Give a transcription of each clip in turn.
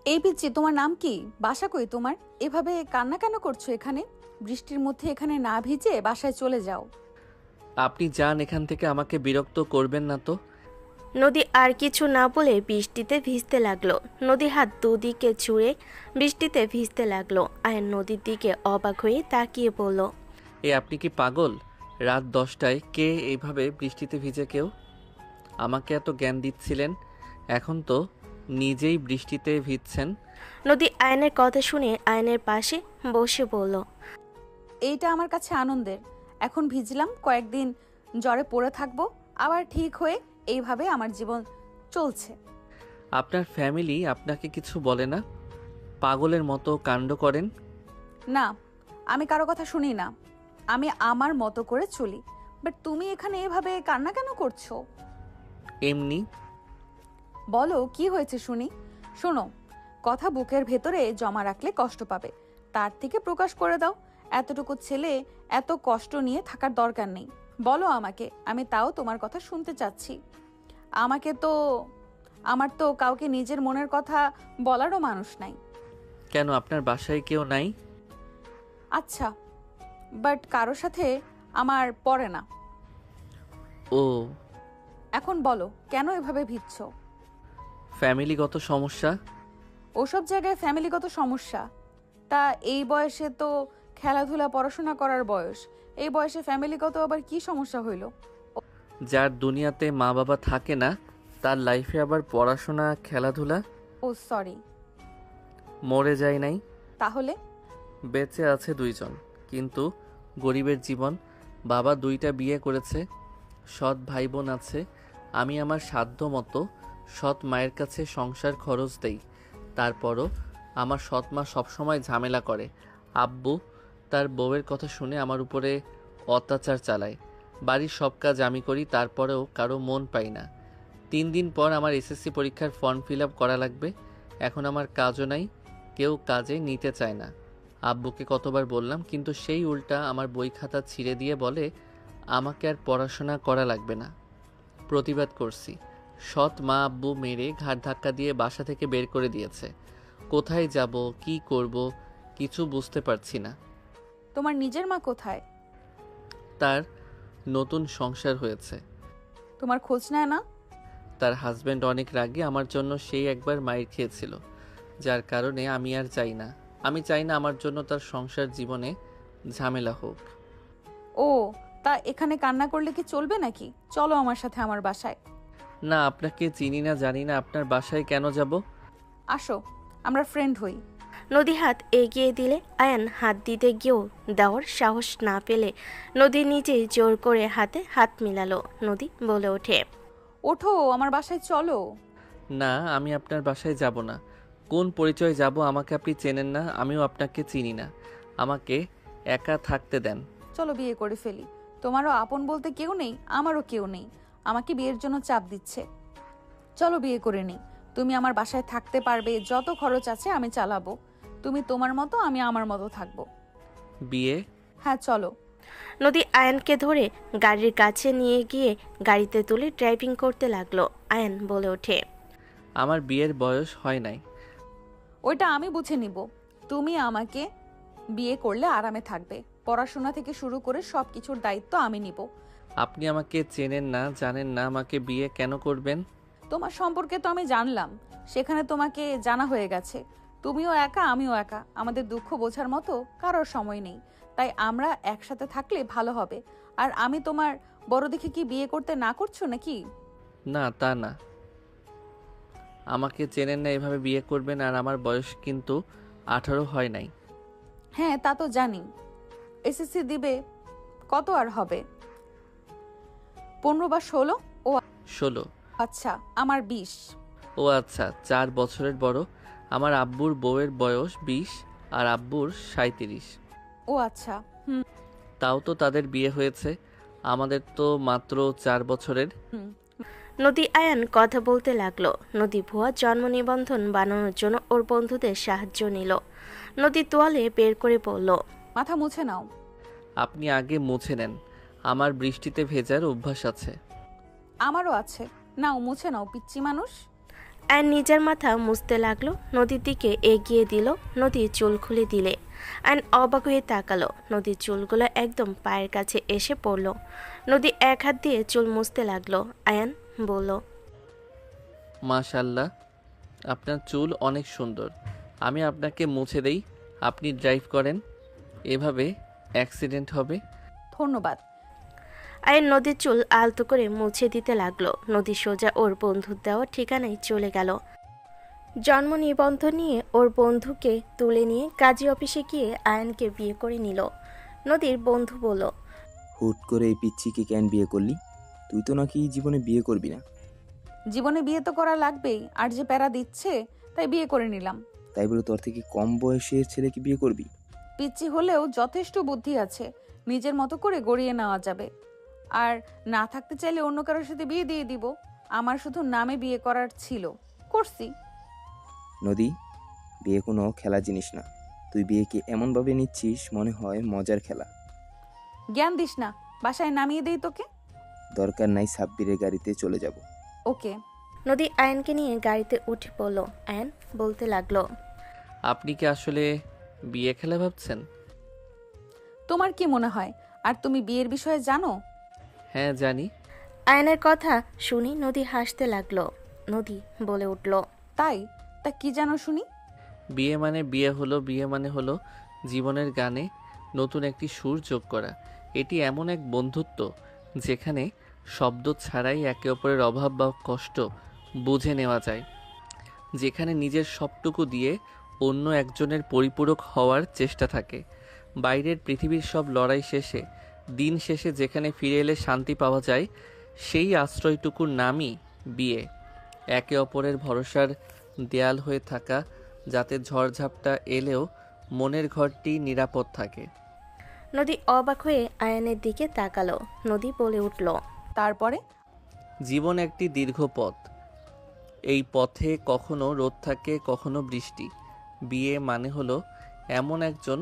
এই পিচ্চি, তোমার নাম কি? বাসা কই তোমার? এভাবে কান্না কেন করছো এখানে? বৃষ্টির মধ্যে এখানে না ভিজে বাসায় চলে যাও। আপনি যান এখান থেকে, আমাকে বিরক্ত করবেন না তো। নদী আর কিছু না বলে বৃষ্টিতে ভিজতে লাগলো। নদী হাত দুদিকে ছুঁড়ে বৃষ্টিতে ভিজতে লাগলো। আয়ান নদীর দিকে অবাক হয়ে তাকিয়ে বলল, আপনি কি পাগল? রাত 10টায় কে এইভাবে বৃষ্টিতে ভিজে কেউ? আমাকে এত জ্ঞান দিচ্ছিলেন, এখন তো নিজেই বৃষ্টিতে ভিজছেন। নদী আয়নের কথা শুনে আয়নের পাশে বসে বলল, এইটা আমার কাছে আনন্দের। এখন ভিজলাম, কয়েকদিন জ্বরে পড়ে থাকবো, আবার ঠিক হয়ে এইভাবে আমার জীবন চলছে। আপনার ফ্যামিলি আপনাকে কিছু বলে না? পাগলের মতো কাণ্ড করেন। না, আমি কারো কথা শুনি না, আমি আমার মতো করে চলি। বাট তুমি এখানে এভাবে কান্না কেন করছো? এমনি। বলো কি হয়েছে শুনি। শোনো, কথা বুকের ভেতরে জমা রাখলে কষ্ট পাবে, তার থেকে প্রকাশ করে দাও। এতটুকু ছেলে এত কষ্ট নিয়ে থাকার দরকার নেই। বলো আমাকে, আমি তাও তোমার কথা শুনতে চাচ্ছি। আমাকে তো আমার তো কাউকে নিজের মনের কথা বলারও মানুষ নাই। কেন, আপনার বাসায় কেউ নাই? আচ্ছা, বাট কারোর সাথে আমার পড়ে না। ও, এখন বলো কেন এভাবে ভিজছো? ফ্যামিলিগত সমস্যা। ওসব জায়গায় ফ্যামিলিগত সমস্যা? তা এই বয়সে তো খেলাধুলা পড়াশোনা করার বয়স, এই বয়সে ফ্যামিলিগত আবার কি সমস্যা হইল? যার দুনিয়াতে মা বাবা থাকে না, তার লাইফে আবার পড়াশোনা খেলাধুলা। ও সরি। মরে যায় নাই, তাহলে? বেঁচে আছে 2জন, কিন্তু গরিবের জীবন। বাবা 2টা বিয়ে করেছে, সৎ ভাই বোন আছে। আমি আমার সাধ্য মতো সৎ মায়ের কাছে সংসার খরচ দেই। তারপরও আমার সৎ মা সবসময় ঝামেলা করে। আব্বু তার বউয়ের কথা শুনে আমার উপরে অত্যাচার চালায়। বাড়ির সব কাজ আমি করি, তারপরেও কারো মন পাই না। 3 দিন পর আমার এসএসসি পরীক্ষার ফর্ম ফিল আপ করা লাগবে। এখন আমার কাজও নাই, কেউ কাজে নিতে চায় না। আব্বুকে কতবার বললাম, কিন্তু সেই উল্টা আমার বই খাতা ছিঁড়ে দিয়ে বলে আমাকে আর পড়াশোনা করা লাগবে না। প্রতিবাদ করছি, সৎ মা আব্বু মেরে ঘাড় ধাক্কা দিয়ে বাসা থেকে বের করে দিয়েছে। কোথায় যাব, কি করব, কিছু বুঝতে পারছি না। তোমার নিজের মা কোথায়? তার নতুন সংসার হয়েছে। তোমার খোঁজ নেয় না? তার হাজব্যান্ড অনেক রাগী আমার জন্য, সেই একবার মাইর খেয়েছিল, যার কারণে আমি আর চাই না। আমি চাই না আমার জন্য তার সংসার জীবনে ঝামেলা হোক। ও, তা এখানে কান্না করলে কি চলবে নাকি? চলো আমার সাথে আমার বাসায়। না, আপনাকে চিনি না, জানি না, আপনার বাসায় কেন যাব? আসো, আমরা ফ্রেন্ড হই। নদী হাত এগিয়ে দিলে আয়ান হাত দিতে গিয়েও দেওয়ার সাহস না পেলে নদী নিজেই জোর করে হাতে হাত মিলালো। নদী বলে ওঠে, ওঠো, আমার বাসায় চলো। না, আমি আপনার বাসায় যাব না। কোন পরিচয় যাব? আমাকে আপনি চেনেন না, আমিও আপনাকে চিনি না। আমাকে একা থাকতে দেন। চলো বিয়ে করে ফেলি। তোমারও আপন বলতে কেউ নেই, আমারও কেউ নেই। আমাকে বিয়ের জন্য চাপ দিচ্ছে। চলো বিয়ে করে নিই। তুমি আমার বাসায় থাকতে পারবে, যত খরচ আছে আমি চালাবো। তুমি তোমার মতো, আমি আমার মতো থাকবো। বিয়ে? হ্যাঁ চলো। নদী আয়ানকে ধরে গাড়ির কাছে নিয়ে গিয়ে গাড়িতে তুলে ড্রাইভিং করতে লাগলো। আয়ান বলে ওঠে, আমার বিয়ের বয়স হয় নাই। ওইটা আমি বুঝে নিব। তুমি আমাকে বিয়ে করলে আরামে থাকবে, পড়াশোনা থেকে শুরু করে সবকিছুর দায়িত্ব আমি নিব। আপনি আমাকে চেনেন না, জানেন না, আমাকে বিয়ে কেন করবেন? তোমার সম্পর্কে তো আমি জানলাম, সেখানে তোমাকে জানা হয়ে গেছে। তুমিও একা, আমিও একা, আমাদের দুঃখ বোঝার মতো কারোর সময় নেই। তাই আমরা একসাথে থাকলে ভালো হবে। আর আমি তোমার বড় দেখে কি বিয়ে করতে না করছো নাকি? না, তা না। আমাকে চেনেন না, এভাবে বিয়ে করবেন? আর আমার বয়স কিন্তু 18 হয় নাই। হ্যাঁ তা তো জানি। এসএসসি দিবে, কত আর হবে? 15 বা 16? ও 16? আচ্ছা, আমার 20। ও আচ্ছা, 4 বছরের বড়। আমার আব্বুর বউয়ের বয়স 20 আর আব্বুর 37। ও আচ্ছা, হুম তাও তো তাদের বিয়ে হয়েছে, আমাদের তো মাত্র 4 বছরের। হুম। নদী আয়ান কথা বলতে লাগলো। নদী ভুয়া জন্ম নিবন্ধন বানানোর জন্য ওর বন্ধুদের সাহায্য নিল। নদী তোয়ালে বের করে বলল, মাথা মুছে নাও। আপনি আগে মুছে নেন, আমার বৃষ্টিতে ভেজার অভ্যাস আছে। আমারও আছে, নাও মুছে নাও পিচ্চি মানুষ। আয়ন নিজের মাথা মুছতে লাগলো, নদীর দিকে এগিয়ে দিল। নদী চুল খুলে দিলে আয়ন অবাক হয়ে তাকালো। নদীর চুলগুলো একদম পায়ের কাছে এসে পড়ল। নদী এক হাত দিয়ে চুল মুছতে লাগলো। আয়ন বলল, মাশাল্লাহ, আপনার চুল অনেক সুন্দর। আমি আপনাকে মুছে দেই, আপনি ড্রাইভ করেন। এভাবে অ্যাক্সিডেন্ট হবে। ধন্যবাদ। আয়ন নদীর চুল আলতো করে মুছে দিতে লাগলো। নদী সোজা ওর বন্ধুর দেওয়া ঠিকানায় চলে গেল। জন্ম নিবন্ধন নিয়ে ওর বন্ধুকে তুলে নিয়ে কাজী অফিসে গিয়ে আয়নকে বিয়ে করে নিল। নদীর বন্ধু বলল, হুট করে এই পিচ্চিকে কেন বিয়ে করলি? তুই তো নাকি জীবনে বিয়ে করবি না। জীবনে বিয়ে তো করা লাগবেই, আর যে প্যারা দিচ্ছে তাই বিয়ে করে নিলাম। তাই বলে তোর থেকে কম বয়সের ছেলেকে বিয়ে করবি? পিচ্চি হলেও যথেষ্ট বুদ্ধি আছে, নিজের মতো করে গড়িয়ে নেওয়া যাবে। আর না থাকতে চাইলে অন্য কারোর সাথে বিয়ে দিয়ে দিব। আমার শুধু নামে বিয়ে করার ছিল, করছি। নদী, বিয়ে কোনো খেলা জিনিস না। তুই বিয়েকে এমনভাবে নিচ্ছিস মনে হয় মজার খেলা। জ্ঞান দিস না, বাসায় নামিয়ে দেই তোকে। দরকার নাই, সাব্বিরের গাড়িতে চলে যাব। ওকে। নদী আয়নকে নিয়ে গাড়িতে উঠে পড়ল। আয়ন বলতে লাগলো, আপনি কি আসলে বিয়ে খেলা ভাবছেন? তোমার কি মনে হয় আর তুমি বিয়ের বিষয়ে জানো? হ্যাঁ জানি। আয়নের কথা শুনি নদী হাসতে লাগলো। নদী বলে উঠল, তাই? তা কি জানো শুনি? বিয়ে মানে বিয়ে হলো, বিয়ে মানে হলো জীবনের গানে নতুন একটি সুর যোগ করা। এটি এমন এক বন্ধুত্ব যেখানে শব্দ ছাড়াই একে অপরের অভাব বা কষ্ট বুঝে নেওয়া যায়, যেখানে নিজের সবটুকু দিয়ে অন্য একজনের পরিপূরক হওয়ার চেষ্টা থাকে। বাইরের পৃথিবীর সব লড়াই শেষে, দিন শেষে যেখানে ফিরে এলে শান্তি পাওয়া যায়, সেই আশ্রয়টুকুর নামই বিয়ে। একে অপরের ভরসার দেয়াল হয়ে থাকা, যাতে ঝড়ঝাপটা এলেও মনের ঘরটি নিরাপদ থাকে। নদী অবাক হয়ে আয়নের দিকে তাকালো। নদী বলে উঠল, তারপরে? জীবন একটি দীর্ঘ পথ। এই পথে কখনো রোদ থাকে, কখনো বৃষ্টি। বিয়ে মানে হলো এমন একজন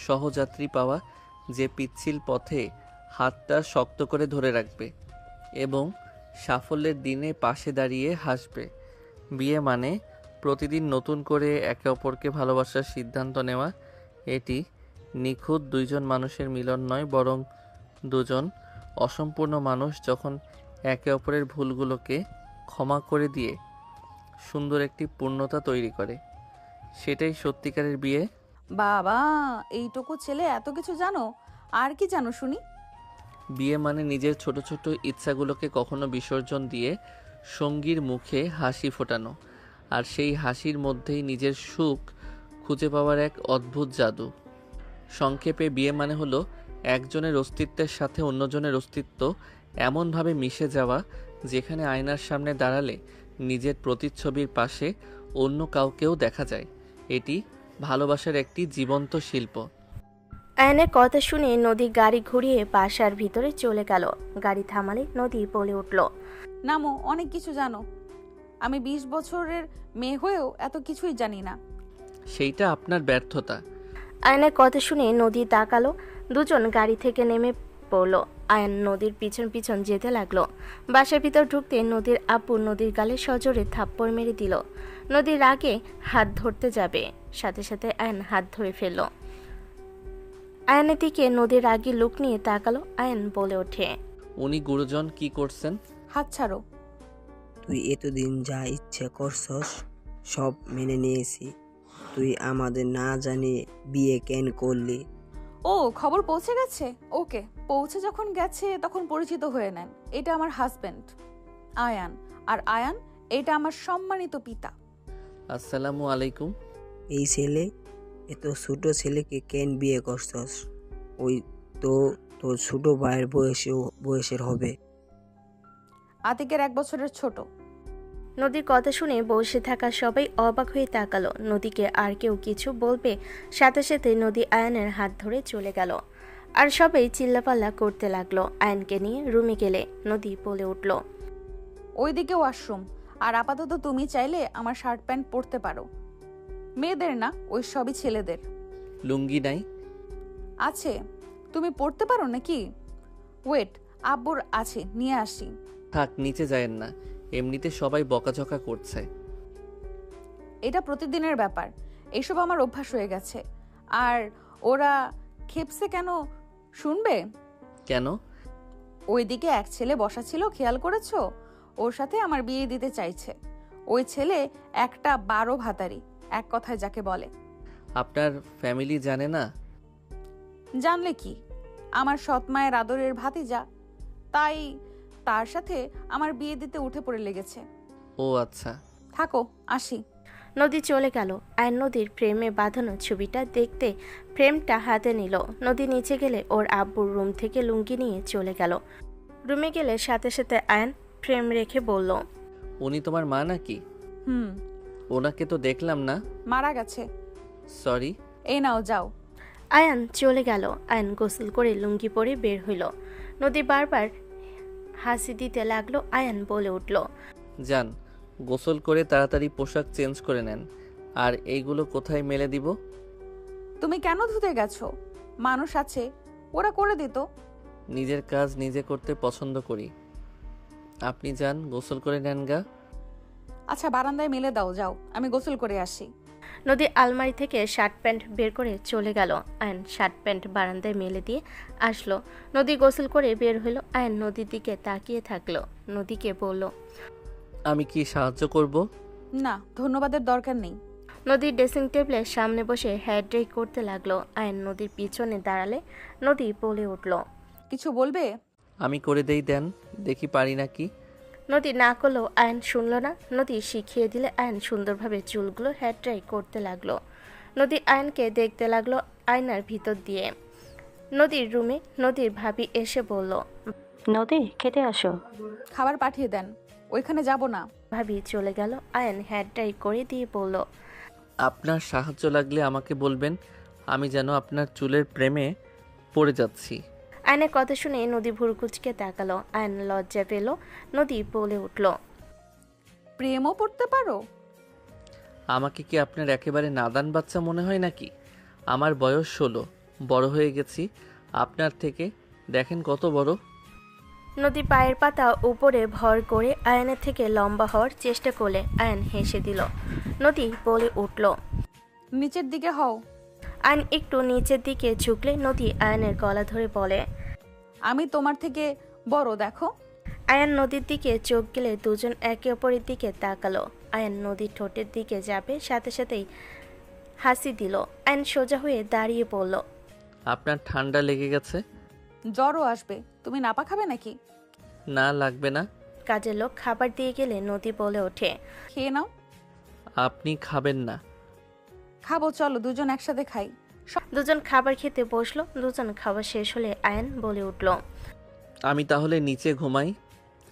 সহযাত্রী পাওয়া যে পিচ্ছিল পথে হাতটা শক্ত করে ধরে রাখবে এবং সাফল্যের দিনে পাশে দাঁড়িয়ে হাসবে। বিয়ে মানে প্রতিদিন নতুন করে একে অপরকে ভালোবাসার সিদ্ধান্ত নেওয়া। এটি নিখুঁত দুইজন মানুষের মিলন নয়, বরং দুজন অসম্পূর্ণ মানুষ যখন একে অপরের ভুলগুলোকে ক্ষমা করে দিয়ে সুন্দর একটি পূর্ণতা তৈরি করে, সেটাই সত্যিকারের বিয়ে। বাবা, এইটুকু ছেলে এত কিছু জানো! আর কি জানো শুনি? বিয়ে মানে নিজের ছোট ছোট ইচ্ছাগুলোকে কখনো বিসর্জন দিয়ে সঙ্গীর মুখে হাসি ফোটানো, আর সেই হাসির মধ্যেই নিজের সুখ খুঁজে পাওয়ার এক অদ্ভুত জাদু। সংক্ষেপে বিয়ে মানে হলো একজনের অস্তিত্বের সাথে অন্যজনের অস্তিত্ব এমনভাবে মিশে যাওয়া, যেখানে আয়নার সামনে দাঁড়ালে নিজের প্রতিচ্ছবির পাশে অন্য কাউকেও দেখা যায়। এটি ভালোবাসার একটি জীবন্ত শিল্প। আয়নের কথা শুনে নদী গাড়ি ঘুরিয়ে বাসার ভিতরে চলে গেল। গাড়ি থামালে নদী বলে উঠল, নামো, অনেক কিছু জানো। আমি 20 বছরের মেয়ে হয়েও এত কিছুই জানি না। সেইটা আপনার ব্যর্থতা। আয়নের কথা শুনে নদী তাকালো। দুজন গাড়ি থেকে নেমে পড়ল। আয়ন নদীর পিছন পিছন যেতে লাগলো। বাসার ভিতর ঢুকতে নদীর আব্বু নদীর গালে সজোরে থাপ্পড় মেরে দিল। নদীর রাগে হাত ধরতে যাবে, সাথে সাথে আয়ন হাত ধরে ফেলল। আয়নের দিকে নদীর রাগী লুক নিয়ে তাকালো। আয়ন বলে ওঠে, উনি গুরুজন কি করছেন? হাত ছাড়ো। তুই এতদিন যা ইচ্ছে করছস সব মেনে নিয়েছি। তুই আমাদের না জানিয়ে বিয়ে কেন করলি? ও, খবর পৌঁছে গেছে? ওকে, পৌঁছে যখন গেছে তখন পরিচিত হয়ে নেন। এটা আমার হাজবেন্ড আয়ান, আর আয়ান এটা আমার সম্মানিত পিতা। আসসালামু আলাইকুম। এই ছেলে, এত ছোট ছেলেকে কেন বিয়ে করছস? ওই তো তোর ছোট ভাইয়ের বয়সের হবে। আতিকের 1 বছরের ছোট। নদীর কথা শুনে বসে থাকা সবাই অবাক হয়ে তাকালো। নদীকে আর কেউ কিছু বলবে, সাথে সাথে নদী আয়নের হাত ধরে চলে গেল। আর সবাই চিল্লাপাল্লা করতে লাগলো। আয়নকে নিয়ে রুমে গেলে নদী বলে উঠল, ওইদিকে ওয়াশরুম। আর আপাতত তুমি চাইলে আমার শার্ট প্যান্ট পরতে পারো। মেয়েদের না, ওই সবই ছেলেদের। লুঙ্গি নাই? আছে, তুমি পরতে পারো নাকি? ওয়েট, আব্বুর আছে, নিয়ে আসি। থাক, নিচে যায়েন না, এমনিতে সবাই বকাঝকা করছে। এটা প্রতিদিনের ব্যাপার, এসব আমার অভ্যাস হয়ে গেছে। আর ওরা খেপসে কেন শুনবে? কেন? ওইদিকে এক ছেলে বসা ছিল, খেয়াল করেছো? ওর সাথে আমার বিয়ে দিতে চাইছে। ওই ছেলে একটা 12 ভাতারি, এক কথায় যাকে বলে। আপনার ফ্যামিলি জানে না? জানলে কি, আমার সৎ মায়ের আদরের ভাতিজা, তাই তার সাথে আমার বিয়ে দিতে উঠে পড়ে লেগেছে। ও আচ্ছা। থাকো, আসি। নদী চলে গেল। আয়ন নদীর ফ্রেমে বাঁধানো ছবিটা দেখতে ফ্রেমটা হাতে নিল। নদী নিচে গেলে ওর আব্বুর রুম থেকে লুঙ্গি নিয়ে চলে গেল। রুমে গেলে সাথে সাথে আয়ন ফ্রেম রেখে বলল, উনি তোমার মা নাকি? হুম, ওনাকে তো দেখলাম না। মারা গেছে। সরি। এই নাও, যাও। আয়ান চলে গেল। আয়ন গোসল করে লুঙ্গি পরে বের হইল। নদী বারবার হাসি দিতে লাগলো। আয়ান বলে উঠল, যান, গোসল করে তাড়াতাড়ি পোশাক চেঞ্জ করে নেন। আর এইগুলো কোথায় মেলে দিব? তুমি কেন ধুতে গেছো? মানুষ আছে, ওরা করে দিত। নিজের কাজ নিজে করতে পছন্দ করি। আপনি যান, গোসল করে নেন গা। আচ্ছা, বারান্দায় মেলে দাও, যাও, আমি গোসল করে আসি। নদী আলমারি থেকে শার্ট প্যান্ট বের করে চলে গেল। আয়ন শার্ট প্যান্ট বারান্দায় মেলে দিয়ে আসলো। নদী গোসল করে বের হইল। আয়ন নদীর দিকে তাকিয়ে থাকলো। নদীকে বলল, আমি কি সাহায্য করব? না, ধন্যবাদের দরকার নেই। নদীর ড্রেসিং টেবিলের সামনে বসে হেয়ার ড্রাই করতে লাগলো। আয়ন নদীর পিছনে দাঁড়ালে নদী বলে উঠল, কিছু বলবে? আমি করে দেই, দেন, দেখি পারি নাকি। নদী না করলেও আয়ন শুনল না। নদী শিখিয়ে দিলে আয়ন সুন্দরভাবে চুলগুলো হেয়ার ড্রাই করতে লাগলো। নদী আয়নকে দেখতে লাগলো আয়নার ভিতর দিয়ে। নদীর রুমে নদীর ভাবি এসে বলল, নদী, খেতে আসো। খাবার পাঠিয়ে দেন, ওইখানে যাব না। ভাবি চলে গেল। আয়ন হেয়ার ড্রাই করে দিয়ে বলল, আপনার সাহায্য লাগলে আমাকে বলবেন, আমি যেন আপনার চুলের প্রেমে পড়ে যাচ্ছি। আয়নের কথা শুনে নদী ভুরকুচকে তাকালো। আয়ন লজ্জা পেল। নদী বলে উঠল, প্রেমও পড়তে পারো? আমাকে কি আপনার একেবারে নাদান বাচ্চা মনে হয় নাকি? আমার বয়স 16, বড় হয়ে গেছি আপনার থেকে, দেখেন কত বড়। নদী পায়ের পাতা উপরে ভর করে আয়নের থেকে লম্বা হওয়ার চেষ্টা করলে আয়ন হেসে দিল। নদী বলে উঠল, নিচের দিকে হও। আয়ন একটু নিচের দিকে ঝুঁকলে নদী আয়নের গলা ধরে বলে, আমি তোমার থেকে বড়, দেখো। আয়ন নদীর দিকে চোখ গেলে দুজন একে অপরের দিকে তাকালো। আয়ন নদীর ঠোঁটের দিকে যাবে, সাথে সাথেই হাসি দিল। আয়ন সোজা হয়ে দাঁড়িয়ে পড়ল। আপনার ঠান্ডা লেগে গেছে? জ্বরও আসবে, তুমি নাপা খাবে নাকি? না, লাগবে না। কাজের লোক খাবার দিয়ে গেলে নদী বলে ওঠে, খেয়ে নাও। আপনি খাবেন না? খাবো, চলো দুজন একসাথে খাই। দুজন খাবার খেতে বসলো। দুজন খাবার শেষ হলে আয়ন বলে উঠল, আমি তাহলে নিচে ঘুমাই,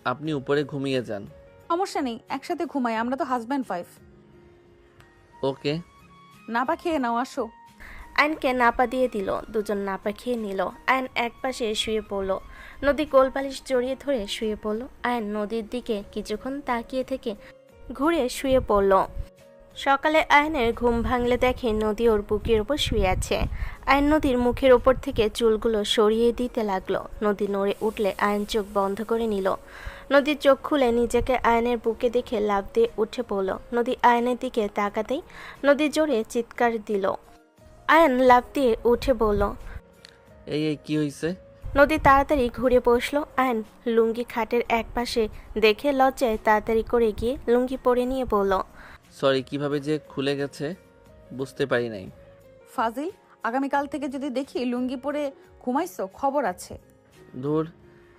আপনি উপরে ঘুমিয়ে যান। সমস্যা নেই, একসাথে ঘুমাই, আমরা তো হাজব্যান্ড ওয়াইফ। ওকে। নাপা খেয়ে নাও, আসো। আয়নকে নাপা দিয়ে দিল। দুজন নাপা খেয়ে নিল। আয়ন এক পাশে শুয়ে পড়ল। নদী কোলবালিশ জড়িয়ে ধরে শুয়ে পড়ল। আয়ন নদীর দিকে কিছুক্ষণ তাকিয়ে থেকে ঘুরে শুয়ে পড়ল। সকালে আয়নের ঘুম ভাঙলে দেখে নদী ওর বুকের ওপর শুয়ে আছে। আয়ন নদীর মুখের ওপর থেকে চুলগুলো সরিয়ে দিতে লাগলো। নদী নড়ে উঠলে আয়ন চোখ বন্ধ করে নিল। নদীর চোখ খুলে নিজেকে আয়নের বুকে দেখে লাফ দিয়ে উঠে পড়ল। নদী আয়নের দিকে তাকাতেই নদী জোরে চিৎকার দিল। আয়ন লাফ দিয়ে উঠে বলল, এই এই কি হয়েছে? নদী তাড়াতাড়ি ঘুরে বসলো। আয়ন লুঙ্গি খাটের এক পাশে দেখে লজ্জায় তাড়াতাড়ি করে গিয়ে লুঙ্গি পরে নিয়ে বলল, সরি, কিভাবে যে খুলে গেছে বুঝতে পারি নাই। ফাজিল, আগামীকাল থেকে যদি দেখি লুঙ্গি পরে ঘুমাইছো, খবর আছে। ধুর,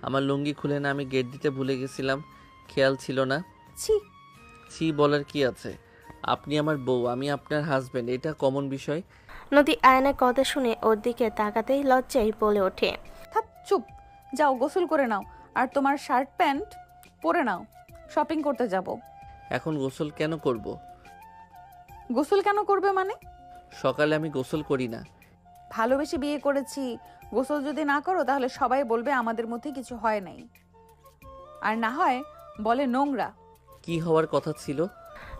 আমার লুঙ্গি খুলে না, আমি গেট দিতে ভুলে গেছিলাম, খেয়াল ছিল না। ছি। ছি বলার কি আছে? আপনি আমার বউ, আমি আপনার হাজবেন্ড, এটা কমন বিষয়। নদী আয়নের কথা শুনে ওর দিকে তাকাতেই লজ্জায় বলে ওঠে, থাক, চুপ। যাও গোসল করে নাও, আর তোমার শার্ট প্যান্ট পরে নাও, শপিং করতে যাব। এখন গোসল কেন করব? গোসল কেন করবে মানে? সকালে আমি গোসল করি না। ভালোবেসে বিয়ে করেছি, গোসল যদি না করো তাহলে সবাই বলবে আমাদের মধ্যে কিছু হয় নাই, আর না হয় বলে নোংরা। কি হওয়ার কথা ছিল?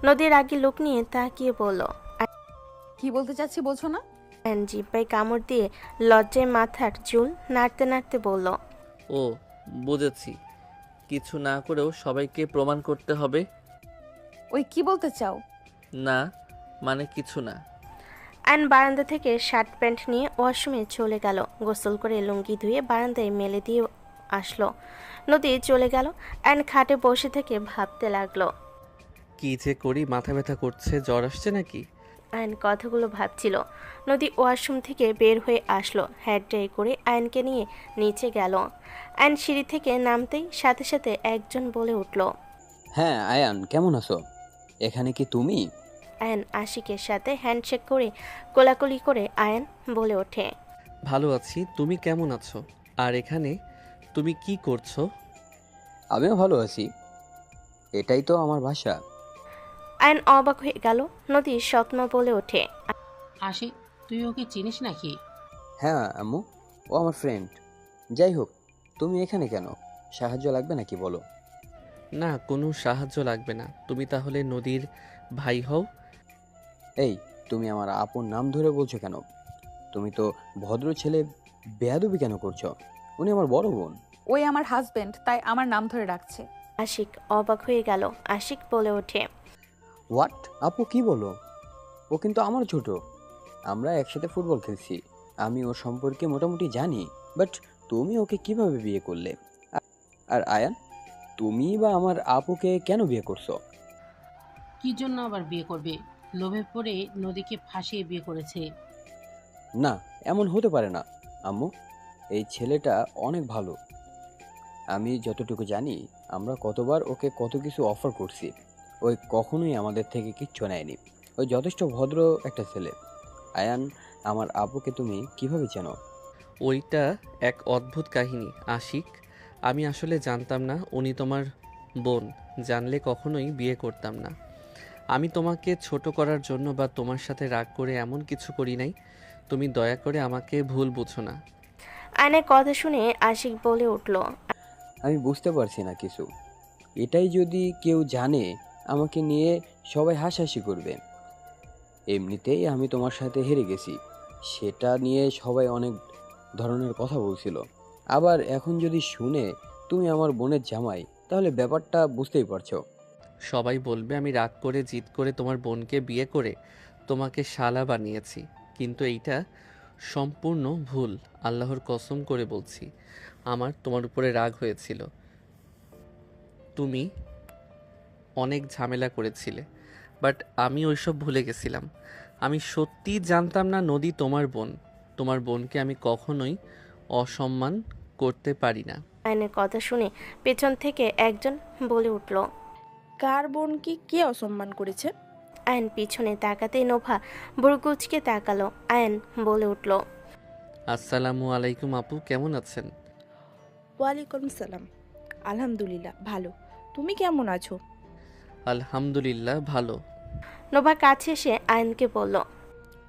নদীর আগে লোক নিয়ে তাকিয়ে বলল। কি বলতে চাচ্ছি বোঝো না? আয়ন জিব্বায় কামড় দিয়ে লজ্জায় মাথার চুল নাড়তে নাড়তে বলল, ও, বুঝেছি, কিছু না করেও সবাইকে প্রমাণ করতে হবে। ওই কি বলতে চাও? না, মানে কিছু না। আয়ন বারান্দা থেকে শার্ট প্যান্ট নিয়ে ওয়াশরুমে চলে গেল। গোসল করে লুঙ্গি ধুয়ে বারান্দায় মেলে দিয়ে আসলো। নদী চলে গেল। আয়ন খাটে বসে থেকে ভাবতে লাগলো। কি যে করি, মাথা ব্যথা করছে, জ্বর আসছে নাকি? আয়ন কথাগুলো ভাবছিল। নদী ওয়াশরুম থেকে বের হয়ে আসলো। হেয়ার ড্রাই করে আয়নকে নিয়ে নিচে গেল। আয়ন সিঁড়ি থেকে নামতেই সাথে সাথে একজন বলে উঠল। হ্যাঁ আয়ান, কেমন আছো? এখানে কি তুমি? আয়ন আশিকের সাথে হ্যান্ডশেক করে কোলাকুলি করে আয়ন বলে ওঠে। ভালো আছি, তুমি কেমন আছো? আর এখানে তুমি কি করছো? আমিও ভালো আছি, এটাই তো আমার বাসা। আয়ন অবাক হয়ে গেল। নদী স্বপ্ন বলে ওঠে। আশিক, তুই ওকে চিনিস নাকি? হ্যাঁ আম্মু, ও আমার ফ্রেন্ড। যাই হোক, তুমি এখানে কেন? সাহায্য লাগবে নাকি বলো? না, কোনো সাহায্য লাগবে না। তুমি তাহলে নদীর ভাই হও? এই, তুমি আমার আপন নাম ধরে বলছো কেন? তুমি তো ভদ্র ছেলে, বেয়াদবি কেন করছো? উনি আমার বড় বোন। ওই আমার হাজবেন্ড, তাই আমার নাম ধরে ডাকছে। আশিক অবাক হয়ে গেল। আশিক বলে ওঠে। হোয়াট? আপু কি বলো? ও কিন্তু আমার ছোট। আমরা একসাথে ফুটবল খেলছি, আমি ওর সম্পর্কে মোটামুটি জানি। বাট তুমি ওকে কিভাবে বিয়ে করলে? আর আয়ান, তুমি বা আমার আপুকে কেন বিয়ে করছো? কি জন্য আবার বিয়ে করবে? লোভে পড়ে নদীকে ফাঁসিয়ে বিয়ে করেছে। না, এমন হতে পারে না আম্মু। এই ছেলেটা অনেক ভালো। আমি যতটুকু জানি, আমরা কতবার ওকে কত কিছু অফার করছি, ওই কখনোই আমাদের থেকে কিচ্ছু নেয়নি। ওই যথেষ্ট ভদ্র একটা ছেলে। আয়ান, আমার আপুকে তুমি কিভাবে চেনো? ওইটা এক অদ্ভুত কাহিনী আশিক। আমি আসলে জানতাম না উনি তোমার বোন। জানলে কখনোই বিয়ে করতাম না। আমি তোমাকে ছোট করার জন্য বা তোমার সাথে রাগ করে এমন কিছু করি নাই। তুমি দয়া করে আমাকে ভুল বুঝো না। আয়নের কথা শুনে আশিক বলে উঠল। আমি বুঝতে পারছি না কিছু। এটাই যদি কেউ জানে, আমাকে নিয়ে সবাই হাসাহাসি করবে। এমনিতেই আমি তোমার সাথে হেরে গেছি, সেটা নিয়ে সবাই অনেক ধরনের কথা বলছিল। আবার এখন যদি শুনে তুমি আমার বোনের জামাই, তাহলে ব্যাপারটা বুঝতেই পারছো। সবাই বলবে আমি রাগ করে জিদ করে তোমার বোনকে বিয়ে করে তোমাকে শালা বানিয়েছি। কিন্তু এইটা সম্পূর্ণ ভুল। আল্লাহর কসম করে বলছি, আমার তোমার উপরে রাগ হয়েছিল। তুমি অনেক ঝামেলা করেছিলে, বাট আমি ওইসব ভুলে গেছিলাম। আমি সত্যিই জানতাম না নদী তোমার বোন। তোমার বোনকে আমি কখনোই অসম্মান করতে পারি না। আয়নের কথা শুনে পেছন থেকে একজন বলে উঠল। কার বোনকে কে অসম্মান করেছে? আয়ন পিছনে তাকাতেই নোভা বুড়কুচকে তাকালো। আয়ন বলে উঠল। আসসালামু আলাইকুম আপু, কেমন আছেন? ওয়ালাইকুম সালাম। আলহামদুলিল্লাহ ভালো। তুমি কেমন আছো? আলহামদুলিল্লাহ ভালো। নোভা কাছে এসে আয়নকে বলল।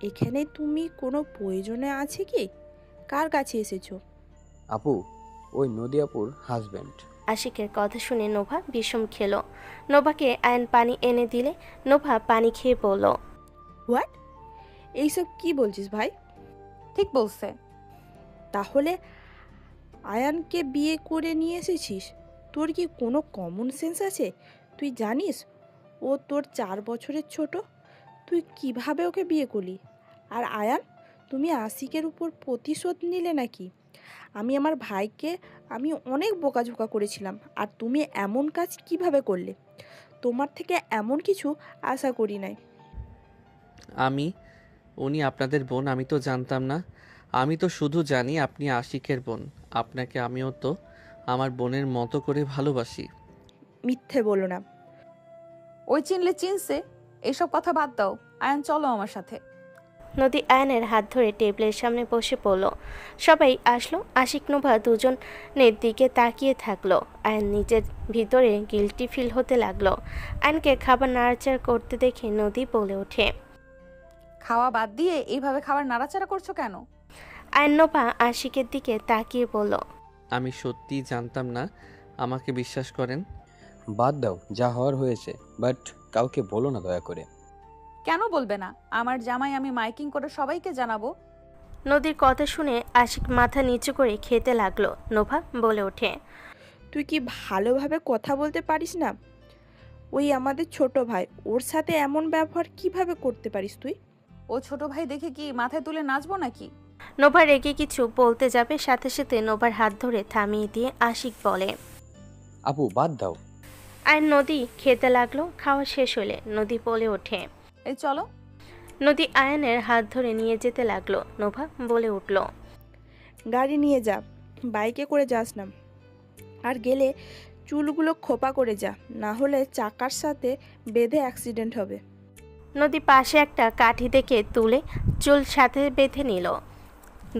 এখানে তুমি কোনো প্রয়োজনে আছে কি? কার কাছে এসেছো? আপু, ওই নদী আপুর হাজব্যান্ড। আশিকের কথা শুনে নোভা বিষম খেলো। নোভাকে আয়ন পানি এনে দিলে নোভা পানি খেয়ে বলল। হোয়াট? এইসব কি বলছিস ভাই? ঠিক বলছে। তাহলে আয়ানকে বিয়ে করে নিয়ে এসেছিস? তোর কি কোনো কমন সেন্স আছে? তুই জানিস ও তোর 4 বছরের ছোট। তুই কিভাবে ওকে বিয়ে করলি? আর আয়ান, তুমি আশিকের উপর প্রতিশোধ নিলে নাকি? আমি আমার ভাইকে অনেক বোকাঝোকা করেছিলাম, আর তুমি এমন কাজ কিভাবে করলে? তোমার থেকে এমন কিছু আশা করি নাই। উনি আপনাদের বোন আমি তো জানতাম না। আমি তো শুধু জানি আপনি আশিকের বোন। আপনাকে আমিও তো আমার বোনের মতো করে ভালোবাসি। মিথ্যে বলো না। ওই চিনলে চিনছে, এসব কথা বাদ দাও। আয়ান চলো আমার সাথে। নদী আয়নের হাত ধরে টেবিলের সামনে বসে পড়ল। সবাই আসলো। আশিক নোভা দুজনের দিকে তাকিয়ে থাকলো। আয়ন নিজের ভিতরে গিল্টি ফিল হতে লাগলো। আয়নকে খাবার নাড়াচাড়া করতে দেখে নদী বলে ওঠে। খাওয়া বাদ দিয়ে এইভাবে খাবার নাড়াচাড়া করছো কেন? আয়ন নোভা আশিকের দিকে তাকিয়ে বলল। আমি সত্যিই জানতাম না, আমাকে বিশ্বাস করেন। বাদ দাও, যা হওয়ার হয়েছে। বাট কাউকে বলো না দয়া করে। কেন বলবে না? আমার জামাই আমি মাইকিং করে সবাইকে জানাবো। নদীর কথা শুনে আশিক মাথা নিচু করে খেতে লাগলো। নোভা বলে ওঠে। তুই কি ভালোভাবে কথা বলতে পারিস না? ওই আমাদের ছোট ভাই, ওর সাথে এমন ব্যবহার কিভাবে করতে পারিস তুই? ও ছোট ভাই দেখে কি মাথায় তুলে নাচবো নাকি? নোভা রেগে কিছু বলতে যাবে, সাথে সাথে নোভার হাত ধরে থামিয়ে দিয়ে আশিক বলে। আপু বাদ দাও। আর নদী খেতে লাগলো। খাওয়া শেষ হলে নদী বলে ওঠে। এই চলো। নদী আয়ানের হাত ধরে নিয়ে যেতে লাগলো। নোভা বলে উঠল। গাড়ি নিয়ে যা, বাইকে করে যাস না। আর গেলে চুলগুলো খোপা করে যা, না হলে চাকার সাথে বেঁধে অ্যাক্সিডেন্ট হবে। নদী পাশে একটা কাঠি দেখে তুলে চুল সাথে বেঁধে নিল।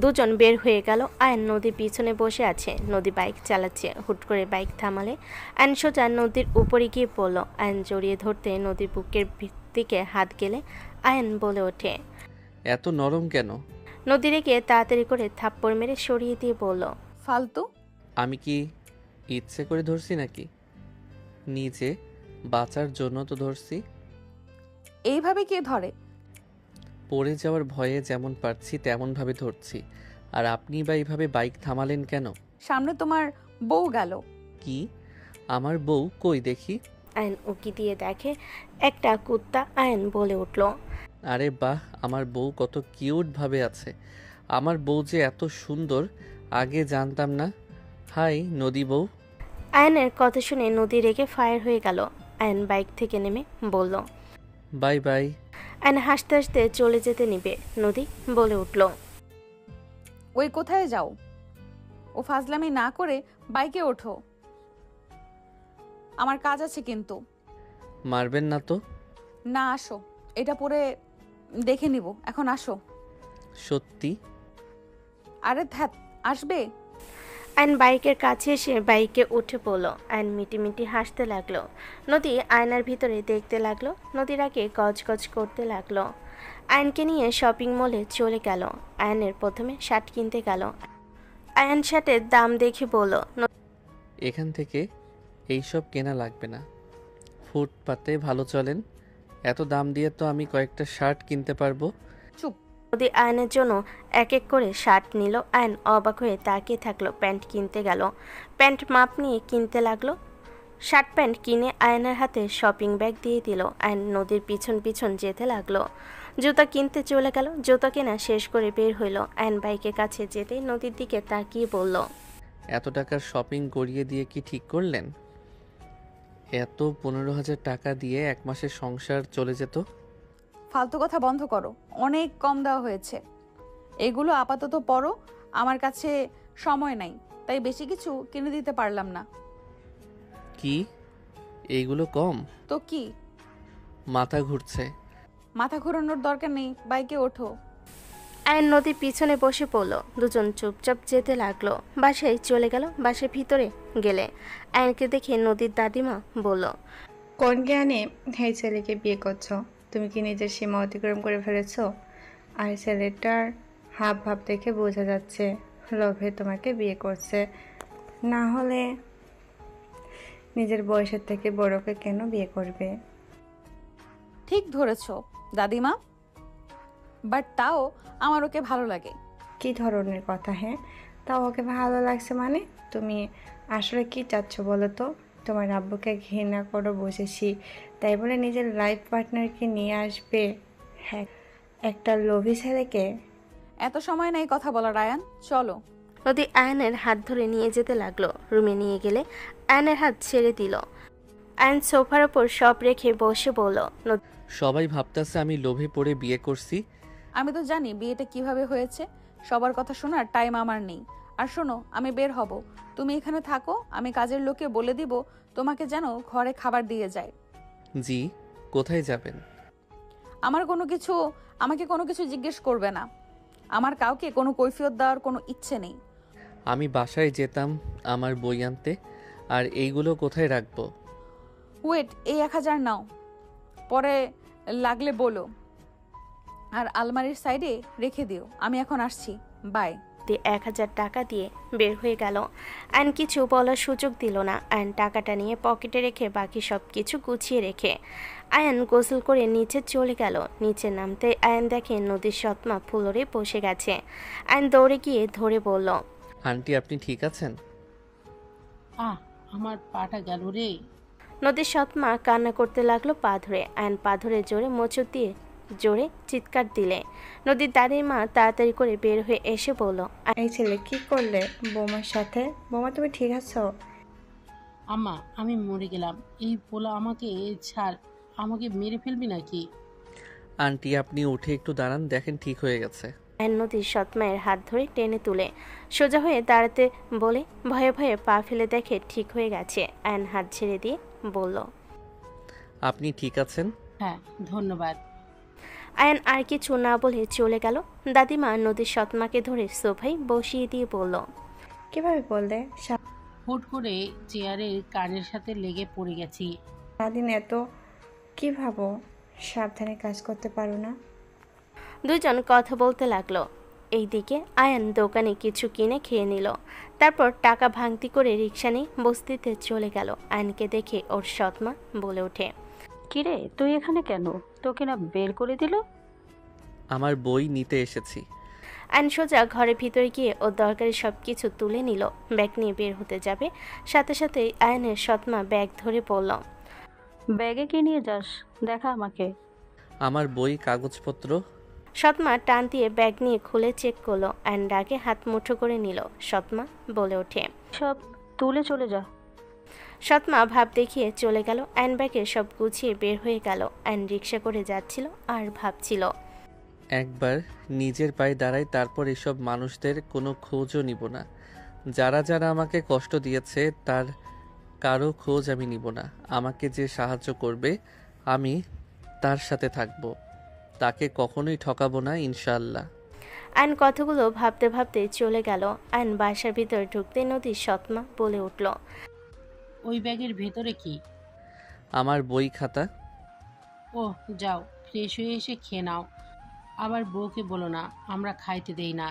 দুজন বের হয়ে গেল। আয়ন নদীর পিছনে বসে আছে। নদী বাইক চালাচ্ছে। হুট করে বাইক থামালে আয়ন সোজা নদীর উপরে গিয়ে পড়ল। আয়ন জড়িয়ে ধরতে নদীর বুকের দিকে হাত গেলে আয়ন বলে ওঠে। এত নরম কেন? নদী রেগে তাড়াতাড়ি করে থাপ্পড় মেরে সরিয়ে দিয়ে বলল। ফালতু। আমি কি ইচ্ছে করে ধরছি নাকি? নিজে বাঁচার জন্য তো ধরছি। এইভাবে কে ধরে? পড়ে যাওয়ার ভয়ে যেমন পারছি তেমন ভাবে ধরছি। আর আপনি বা এইভাবে বাইক থামালেন কেন? সামনে তোমার বউ গেল। কি? আমার বউ কই দেখি? আয়ন উকি দিয়ে দেখে একটা কুত্তা। আয়ন বলে উঠল। আরে বাহ, আমার বউ কত কিউট ভাবে আছে। আমার বউ যে এত সুন্দর আগে জানতাম না। হাই নদী বউ। আয়নের কথা শুনে নদী রেগে ফায়ার হয়ে গেল। আয়ন বাইক থেকে নেমে বলল। Bye bye. আয়ন হাসতে হাসতে চলে যেতে নিবে। নদী বলে উঠল। ওই কোথায় যাও? ও ফাজলামি না করে বাইকে ওঠো, আমার কাজ আছে কিন্তু। মারবেন না তো? না, আসো, এটা পরে দেখে নিব, এখন আসো। সত্যি? আরে ধ্যাত, আসবে। আয়ন বাইকের কাছে এসে বাইকে উঠে পড়ল। আয়ন মিটি হাসতে লাগলো। নদী আয়নার ভিতরে দেখতে লাগলো। নদীর আগে গজগজ করতে লাগলো। আয়নকে নিয়ে শপিং মলে চলে গেল। আয়নের প্রথমে শার্ট কিনতে গেল। আয়ন শার্টের দাম দেখে বলল। এখান থেকে এইসব কেনা লাগবে না, ফুটপাতে ভালো চলেন। এত দাম দিয়ে তো আমি কয়েকটা শার্ট কিনতে পারবো। চুপ। নদী আয়নের জন্য এক এক করে শার্ট নিল। আয়ন অবাক হয়ে তাকিয়ে থাকলো। প্যান্ট কিনতে গেল। প্যান্ট মাপ নিয়ে কিনতে লাগলো। শার্ট প্যান্ট কিনে আয়নের হাতে শপিং ব্যাগ দিয়ে দিল। আয়ন নদীর পিছন পিছন যেতে লাগলো। জুতা কিনতে চলে গেল। জুতা কেনা শেষ করে বের হইল। আয়ন বাইকের কাছে যেতেই নদীর দিকে তাকিয়ে বলল। এত টাকার শপিং করিয়ে দিয়ে কি ঠিক করলেন? এত 15,000 টাকা দিয়ে এক মাসের সংসার চলে যেত। ফালতু কথা বন্ধ করো, অনেক কম দেওয়া হয়েছে। এগুলো আপাতত পরো, আমার কাছে সময় নাই, তাই বেশি কিছু কিনে দিতে পারলাম না। কি এইগুলো কম? তো কি? মাথা ঘুরছে। মাথা ঘোরানোর দরকার নেই, বাইকে ওঠো। আয়ন নদীর পিছনে বসে পড়ল। দুজন চুপচাপ যেতে লাগলো। বাসায় চলে গেল। বাসার ভিতরে গেলে আয়নকে দেখে নদীর দাদিমা বলল। কোন জ্ঞানে এই ছেলেকে বিয়ে করছো? তুমি কি নিজের সীমা অতিক্রম করে ফেলেছো? আর ছেলেটার হাব ভাব দেখে বোঝা যাচ্ছে লোভে তোমাকে বিয়ে করছে। না হলে নিজের বয়সের থেকে বড়কে কেন বিয়ে করবে? ঠিক ধরেছ দাদিমা, বাট তাও আমার ওকে ভালো লাগে। কি ধরনের কথা? হ্যাঁ, তাও ওকে ভালো লাগছে মানে? তুমি আসলে কি চাচ্ছ বলো তো? তোমার আব্বুকে ঘৃণা করে বসেছি, তাই বলে নিজের লাইফ পার্টনারকে নিয়ে আসবে? হ্যাঁ, একটা লোভী ছেলেকে। এত সময় নেই কথা বলার, আয়ান চলো। নদী আয়নের হাত ধরে নিয়ে যেতে লাগলো। রুমে নিয়ে গেলে আয়নের হাত ছেড়ে দিল। আয়ন সোফার ওপর সব রেখে বসে বলল। সবাই ভাবতেছে আমি লোভে পড়ে বিয়ে করছি। আমি তো জানি বিয়েটা কিভাবে হয়েছে, সবার কথা শোনার টাইম আমার নেই। আর শোনো, আমি বের হব, তুমি এখানে থাকো। আমি কাজের লোককে বলে দিব তোমাকে যেন ঘরে খাবার দিয়ে যায়। জি, কোথায় যাবেন? আমাকে কোনো কিছু জিজ্ঞেস করবে না। আমার কাউকে কোনো কৈফিয়ত দেওয়ার কোনো ইচ্ছে নেই। আমি বাসায় যেতাম আমার বই আনতে। আর এইগুলো কোথায় রাখবো? ওয়েট, এই 1000 নাও, পরে লাগলে বলো। আর আলমারির সাইডে রেখে দিও। আমি এখন আসছি, বাই। 1000 টাকা দিয়ে বের হয়ে গেল। আয়ন কিছু বলার সুযোগ দিল না। আয়ন টাকাটা নিয়ে পকেটে রেখে বাকি সব কিছু গুছিয়ে রেখে আয়ন গোসল করে নিচে চলে গেল। নিচে নামতে আয়ন দেখে নদীর সৎমা ফ্লোরে বসে গেছে। আয়ন দৌড়ে গিয়ে ধরে বলল। আন্টি আপনি ঠিক আছেন? আমার পাটা গেল রে। নদীর সৎমা কান্না করতে লাগলো পা ধরে। আয়ন পা ধরে জোরে মোচড় দিয়ে জোরে চিৎকার দিলে নদীর দাদির মা তাড়াতাড়ি করে বের হয়ে এসে বলল, এই ছেলে কি করলে বৌমার সাথে? বৌমা তুমি ঠিক আছো? আম্মা আমি মরে গেলাম, এই পোলা আমাকে ছাড়, আমাকে মেরে ফেলবি নাকি? আন্টি আপনি উঠে একটু দাঁড়ান, দেখেন ঠিক হয়ে গেছে। আয়ন নদীর সৎমায়ের হাত ধরে টেনে তুলে সোজা হয়ে দাঁড়াতে বলে ভয়ে ভয়ে পা ফেলে দেখে ঠিক হয়ে গেছে। আয়ন হাত ছেড়ে দিয়ে বলল, আপনি ঠিক আছেন? হ্যাঁ ধন্যবাদ। আয়ন আর কিছু না বলে চলে গেল। দাদিমা নদীর সৎমাকে ধরে সোফায় বসিয়ে দিয়ে বলল, কিভাবে বললে? হুট করে চেয়ারের কানের সাথে লেগে পড়ে গেছি। সারাদিন এত কি ভাবো, সাবধানে কাজ করতে পারো না? দুজন কথা বলতে লাগলো। এইদিকে আয়ান দোকানে কিছু কিনে খেয়ে নিল, তারপর টাকা ভাঙতি করে রিক্সা নিয়ে বস্তিতে চলে গেল। আয়নকে দেখে ওর সৎমা বলে ওঠে, কিরে তুই এখানে কেন? তোকে না বের করে দিল? আমার বই নিতে এসেছি। আয়ন সোজা ঘরের ভিতরে গিয়ে ওর দরকারি সব কিছু তুলে নিল, ব্যাগ নিয়ে বের হতে যাবে। সাথে সাথেই আয়নের সৎমা ব্যাগ ধরে পড়ল। ব্যাগে কি নিয়ে যাস? দেখা আমাকে। আমার বই কাগজপত্র। সৎমা টান দিয়ে ব্যাগ নিয়ে খুলে চেক করলো। আয়ন রাগে হাত মুঠো করে নিল। সৎমা বলে ওঠে, সব তুলে চলে যা। সৎমা ভাব দেখিয়ে চলে গেল। আয়ন ব্যাগে সব গুছিয়ে বের হয়ে গেল। আয়ন রিক্সা করে যাচ্ছিল আর ভাবছিল, একবার নিজের পায়ে দাঁড়াই, তারপর এসব মানুষদের কোনো খোঁজও নিব না। যারা যারা আমাকে কষ্ট দিয়েছে তার কারো খোঁজ আমি নিব না। আমাকে যে সাহায্য করবে আমি তার সাথে থাকব, তাকে কখনোই ঠকাবো না ইনশাআল্লাহ। আয়ন কথাগুলো ভাবতে ভাবতে চলে গেল। আয়ন বাসার ভিতর ঢুকতে নদীর সৎমা বলে উঠল, ওই ব্যাগের ভেতরে কি? আমার বই খাতা। ওহ যাও, ফ্রেশ হয়ে এসে খেয়ে নাও। আবার বউকে বলো না আমরা খাইতে দেই না।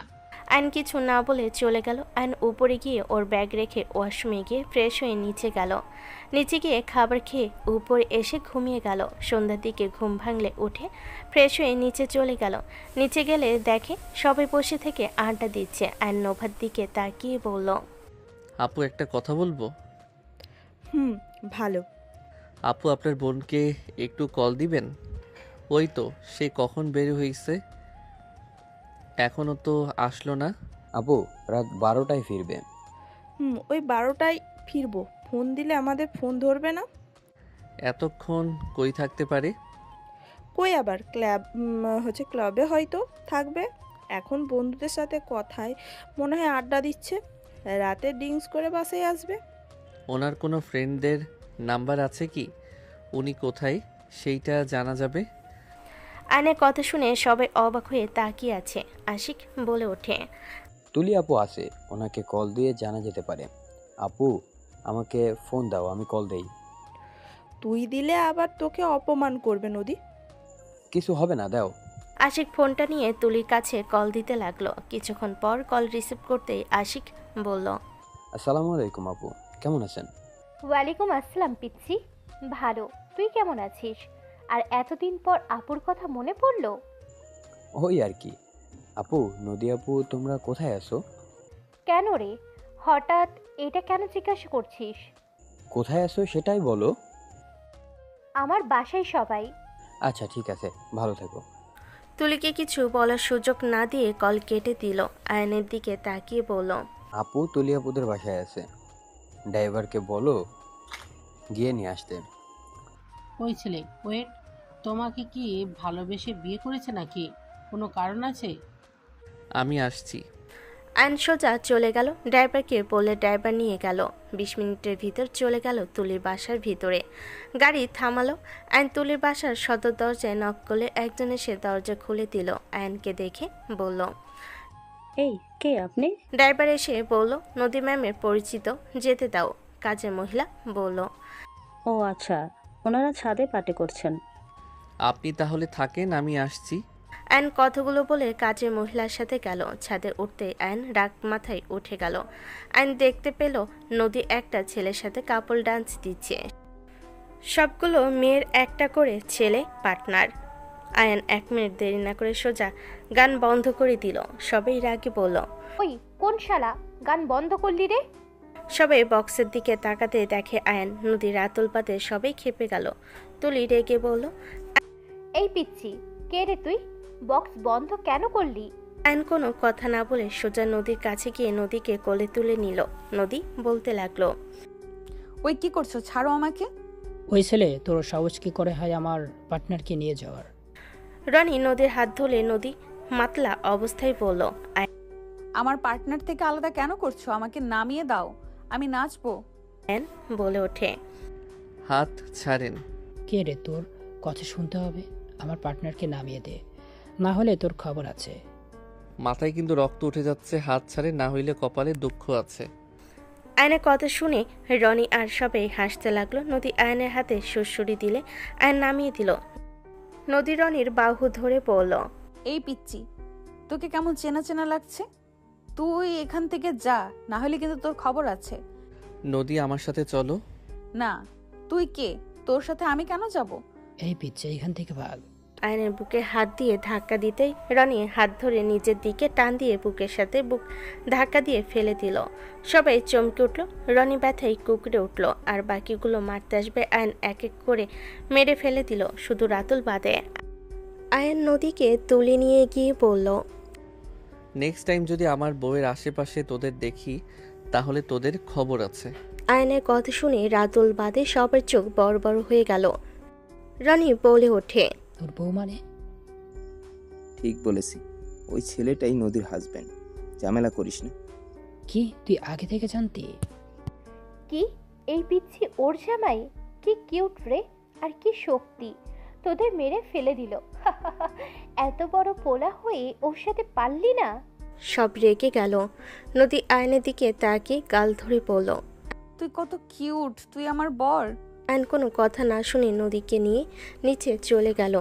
আয়ন কিছু না বলে চলে গেল। আয়ন উপরে গিয়ে ওর ব্যাগ রেখে ওয়াশরুমে গিয়ে ফ্রেশ হয়ে নিচে গেল। নিচে গিয়ে খাবার খেয়ে উপরে এসে ঘুমিয়ে গেল। সন্ধ্যার দিকে ঘুম ভাঙলে উঠে ফ্রেশ হয়ে নিচে চলে গেল। নিচে গেলে দেখে সবাই বসে থেকে আড্ডা দিচ্ছে। আয়ন নোভার দিকে তাকিয়ে বলল, আপু একটা কথা বলবো? ভালো। আপু আপনার বোনকে একটু কল দিবেন? ওই তো সে কখন বের হয়েছে, এখনো তো আসলো না। আপু রাত 12টায় ফিরবে। ওই 12টায় ফিরবো। ফোন দিলে আমাদের ফোন ধরবে না। এতক্ষণ কই থাকতে পারে? কই আবার ক্লাবে হয়তো থাকবে। এখন বন্ধুদের সাথে কথায় মনে হয় আড্ডা দিচ্ছে। রাতে ড্রিঙ্কস করে বাসায় আসবে। ওনার কোনো ফ্রেন্ডদের নাম্বার আছে কি? উনি কোথায় সেইটা জানা যাবে। আয়নের কথা শুনে সবাই অবাক হয়ে তাকিয়ে আছে। আশিক বলে ওঠে, তুলি আপু আছে, ওনাকে কল দিয়ে জানা যেতে পারে। আপু আমাকে ফোন দাও, আমি কল দেই। তুই দিলে আবার তোকে অপমান করবে নদী। কিছু হবে না, দাও। আশিক ফোনটা নিয়ে তুলির কাছে কল দিতে লাগলো। কিছুক্ষণ পর কল রিসিভ করতেই আশিক বলল, আসসালামু আলাইকুম আপু, কেমন আছেন? ওয়ালাইকুম আসসালাম পিচ্ছি, ভালো। তুই কেমন আছিস? আর এতদিন পর আপুর কথা মনে পড়লো? ওই আর কি। আপু, নদী আপু তোমরা কোথায় আছো? কেন রে, হঠাৎ এটা কেন জিজ্ঞাসা করছিস? কোথায় আছো সেটাই বলো। আমার বাসায় সবাই। আচ্ছা ঠিক আছে, ভালো থেকো। তুলিকে কিছু বলার সুযোগ না দিয়ে কল কেটে দিল। আয়নের দিকে তাকিয়ে বলল, আপু তুলি আপুদের বাসায় আছে, ড্রাইভারকে বলো গিয়ে নিয়ে আসতে। ওই ছেলে ওয়েট, তোমাকে কি ভালোবেসে বিয়ে করেছে নাকি? কোনো কারণ আছে? আমি আসছি। আয়ন সোজা চলে গেল। ড্রাইভারকে বলে ড্রাইভার নিয়ে গেল। 20 মিনিটের ভিতর চলে গেল তুলির বাসার ভিতরে। গাড়ি থামালো। আয়ন তুলির বাসার সদর দরজায় নক করলে একজন এসে দরজা খুলে দিল। আয়নকে দেখে বলল, এই কে আপনি? ড্রাইভার এসে বলল, নদী ম্যামের পরিচিত, যেতে দাও। কাজের মহিলা বলল, ও আচ্ছা, ওনারা ছাদে পার্টি করছেন। আপনি তাহলে থাকেন, আমি আসছি। আয়ন কথাগুলো বলে কাজের মহিলার সাথে গেল। ছাদে উঠতে আয়ন রাগ মাথায় উঠে গেল। আয়ন দেখতে পেল নদী একটা ছেলের সাথে কাপল ডান্স দিচ্ছে। সবগুলো মেয়ের একটা করে ছেলে পার্টনার। আয়ন 1 মিনিট দেরি না করে সোজা গান বন্ধ করে দিল। সবাই রাগে বলল, ওই কোন শালা গান বন্ধ করলি রে? সবাই বক্সের দিকে তাকাতে দেখে আয়ান, নদী, রাতুল বাদে সবাই খেপে গেল। তুলি রেগে বলল, এই পিচ্ছি, কে রে তুই? বক্স বন্ধ কেন করলি? আয়ন কোনো কথা না বলে সোজা নদীর কাছে গিয়ে নদীকে কোলে তুলে নিল। নদী বলতে লাগলো, ওই কি করছো, ছাড়ো আমাকে। ওই ছেলে তোর সাহস কি করে হয় আমার পার্টনারকে নিয়ে যাওয়ার? রনি নদীর হাত ধরে নদী মাতলা অবস্থায় বলল, আমার পার্টনার থেকে আলাদা কেন করছো? আমাকে নামিয়ে দাও, আমি নাচবো। আয়ন বলে ওঠে, হাত ছাড়েন। কে রে তোর? কথা শুনতে হবে। আমার পার্টনারকে নামিয়ে দে, না হলে তোর খবর আছে। মাথায় কিন্তু রক্ত উঠে যাচ্ছে, হাত ছাড়ে, না হইলে কপালে দুঃখ আছে। আয়নের কথা শুনে রনি আর সবাই হাসতে লাগলো। নদী আয়নের হাতে সুড়সুড়ি দিলে আয়ন নামিয়ে দিল। নদী রনির বাহু ধরে বলল, এই পিচ্ছি, তোকে কেমন চেনা চেনা লাগছে। তুই এখান থেকে যা, না হলে কিন্তু তোর খবর আছে। নদী, আমার সাথে চলো। না, তুই কে? তোর সাথে আমি কেন যাব? এই পিচ্ছে, এখান থেকে ভাগ। আয়নের বুকে হাত দিয়ে ধাক্কা দিতেই রনি হাত ধরে নিজের দিকে টান দিয়ে বুকের সাথে বুক ধাক্কা দিয়ে ফেলে দিল। সবাই চমকে উঠল। রনি ব্যথায় কুকড়ে উঠল, আর বাকিগুলো মারতে আসবে আয়ন এক এক করে মেরে ফেলে দিল, শুধু রাতুল বাদে। আয়ন নদীকে তুলে নিয়ে গিয়ে বলল, নেক্সট টাইম যদি আমার বউয়ের আশেপাশে তোদের দেখি, তাহলে তোদের খবর আছে। আয়নের কথা শুনে রাতুল বাদে সবার চোখ বড় বড় হয়ে গেল। রনি বলে ওঠে, তোর বউ মানে? ঠিক বলেছি, ওই ছেলেটাই নদীর হাজব্যান্ড। ঝামেলা করিস না। কি তুই আগে থেকে জানতি? কি, এই পিচ্ছি ওর জামাই? কি কিউট রে, আর কি শক্তি! তোদের মেরে ফেলে দিল। এত বড় পোলা হয়ে ওর সাথে পারলি না? সব রেগে গেল। নদী আয়নের দিকে তাকিয়ে গাল ধরে বলল, তুই কত কিউট, তুই আমার বর। আয়ন কোনো কথা না শুনে নদীকে নিয়ে নিচে চলে গেল।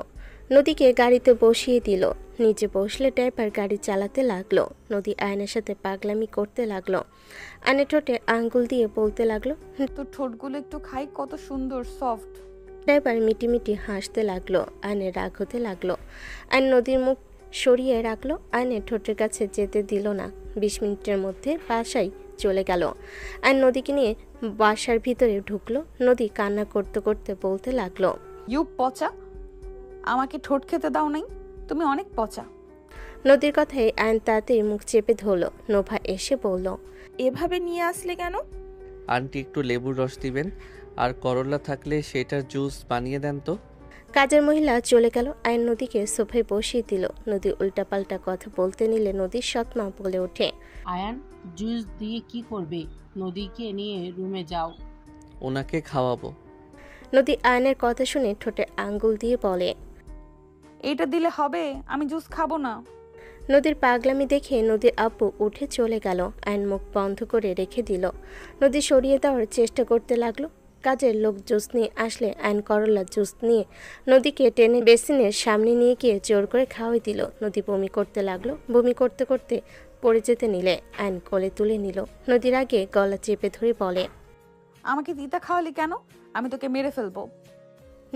নদীকে গাড়িতে বসিয়ে দিল। নিচে বসলে ড্রাইভার গাড়ি চালাতে লাগলো। নদী আয়নের সাথে পাগলামি করতে লাগলো। আয়নের ঠোঁটে আঙ্গুল দিয়ে বলতে লাগলো, তোর ঠোঁটগুলো একটু খাই, কত সুন্দর সফট। ড্রাইভার মিটিমিটি হাসতে লাগলো। আয়নের রাগ হতে লাগলো। আয়ন নদীর মুখ সরিয়ে রাখলো। আয়নের ঠোঁটের কাছে যেতে দিল না। 20 মিনিটের মধ্যে বাসায় চলে গেল। আয়ন নদীকে নিয়ে বাসার ভিতরে ঢুকলো। নদী কান্না করতে করতে বলতে লাগলো, ইউ পচা, আমাকে ঠোঁট খেতে দাও নাই, তুমি অনেক পচা। নদীর কথায় আয়ন তাড়াতাড়ি মুখ চেপে ধরলো। নোভা এসে বলল, এভাবে নিয়ে আসলে কেন? আন্টি, একটু লেবুর রস দিবেন, আর করলা থাকলে সেটার জুস বানিয়ে দেন তো। কাজের মহিলা চলে গেল। আয়ন নদীকে সোফায় বসিয়ে দিল। নদী উল্টাপাল্টা কথা বলতে নিলে নদীর সৎমা বলে ওঠে, আয়ান, জুস দিয়ে কি করবে? নদীকে নিয়ে রুমে যাও। ওনাকে খাওয়াবো। নদী আয়নের কথা শুনে ঠোঁটে আঙ্গুল দিয়ে বলে, এইটা দিলে হবে, আমি জুস খাবো না। নদীর পাগলামি দেখে নদীর আব্বু উঠে চলে গেল। আয়ন মুখ বন্ধ করে রেখে দিল। নদী সরিয়ে দেওয়ার চেষ্টা করতে লাগলো। কাজের লোক জুস নিয়ে আসলে আয়ন করলা জুস নিয়ে নদীকে টেনে বেসিনের সামনে নিয়ে গিয়ে জোর করে খাওয়াই দিল। নদী বমি করতে লাগলো। বমি করতে করতে পড়ে যেতে নিলে আয়ন কোলে তুলে নিল। নদীর আগে গলা চেপে ধরে বলে, আমাকে তিতা খাওয়ালি কেন? আমি তোকে মেরে ফেলবো।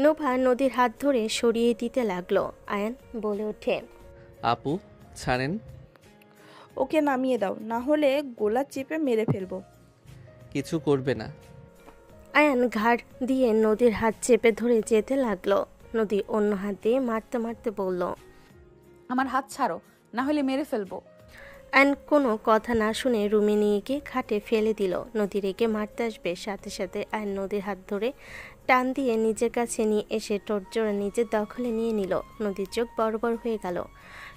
নোভা নদীর হাত ধরে সরিয়ে দিতে লাগলো। আয়ন বলে ওঠে, আপু, ছাড়েন। ওকে নামিয়ে দাও, না হলে গোলা চেপে মেরে ফেলবো। কিছু করবে না। আয়ান ঘাড় দিয়ে নদীর হাত চেপে ধরে যেতে লাগলো। নদী অন্য হাত দিয়ে মারতে মারতে বলল, আমার হাত ছাড়ো, না হলে মেরে ফেলবো। আয়ন কোনো কথা না শুনে রুমে নিয়ে গিয়ে খাটে ফেলে দিল। নদী রেগে মারতে আসবে, সাথে সাথে আয়ন নদীর হাত ধরে টান দিয়ে নিজের কাছে নিয়ে এসে টোটজোড়া নিজের দখলে নিয়ে নিল। নদীর চোখ বড় বড় হয়ে গেল।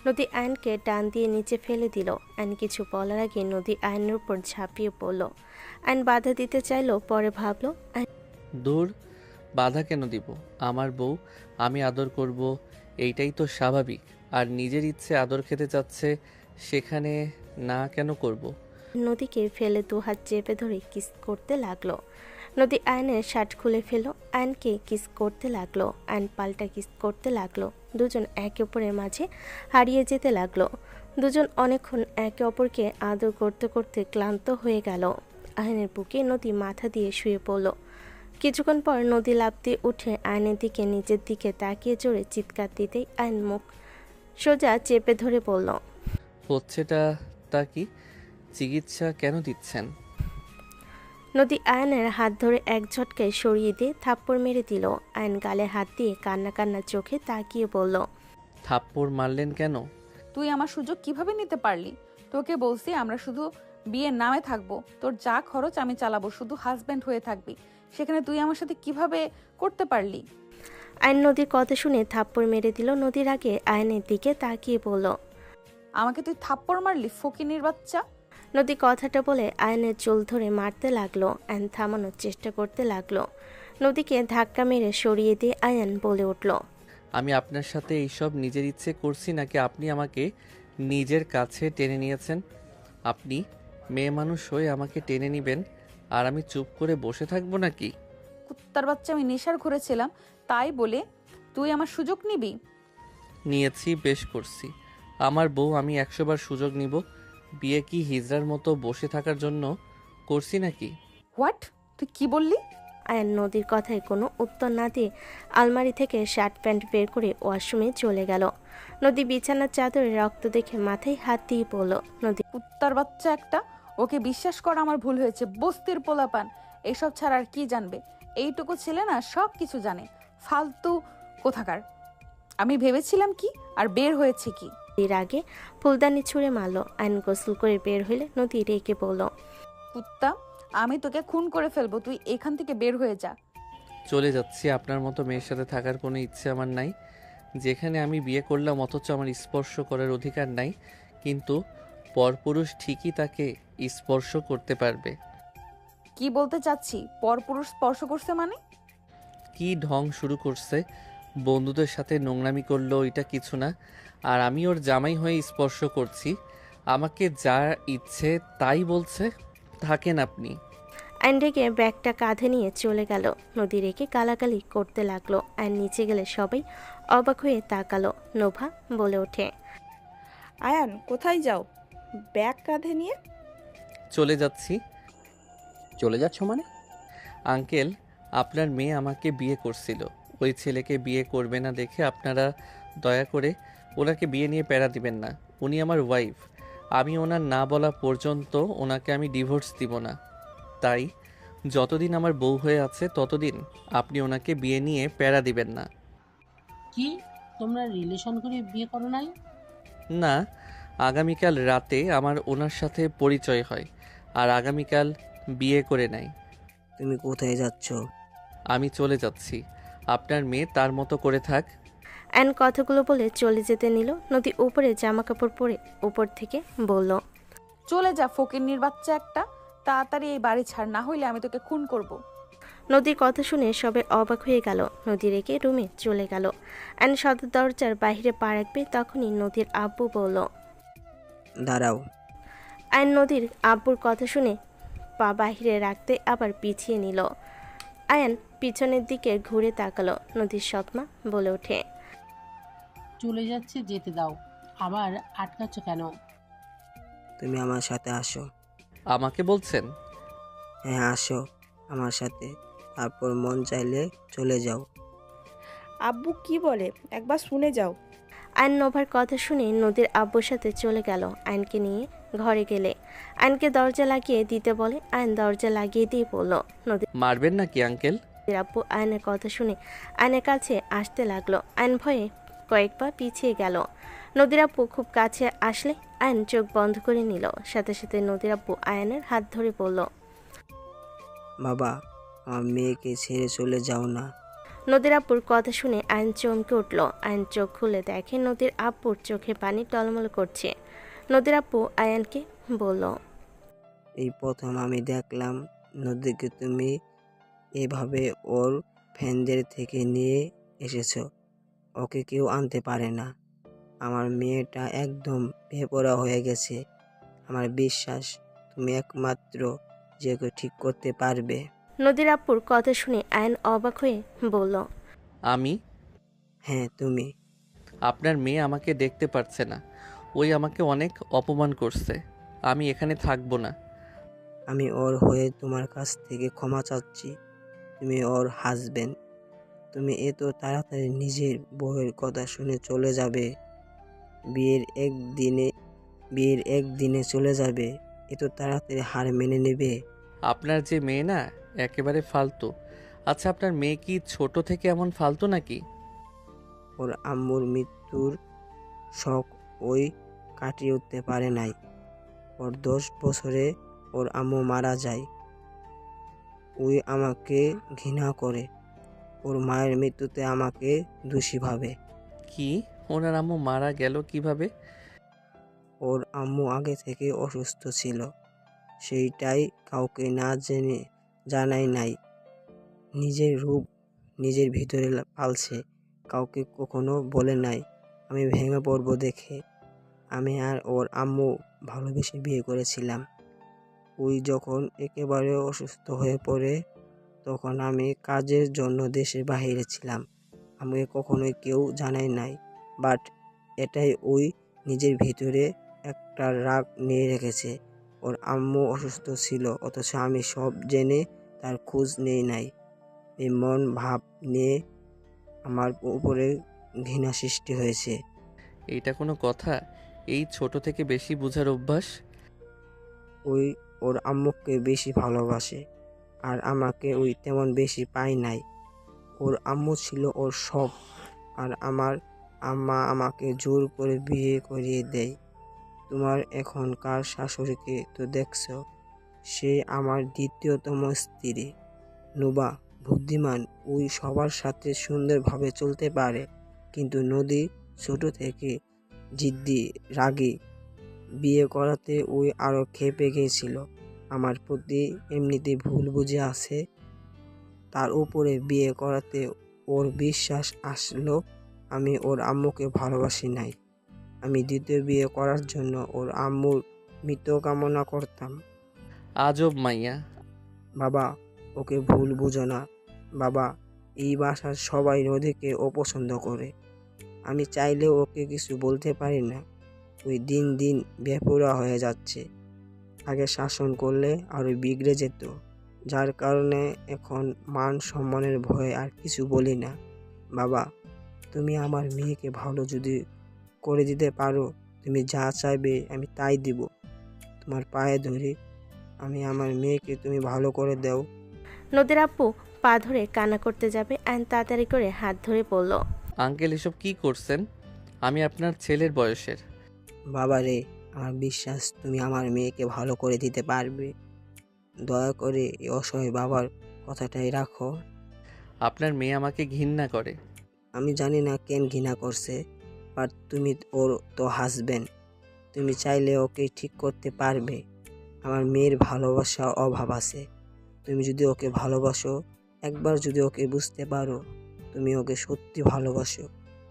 নদী আয়নকে টান দিয়ে নিচে ফেলে দিল। আয়ন কিছু বলার আগে নদী আয়নের উপর ঝাঁপিয়ে পড়ল। আয়ন বাধা দিতে চাইলো, পরে ভাবলো, দূর, বাধা কেন দিব? আমার বউ, আমি আদর করব, এইটাই তো স্বাভাবিক। আর নিজের ইচ্ছে আদর খেতে চাচ্ছে, সেখানে না কেন করব? নদীকে ফেলে 2 হাত চেপে ধরে কিস করতে লাগলো। নদী আয়নের শার্ট খুলে ফেলল। আয়নকে কিস করতে লাগলো। আয়ন পাল্টা কিস করতে লাগলো। দুজন একে অপরের মাঝে হারিয়ে যেতে লাগলো। দুজন অনেকক্ষণ একে অপরকে আদর করতে করতে ক্লান্ত হয়ে গেল। আয়নের বুকে নদী মাথা দিয়ে শুয়ে পড়ল। কিছুক্ষণ পর নদী লাফ দিয়ে উঠে আয়নের দিকে নিজের দিকে তাকিয়ে জোরে চিৎকার দিতেই আয়ন মুখ সোজা চেপে ধরে বলল, হচ্ছেটা তা কি? চিকিৎসা কেন দিচ্ছেন? নদী আয়নের হাত ধরে এক ঝটকায় সরিয়ে দিয়ে থাপ্পড় মেরে দিল। আয়ন গালে হাত দিয়ে কান্না কান্না চোখে তাকিয়ে বলল, থাপ্পড় মারলেন কেন? তুই আমার সুযোগ কিভাবে নিতে পারলি? তোকে বলছি আমরা শুধু বিয়ের নামে থাকবো, তোর যা খরচ আমি চালাবো, শুধু হাজব্যান্ড হয়ে থাকবি। সেখানে তুই আমার সাথে কিভাবে করতে পারলি? আয়ন নদীর কথা শুনে থাপ্পড় মেরে দিল। নদীর আগে আয়নের দিকে তাকিয়ে বলল, আমাকে তুই থাপ্পড় মারলি, ফকিনীর বাচ্চা! নদী কথাটা বলে আয়নের চুল ধরে মারতে লাগলো। আয়ন থামানোর চেষ্টা করতে লাগলো। নদীকে ধাক্কা মেরে সরিয়ে দিয়ে আয়ন বলে উঠল, আমি আপনার সাথে এইসব নিজের ইচ্ছে করছি নাকি আপনি আমাকে নিজের কাছে টেনে নিয়েছেন? আপনি মেয়ে মানুষ হয়ে আমাকে টেনে নিবেন আর আমি চুপ করে বসে থাকবো নাকি? কুত্তার বাচ্চা, আমি নেশার ঘুরেছিলাম তাই বলে তুই আমার সুযোগ নিবি? নিয়েছি, বেশ করছি। আমার বউ, আমি 100 বার সুযোগ নিব। বিয়ে কি হিজড়ার মতো বসে থাকার জন্য করছি নাকি? হোয়াট? তুই কি বললি? আয়ন নদীর কথায় কোনো উত্তর না দিয়ে আলমারি থেকে শার্ট প্যান্ট বের করে ওয়াশরুমে চলে গেল। নদী বিছানার চাদরে রক্ত দেখে মাথায় হাত দিয়ে বলল, নদী, কুত্তার বাচ্চা একটা! ওকে বিশ্বাস করা আমার ভুল হয়েছে। বস্তির পোলাপান এসব ছাড়া আর কি জানবে? এইটুকু ছেলে না সব কিছু জানে, ফালতু কোথাকার। আমি ভেবেছিলাম কি, আর বের হয়েছে কি। এর আগে ফুলদানি ছুঁড়ে মারল। আয়ন গোসল করে বের হইলে নদী রেগে বলল, কুত্তা, আমি তোকে খুন করে ফেলবো, তুই এখান থেকে বের হয়ে যা। চলে যাচ্ছি। আপনার মতো মেয়ের সাথে থাকার কোনো ইচ্ছে আমার নাই। যেখানে আমি বিয়ে করলাম অথচ আমার স্পর্শ করার অধিকার নাই, কিন্তু পরপুরুষ ঠিকই তাকে স্পর্শ করতে পারবে। কি বলতে চাচ্ছি? পরপুরুষ স্পর্শ করছে মানে? কি ঢং শুরু করছে! বন্ধুদের সাথে নোংরামি করলো, এটা কিছু না। আর আমি ওর জামাই হয়ে স্পর্শ করছি। আমাকে যা ইচ্ছে তাই বলছে। থাকেন আপনি। আইন রেগে ব্যাগটা কাঁধে নিয়ে চলে গেল। নদী রেগে গালাগালি করতে লাগলো। আইন নিচে গেলে সবাই অবাক হয়ে তাকালো। নোভা বলে ওঠে, আয়ান কোথায় যাও ব্যাগ কাঁধে নিয়ে? চলে যাচ্ছি। চলে যাচ্ছ মানে? আঙ্কেল, আপনার মেয়ে আমাকে বিয়ে করছিল। ওই ছেলেকে বিয়ে করবে না দেখে আপনারা দয়া করে ওনাকে বিয়ে নিয়ে প্যারা দিবেন না। উনি আমার ওয়াইফ। আমি ওনার না বলা পর্যন্ত ওনাকে আমি ডিভোর্স দিব না। তাই যতদিন আমার বউ হয়ে আছে ততদিন আপনি ওনাকে বিয়ে নিয়ে প্যারা দিবেন না। কি, তোমরা রিলেশন করে বিয়ে করো নাই? না, আগামীকাল রাতে আমার ওনার সাথে পরিচয় হয়, আর আগামীকাল বিয়ে করে নেয়। তুমি কোথায় যাচ্ছ? আমি চলে যাচ্ছি। আপনার মেয়ে তার মতো করে থাক। আইন কথাগুলো বলে চলে যেতে নিল। নদী উপরে জামা কাপড় পরে উপর থেকে বলল, চলে যা ফকিন্নির বাচ্চা একটা! তাড়াতাড়ি এই বাড়ি ছাড়, না হইলে আমি তোকে খুন করব। নদীর কথা শুনে সবে অবাক হয়ে গেল। নদী রেখে রুমে চলে গেল। আইন সদর দরজার বাইরে পা রাখবে তখনই নদীর আব্বু বলল, দাঁড়াও। আইন নদীর আব্বুর কথা শুনে পা বাহিরে রাখতে আবার পিছিয়ে নিল। আয়ান পিছনের দিকে ঘুরে তাকালো। নদীর সৎমা বলে ওঠে, চলে যাচ্ছে, যেতে দাও। আবার আটকাচ্ছ কেন? তুমি আমার সাথে আসো। আমাকে বলছেন? হ্যাঁ, আসো আমার সাথে, তারপর মন চাইলে চলে যাও। আব্বু কি বলে একবার শুনে যাও। আইন নোভার কথা শুনে নদীর আব্বুর সাথে চলে গেল। আইনকে নিয়ে ঘরে গেলে আইনকে দরজা লাগিয়ে দিতে বলে। আইন দরজা লাগিয়ে দিয়ে বলল, নদীর মারবেন নাকি আঙ্কেল? আব্বু আইনের কথা শুনে আইনের কাছে আসতে লাগলো। আইন ভয়ে কয়েকবার পিছিয়ে গেল। নদীর আব্বু খুব কাছে আসলে আইন চোখ বন্ধ করে নিল। সাথে সাথে নদীর আব্বু আয়নের হাত ধরে বলল, বাবা, আমার মেয়েকে ছেড়ে চলে যাও না। নদীর আব্বুর কথা শুনে আইন চমকে উঠল। আইন চোখ খুলে দেখে নদীর আব্বুর চোখে পানি টলমল করছে। নদীর আব্বু আয়ানকে বলল, এই প্রথম আমি দেখলাম নদীকে তুমি এভাবে ওর ফ্যানদের থেকে নিয়ে এসেছো। ওকে কেউ আনতে পারে না। আমার মেয়েটা একদম বেপরোয়া হয়ে গেছে। আমার বিশ্বাস তুমি একমাত্র যে ওকে ঠিক করতে পারবে। নদীর আব্বুর কথা শুনে আয়ন অবাক হয়ে বলল, আমি? হ্যাঁ, তুমি। আপনার মেয়ে আমাকে দেখতে পারছে না। ওই আমাকে অনেক অপমান করছে। আমি এখানে থাকবো না। আমি ওর হয়ে তোমার কাছ থেকে ক্ষমা চাচ্ছি। তুমি ওর হাজবেন্ড। তুমি এত তাড়াতাড়ি নিজের বউয়ের কথা শুনে চলে যাবে? বিয়ের একদিনে চলে যাবে? এত তাড়াতাড়ি হার মেনে নেবে? আপনার যে মেয়ে না একেবারে ফালতু। আচ্ছা, আপনার মেয়ে কি ছোট থেকে এমন ফালতু নাকি? ওর আম্মুর মৃত্যুর শখ ওই কাটিয়ে উঠতে পারে নাই। ওর 10 বছরে ওর আম্মু মারা যায়। ওই আমাকে ঘৃণা করে। ওর মায়ের মৃত্যুতে আমাকে দোষী ভাবে। কি, ওনার আম্মু মারা গেল কিভাবে? ওর আম্মু আগে থেকে অসুস্থ ছিল, সেইটাই কাউকে না জানাই নাই। নিজের রূপ নিজের ভিতরে পালছে, কাউকে কখনো বলে নাই। আমি ভেঙে পড়বো দেখে আমি আর ওর আম্মু ভালোবেসে বিয়ে করেছিলাম। ওই যখন একেবারে অসুস্থ হয়ে পড়ে তখন আমি কাজের জন্য দেশের বাইরে ছিলাম। আমাকে কখনোই কেউ জানায় নাই, বাট এটাই ওই নিজের ভিতরে একটা রাগ নিয়ে রেখেছে। ওর আম্মু অসুস্থ ছিল অথচ আমি সব জেনে তার খোঁজ নেই নাই। এই মন ভাব নিয়ে আমার উপরে ঘৃণা সৃষ্টি হয়েছে। এইটা কোনো কথা? এই ছোট থেকে বেশি বোঝার অভ্যাস। ওই ওর আম্মুকে বেশি ভালোবাসে আর আমাকে ওই তেমন বেশি পায় নাই। ওর আম্মু ছিল ওর সব, আর আমার আম্মা আমাকে জোর করে বিয়ে করিয়ে দেয়। তোমার এখনকার শাশুড়িকে তো দেখছো, সে আমার দ্বিতীয়তম স্ত্রী। নুবা বুদ্ধিমান, ওই সবার সাথে সুন্দরভাবে চলতে পারে, কিন্তু নদী ছোট থেকে জিদ্দি রাগী। বিয়ে করাতে ওই আরো খেপে গিয়েছিল। আমার প্রতি এমনিতে ভুল বুঝে আছে, তার উপরে বিয়ে করাতে ওর বিশ্বাস আসলো আমি ওর আম্মুকে ভালোবাসি নাই। আমি দ্বিতীয় বিয়ে করার জন্য ওর আম্মুর মৃত্যু কামনা করতাম। আজব মাইয়া। বাবা, ওকে ভুল বুঝো না। বাবা, এই বাসার সবাই নদীকে অপছন্দ করে। আমি চাইলেও ওকে কিছু বলতে পারি না। ওই দিন দিন বেপরোয়া হয়ে যাচ্ছে। আগে শাসন করলে আরো বিগড়ে যেত, যার কারণে এখন মান সম্মানের ভয়ে আর কিছু বলি না। বাবা, তুমি আমার মেয়েকে ভালো যদি করে দিতে পারো, তুমি যা চাইবে আমি তাই দিব। তোমার পায়ে ধরি, আমি আমার মেয়েকে তুমি ভালো করে দাও। নদীর আপু পা ধরে কান্না করতে যাবে আয়ন তাড়াতাড়ি করে হাত ধরে বলল, আঙ্কেল এসব কি করছেন? আমি আপনার ছেলের বয়সের। বাবা রে, আমার বিশ্বাস তুমি আমার মেয়েকে ভালো করে দিতে পারবে। দয়া করে এই অসহায় বাবার কথাটাই রাখো। আপনার মেয়ে আমাকে ঘৃণা করে। আমি জানি না কেন ঘৃণা করছে, বাট তুমি ওর তো হাসবেন্ড, তুমি চাইলে ওকে ঠিক করতে পারবে। আমার মেয়ের ভালোবাসা অভাব আছে। তুমি যদি ওকে ভালোবাসো, একবার যদি ওকে বুঝতে পারো তুমি ওকে সত্যি ভালোবাসো,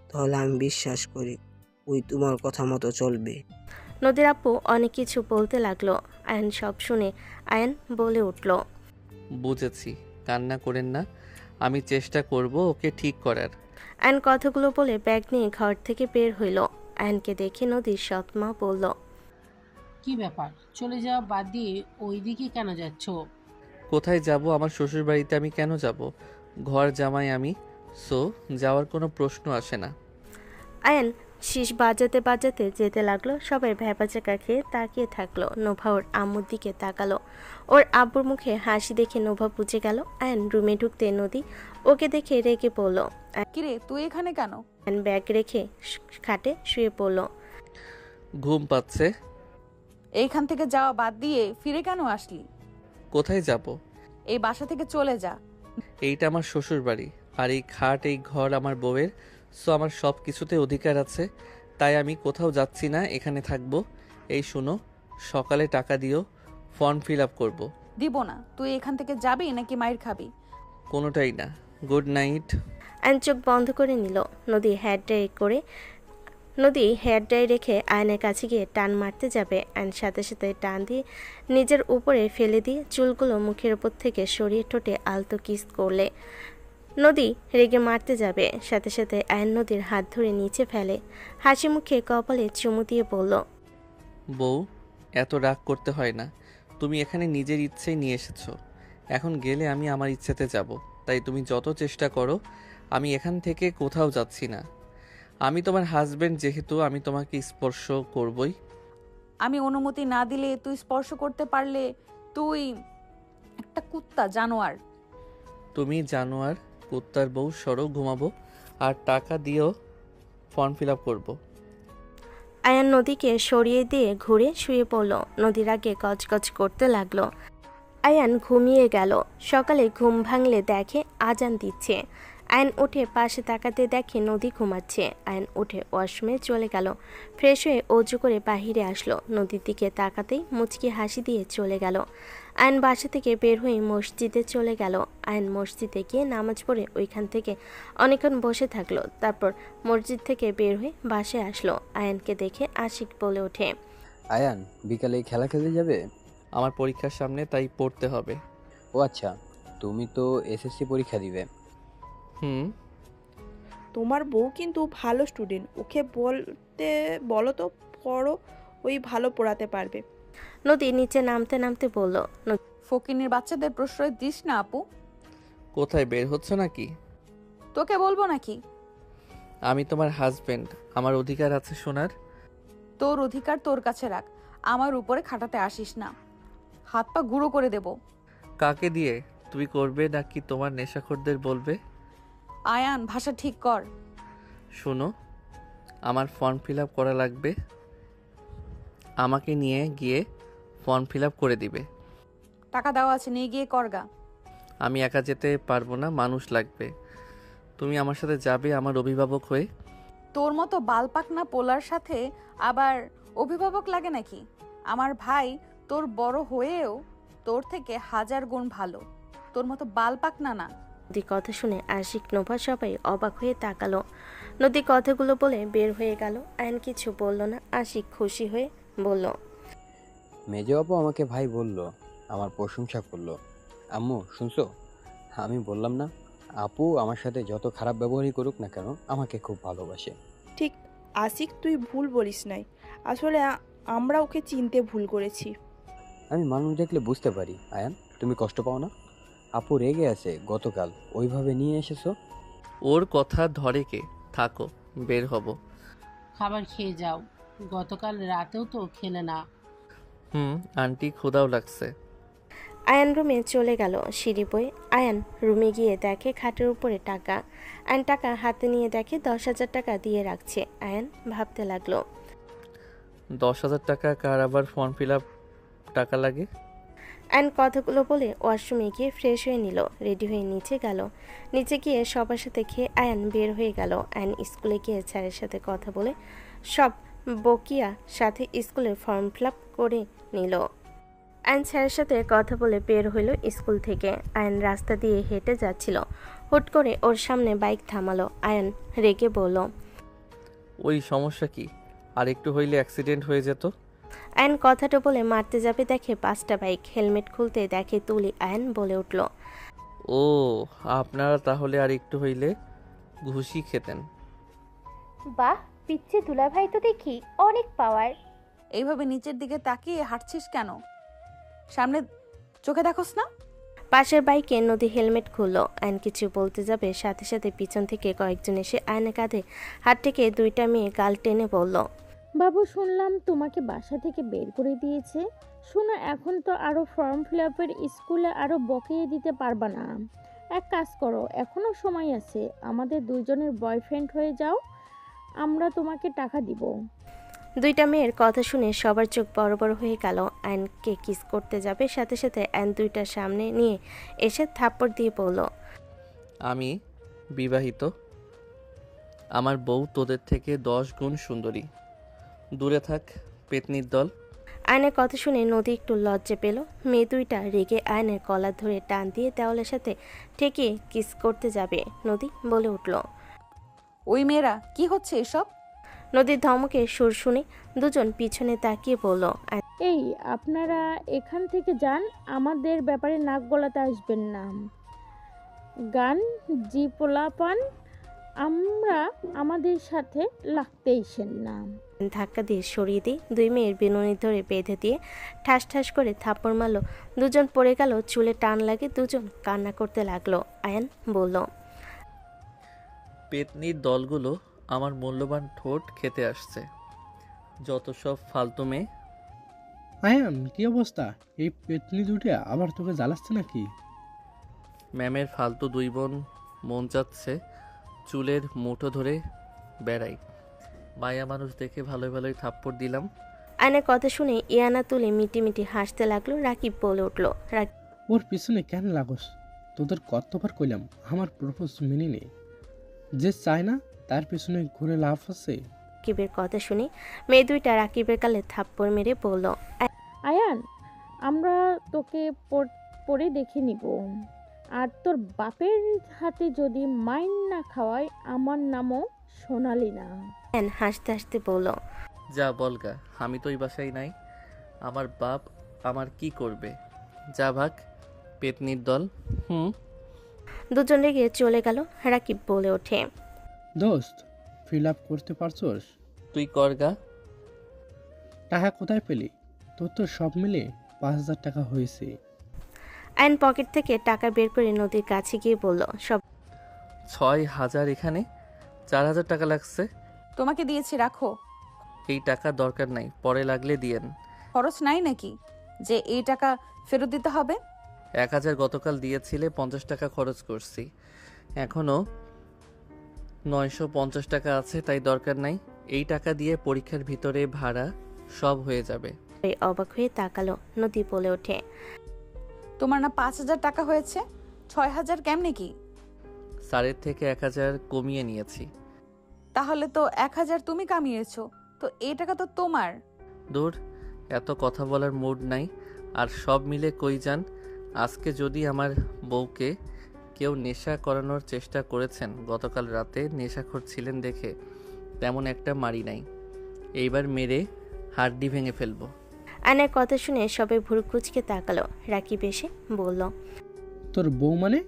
তাহলে আমি বিশ্বাস করি ওই তোমার কথা মতো চলবে। নদীর আপু অনেক কিছু বলতে লাগলো। আয়ন সব শুনে আয়ন বলে উঠল, বুঝেছি, কান্না করেন না, আমি চেষ্টা করব ওকে ঠিক করার। আয়ন কথাগুলো বলে ব্যাগ নিয়ে ঘর থেকে বের হইল। আয়নকে দেখে নদীর সৎ মা বলল, কি ব্যাপার, চলে যাওয়া বাদ দিয়ে ওই দিকে কেন যাচ্ছ? কোথায় যাব? আমার শ্বশুর বাড়িতে আমি কেন যাব? ঘর জামাই আমি, সো যাওয়ার কোনো প্রশ্ন আসে না। আয়ন শীষ বাজাতে বাজাতে যেতে লাগলো। সবাই ভ্যাপাচাকা খেয়ে তাকিয়ে থাকলো। নোভা ওর আম্মুর দিকে তাকালো। ওর আব্বুর মুখে হাসি দেখে নোভা বুঝে গেল। আয়ন রুমে ঢুকতে নদী ওকে দেখে রেগে পড়ল। কিরে, তুই এখানে কেন? আয়ন ব্যাগ রেখে খাটে শুয়ে পড়ল। ঘুম পাচ্ছে। এইখান থেকে যাওয়া বাদ দিয়ে ফিরে কেন আসলি? কোথায় যাব? এই বাসা থেকে চলে যা। এইটা আমার শ্বশুর বাড়ি, আর এই খাট এই ঘর আমার বউয়ের, সো আমার সব কিছুতে অধিকার আছে। তাই আমি কোথাও যাচ্ছি না, এখানে থাকবো। এই শুনো, সকালে টাকা দিও, ফর্ম ফিল আপ করবো। দিব না। তুই এখান থেকে যাবি নাকি মাইর খাবি? কোনোটাই না। Good night. আয়ন চোখ বন্ধ করে নিল। নদী হেয়ার ড্রাই রেখে আয়নের কাছে গিয়ে টান মারতে যাবে। আয়ন সাথে সাথে টান দিয়ে নিজের উপরে ফেলে দিয়ে চুলগুলো মুখের উপর থেকে সরিয়ে ঠোঁটে আলতো কিস করলে নদী রেগে মারতে যাবে। সাথে সাথে আয়ন নদীর হাত ধরে নিচে ফেলে। হাসি মুখে কপালে চুমু দিয়ে বলল, বউ, এত রাগ করতে হয় না। তুমি এখানে নিজের ইচ্ছেই নিয়ে এসেছো। এখন গেলে আমি আমার ইচ্ছেতে যাব। তাই তুমি যত চেষ্টা করো, আমি এখান থেকে কোথাও যাচ্ছি না। আমি তোমার হাজবেন্ড, যেহেতু আমি তোমাকে স্পর্শ করবই। আমি অনুমতি না দিলে তুই স্পর্শ করতে পারলে তুই কুত্তা জানোয়ার। তুমি জানোয়ার, কুত্তার বউ, সরো ঘুমাবো, আর টাকা দিয়েও ফর্ম ফিল আপ করবো। আয়ান নদীকে সরিয়ে দিয়ে ঘুরে শুয়ে পড়ল। নদীর আগে গজগজ করতে লাগলো। আয়ান ঘুমিয়ে গেল। সকালে ঘুম ভাঙলে দেখে আজান দিচ্ছে। আয়ন উঠে পাশে তাকাতে দেখে নদী ঘুমাচ্ছে। আয়ন উঠে ওয়াশরুমে চলে গেল। ফ্রেশ হয়ে অজু করে বাহিরে আসলো। নদীর দিকে তাকাতেই মুচকি হাসি দিয়ে চলে গেল। আয়ন বাসা থেকে বের হয়ে মসজিদে চলে গেল। আয়ন মসজিদে গিয়ে নামাজ পড়ে ওইখান থেকে অনেকক্ষণ বসে থাকলো। তারপর মসজিদ থেকে বের হয়ে বাসায় আসলো। আয়নকে দেখে আশিক বলে ওঠে, আয়ান, বিকালে খেলা খেলতে যাবে? আমার পরীক্ষার সামনে, তাই পড়তে হবে। ও আচ্ছা, তুমি তো এসএসসি পরীক্ষা দিবে। হুম। তোমার বউ কিন্তু ভালো স্টুডেন্ট, ওকে বলো তো পড়ো, ওই ভালো পড়াতে পারবে। নদী নিচে নামতে নামতে বলল, ফকিনীর বাচ্চাদের প্রশ্রয় দিস না আপু। কোথায় বের হচ্ছ নাকি? তোকে বলবো নাকি? আমি তোমার হাজবেন্ড, আমার অধিকার আছে শোনার। তোর অধিকার তোর কাছে রাখ, আমার উপরে খাটাতে আসিস না, হাত পা গুঁড়ো করে দেব। কাকে দিয়ে? তুই করবে নাকি তোমার নেশাখোরদের বলবে? আয়ান, ভাষা ঠিক কর। শোনো, আমার ফর্ম ফিল আপ করা লাগবে, আমাকে নিয়ে গিয়ে ফর্ম ফিল আপ করে দিবে। টাকা দেওয়া আছে, নিয়ে গিয়ে করগা। আমি একা যেতে পারবো না, মানুষ লাগবে। তুমি আমার সাথে যাবে আমার অভিভাবক হয়ে। তোর মতো বালপাকনা পোলার সাথে আবার অভিভাবক লাগে নাকি? আমার ভাই তোর বড় হয়েও তোর থেকে 1000 গুণ ভালো, তোর মতো বালপাকনা না। নদী কথা শুনে আশিক নোভা সবাই অবাক হয়ে তাকালো। নদী কথাগুলো বলে বের হয়ে গেল। আয়ন কিছু বলল না। আশিক খুশি হয়ে বলল, মেজো আপু আমাকে ভাই বলল, আমার প্রশংসা করলো। আম্মু শুনছো? আমি বললাম না, আপু আমার সাথে যত খারাপ ব্যবহারই করুক না কেন আমাকে খুব ভালোবাসে। ঠিক আশিক, তুই ভুল বলিস নাই, আসলে আমরা ওকে চিনতে ভুল করেছি। আমি মানুষ দেখলে বুঝতে পারি। আয়ান, তুমি কষ্ট পাও না? আপু রেগে আছে, গতকাল ওইভাবে নিয়ে এসেছো। ওর কথা ধরে কে? থাকো, বের হব। খাবার খেয়ে যাও, গতকাল রাতেও তো খেলে না। আন্টি ক্ষুধাও লাগছে। আয়ান রুমে চলে গেল। সিঁড়ি বয়ে আয়ান রুমে গিয়ে দেখে খাটের উপরে টাকা। আয়ন টাকা হাতে নিয়ে দেখে 10,000 টাকা দিয়ে রাখছে। আয়ান ভাবতে লাগলো, 10,000 টাকা কার আবার ফর্ম ফিল আপ টাকা লাগে? আয়ন কথাগুলো বলে ওয়াশরুমে গিয়ে ফ্রেশ হয়ে নিল। রেডি হয়ে নিচে গেল। নিচে গিয়ে সবার সাথে খেয়ে আয়ান বের হয়ে গেল। আয়ন স্কুলে গিয়ে স্যারের সাথে কথা বলে সব বকিয়া সাথে স্কুলের ফর্ম ফিল আপ করে নিল। আয়ন স্যারের সাথে কথা বলে বের হইল স্কুল থেকে। আয়ন রাস্তা দিয়ে হেঁটে যাচ্ছিল। হুট করে ওর সামনে বাইক থামালো। আয়ন রেগে বলল, ওই সমস্যা কি? আর একটু হইলে অ্যাক্সিডেন্ট হয়ে যেত। আয়ন কথাটা বলে মারতে যাবে, দেখে 5টা বাইক। হেলমেট খুলতে দেখে তুলি। আয়ন বলে উঠল, ও, আপনারা তাহলে আর একটু হইলে ঘুষি খেতেন। বাহ, পিচ্ছে দুলাভাই তো দেখি অনেক পাওয়ার। এইভাবে নিচের দিকে তাকিয়ে হাঁটছিস কেন? সামনে চোখে দেখোস না? পাশের বাইকে নদী হেলমেট খুললো। আয়ন কিছু বলতে যাবে, সাথে সাথে পিছন থেকে কয়েকজন এসে আয়নের কাঁধে হাত থেকে 2টা মেয়ে গাল টেনে বলল, বাবু, শুনলাম তোমাকে বাসা থেকে বের করে দিয়েছে। শোনো, এখন তো আরও ফর্ম ফিল আপের স্কুলে আরও বকেয়ে দিতে পারবা না। এক কাজ করো, এখনো সময় আছে, আমাদের দুইজনের বয়ফ্রেন্ড হয়ে যাও, আমরা তোমাকে টাকা দিব। 2টা মেয়ের কথা শুনে সবার চোখ বড় বড় হয়ে গেল। আয়নকে কিস করতে যাবে, সাথে সাথে আয়ন 2টা সামনে নিয়ে এসে থাপ্পড় দিয়ে বলল, আমি বিবাহিত, আমার বউ তোদের থেকে 10 গুণ সুন্দরী, দূরে থাক পেতনির দল। আয়নের কথা শুনে নদী একটু লজ্জা পেল। মেয়ে 2টা রেগে আয়নের কলার ধরে টান দিয়ে দেওয়ালের সাথে ঠেকিয়ে কিস করতে যাবে। নদী বলে উঠল, ওই মেয়েরা, কি হচ্ছে এসব? নদীর ধমকে সুর শুনে দুজন পিছনে তাকিয়ে বলল, এই, আপনারা এখান থেকে যান, আমাদের ব্যাপারে নাক গলাতে আসবেন না। গান জি পোলাপান, আমরা আমাদের সাথে লাগতেইছেন না। ধাক্কা দিয়ে সরিয়ে দিয়ে 2 মেয়ের বিনুনি ধরে বেঁধে দিয়ে ঠাস ঠাস করে থাপ্পড় মারল। দুজন পড়ে গেল, চুলে টান লাগে, দুজন কান্না করতে লাগলো। আয়ান বলল, পেতনির দলগুলো আমার মূল্যবান ঠোঁট খেতে আসছে, যত সব ফালতু মেয়ে। আয়ান, কি অবস্থা? এই পেতনি দুটো আবার তোকে জ্বালাচ্ছে নাকি? ম্যামের ফালতু দুই বোন মন চাচ্ছে চুলের মুঠো ধরে বেড়াই। মায়া মানুষ দেখে ভালোই ভালোই থাপ্পড় দিলাম। আয়নের কথা শুনে ইয়ানা তুলে মিটি মিটি হাসতে লাগলো। রাকিব বলে উঠল, ওর পিছনে কেন লাগোস? তোদের কতবার কইলাম আমার প্রপোজ মেনে নে। যে চায় না তার পিছনে ঘুরে লাভ আছে। রাকিবের কথা শুনে মেয়ে দুইটা রাকিবের গালে থাপ্পড় মেরে বলল, আয়ান, আমরা তোকে পরে দেখে নিব। আর তোর বাপের হাতে যদি মাইন না খাওয়ায়, আমার নামও সোনালি না। আয়ান হাসতে হাসতে বলল, যা বলগা, আমি তো ওই বাসায় নাই। আমার বাপ আমার কি করবে? যা ভাগ, পেতনির দল। দুজন রেগে চলে গেল। রাকিব বলে ওঠে, দোস্ত, ফিল আপ করতে পারছোস? তুই করগা। টাকা কোথায় পেলি? তোর তো সব মিলে 5,000 টাকা হয়েছে। আয়ন পকেট থেকে টাকা বের করে নদীর কাছে গিয়ে বলল, সব 6,000 এখানে, 4,000 টাকা লাগছে। তোমাকে দিয়েছি, রাখো। এই টাকা দরকার নাই, পরে লাগলে দিয়েন। খরচ নাই নাকি যে এই টাকা ফেরত দিতে হবে? 1,000 গতকাল দিয়েছিলে, 50 টাকা খরচ করছি, এখনো 950 টাকা আছে, তাই দরকার নাই। এই টাকা দিয়ে পরীক্ষার ভিতরে ভাড়া সব হয়ে যাবে। অবাক হয়ে তাকালো। নদী বলে ওঠে, তোমার না 5,000 টাকা হয়েছে, 6,000 কেমনে কি? স্যারের থেকে 1,000 কমিয়ে নিয়েছি। তাহলে তো 1,000 তুমি কামিয়েছো, তো এই টাকা তো তোমার। দূর, এত কথা বলার মুড নাই। আর সব মিলে কই যান? আজকে যদি আমার বউকে কেউ নেশা করানোর চেষ্টা করেছেন, গতকাল রাতে নেশাখোর ছিলেন দেখে তেমন একটা মারি নাই, এইবার মেরে হাড্ডি ভেঙে ফেলবো। আয়নের কথা শুনে সবাই ভুরু কুচকে তাকালো। রাকিব এসে বলল, তোর বউ মানে?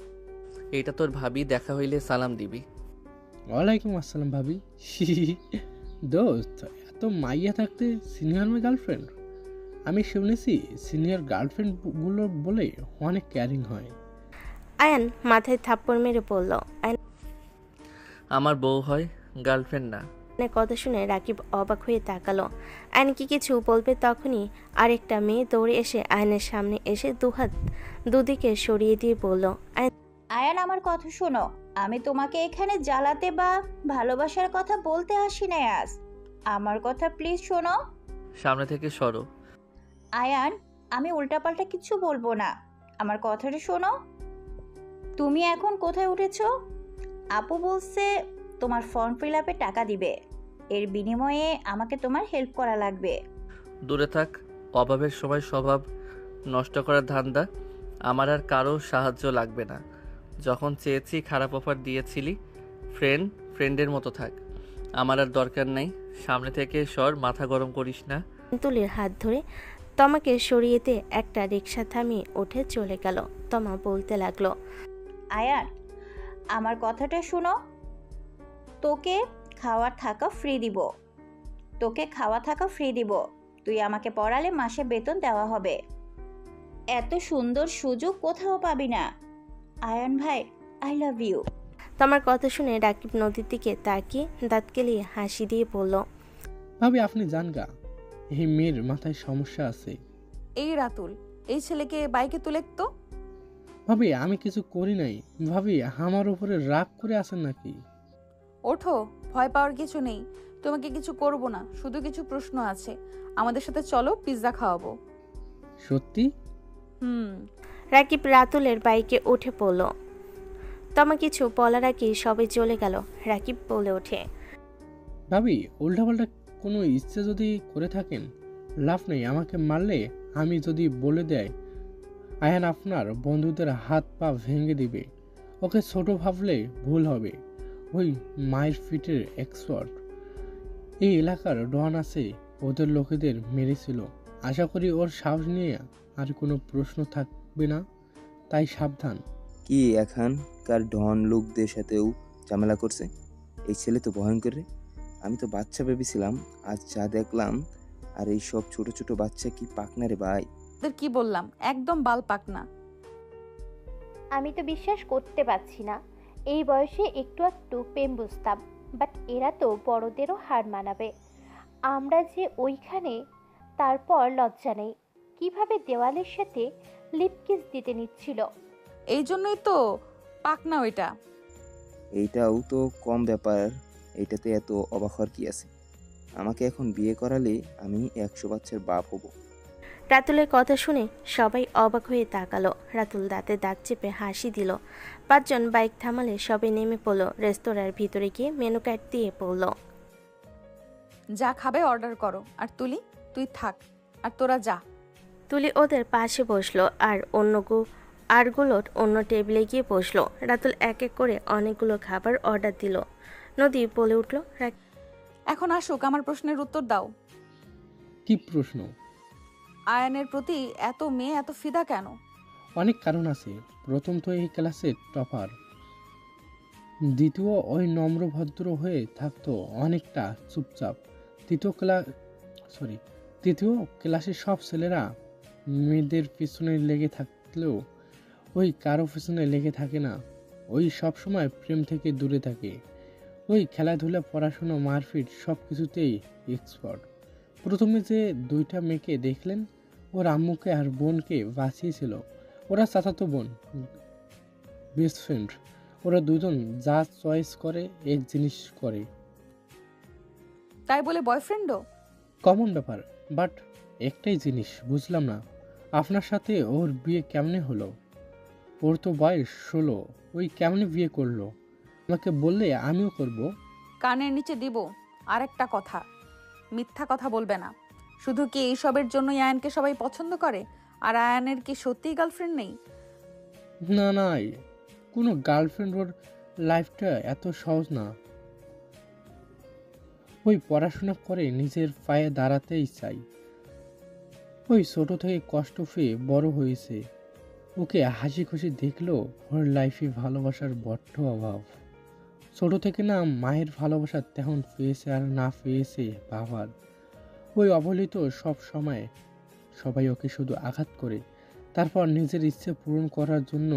এইটা তোর ভাবি, দেখা হইলে সালাম দিবি। ওয়ালাইকুম আসসালাম ভাবি। দোস্ত, এত মাইয়া থাকতে সিনিয়র গার্লফ্রেন্ড? আমি শুনেছি সিনিয়র গার্লফ্রেন্ড গুলো বলে অনেক কেয়ারিং হয়। আয়ান মাথায় থাপ্পড় মেরে বলল, আমার বউ হয়, গার্লফ্রেন্ড না। কথা শুনে রাকিব অবাক হয়ে তাকালো। আয়ন কি কিছু বলবে, তখনই আরেকটা মেয়ে দৌড়ে এসে আয়নের সামনে এসে দুহাত দুদিকে সরিয়ে দিয়ে বলল, আয়ান, আমার কথা শোনো। আমি তোমাকে এখানে জ্বালাতে বা ভালোবাসার কথা বলতে আসি না আজ। আমার কথা প্লিজ শোনো। সামনে থেকে সরো। আয়ান, আমি উল্টাপাল্টা কিছু বলবো না, আমার কথাটা শোনো। তুমি এখন কোথায় উঠেছো? আপু বলছে তোমার ফর্ম ফিল আপে টাকা দিবে, এর বিনিময়ে আমাকে তোমার হেল্প করা লাগবে। দূরে থাক, অভাবের সময় স্বভাব নষ্ট করার ধান্দা। আমার আর কারো সাহায্য লাগবে না। যখন চেয়েছি খারাপ অফার দিয়েছিলি, ফ্রেন্ডের মতো থাক। আমার আর দরকার নাই। সামনে থেকে সর, মাথা গরম করিস না। তুলির হাত ধরে তমাকে সরিয়েতে একটা রিক্সা থামিয়ে উঠে চলে গেল। তমা বলতে লাগলো, আয়ান, আমার কথাটা শোনো। তোকে খাওয়া থাকা ফ্রি দিব। তুই আমাকে পড়ালে মাসে বেতন দেওয়া হবে। এত সুন্দর সুযোগ কোথাও পাবি না। আয়ান ভাই, আই লাভ ইউ। তোমার কথা শুনে রাকিব নদীর দিকে তাকিয়ে দাঁত কেলিয়ে হাসি দিয়ে বলল, ভাবি আপনি জান গা, এই মেয়ের মাথায় সমস্যা আছে। এই রাতুল, এই ছেলেকে বাইকে তুলে তো। ভাবি আমি কিছু করি নাই। ভাবি আমার উপরে রাগ করে আছেন নাকি? ওঠো, ভয় পাওয়ার কিছু নেই। তোমাকে কিছু করব না, শুধু কিছু প্রশ্ন আছে। আমাদের সাথে চলো, পিৎজা খাওয়াবো। সত্যি? রাকিব রাতুলের বাইকে উঠে পড়ল। তমা কিছু বলার আগে সবাই চলে গেল। রাকিব বলে ওঠে, ভাবি উল্টাপাল্টা কোনো ইচ্ছে যদি করে থাকেন লাভ নেই। আমাকে মারলে আমি যদি বলে দেয় আয়ান আপনার বন্ধুদের হাত পা ভেঙে দিবে, ওকে ছোট ভাবলে ভুল হবে। ওই মায়ের ফিটের এক্সপার্ট, এই এলাকার ডন আছে, ওদের লোকেদের মেরেছিল। আশা করি ওর সাহস নিয়ে আর কোনো প্রশ্ন থাকবে না, তাই সাবধান। কি এখানকার ডন লোকদের সাথেও ঝামেলা করছে? এই ছেলে তো ভয়ঙ্কর রে। আমি তো বাচ্চা ভেবেছিলাম, আজ যা দেখলাম। আর এই সব ছোট ছোট বাচ্চা কি পাকনা রে ভাই? কি বললাম, একদম বাল পাকনা। আমি তো বিশ্বাস করতে পারছি না। এই বয়সে একটু একটু প্রেম বুঝতাম, বাট এরা তো বড়দেরও হার মানাবে। আমরা যে ওইখানে, তারপর লজ্জা নেই। কিভাবে দেওয়ালের সাথে লিপ কিস দিতে নিচ্ছিল। এই জন্যই তো পাকনা ওইটা। এইটাও তো কম ব্যাপার, এটাতে এত অবাক হওয়ার কি আছে? আমাকে এখন বিয়ে করালে আমি 100 বাচ্চার বাপ হব। রাতুলের কথা শুনে সবাই অবাক হয়ে তাকালো। রাতুল দাঁতে দাঁত চেপে হাসি দিল। 5 জন বাইক থামালে সবাই নেমে পড়লো। রেস্তোরাঁর ভিতরে গিয়ে মেনু কার্ড দিয়ে পড়লো। যা খাবে অর্ডার করো। আর তুলি, তুই থাক, আর তোরা যা। তুলি ওদের পাশে বসলো আর আরগুলো অন্য টেবিলে গিয়ে বসলো। রাতুল এক এক করে অনেকগুলো খাবার অর্ডার দিল। নদী বলে উঠল, এখন আসুক, আমার প্রশ্নের উত্তর দাও। কি প্রশ্ন? আয়ানের প্রতি এত মেয়ে এত ফিদা কেন? অনেক কারণ আছে। প্রথম তো এই ক্লাসের টপার, দ্বিতীয় ওই নম্র ভদ্র হয়ে থাকতো, অনেকটা চুপচাপ। তৃতীয় ক্লাসের সব ছেলেরা মেয়েদের পিছনে লেগে থাকলেও ওই কারো পিছনে লেগে থাকে না। ওই সব সময় প্রেম থেকে দূরে থাকে। ওই খেলাধুলা, পড়াশোনা, মারপিট সব কিছুতেই এক্সপার্ট। প্রথমে যে 2টা মেয়েকে দেখলেন, ওর আম্মুকে আর বোনকে বাঁচিয়েছিল। ওরা চাচাতো বোন, বেস্ট ফ্রেন্ড। ওরা দুজন যা চয়েস করে এক জিনিস করে। তাই বলে বয়ফ্রেন্ডও? কমন ব্যাপার, বাট একটাই জিনিস বুঝলাম না, আপনার সাথে ওর বিয়ে কেমনে হলো? ওর তো বয়স 16, ওই কেমনে বিয়ে করলো? আমাকে বললে আমিও করব। কানের নিচে দিব। আর একটা কথা, মিথ্যা কথা বলবে না। শুধু কি এইসবের জন্যই আয়ানকে সবাই পছন্দ করে? আর আয়ানের কি সত্যিই গার্লফ্রেন্ড নেই? না না, কোনো গার্লফ্রেন্ড, ওর লাইফটা এত সহজ না। ওই পড়াশোনা করে নিজের পায়ে দাঁড়াতেই চাই। ওই ছোট থেকে কষ্ট পেয়ে বড় হয়েছে। ওকে হাসি খুশি দেখলেও ওর লাইফে ভালোবাসার বড্ড অভাব। ছোট থেকে না মায়ের ভালোবাসা তেমন পেয়েছে, আর না পেয়েছে বাবার। ওই অবহেলিত সব সময় সবাই ওকে শুধু আঘাত করে, তারপর নিজের ইচ্ছে পূরণ করার জন্য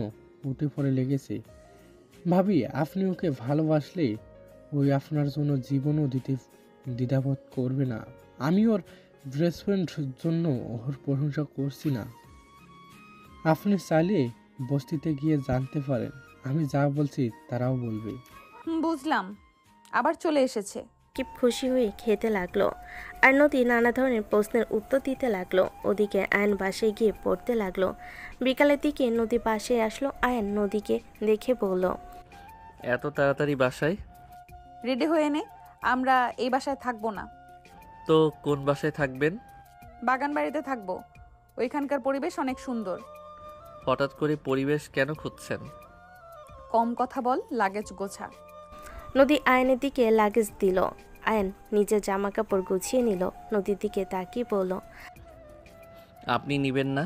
উঠে পড়ে লেগেছে। ভাবি, আপনি ওকে ভালোবাসলে ওই আপনার জন্য জীবনও দিতে দ্বিধাবোধ করবে না। আমি ওর বেস্ট ফ্রেন্ডের জন্য ওর প্রশংসা করছি না। আপনি চাইলে বস্তিতে গিয়ে জানতে পারেন, আমি যা বলছি তারাও বলবে। বুঝলাম, আবার চলে এসেছে। কি খুশি হয়ে খেতে লাগলো। আর নদী নানা ধরনের প্রশ্নের উত্তর দিতে লাগলো। ওদিকে আয়ন বাসায় গিয়ে পড়তে লাগলো। বিকালের দিকে নদী বাসায় আসলো। আয়ন নদীকে দেখে বলল, এত তাড়াতাড়ি বাসায়? রেডি হয়ে নে, আমরা এই বাসায় থাকবো না। তো কোন বাসায় থাকবেন? বাগান বাড়িতে থাকবো। ওইখানকার পরিবেশ অনেক সুন্দর। হঠাৎ করে পরিবেশ কেন খুঁজছেন? কম কথা বল, লাগেজ গোছা। নদী আয়নের দিকে লাগেজ দিল। আয়ন নিজের জামা কাপড় গুছিয়ে নিল। নদীর দিকে তাকিয়ে বলল, আপনি নিবেন না?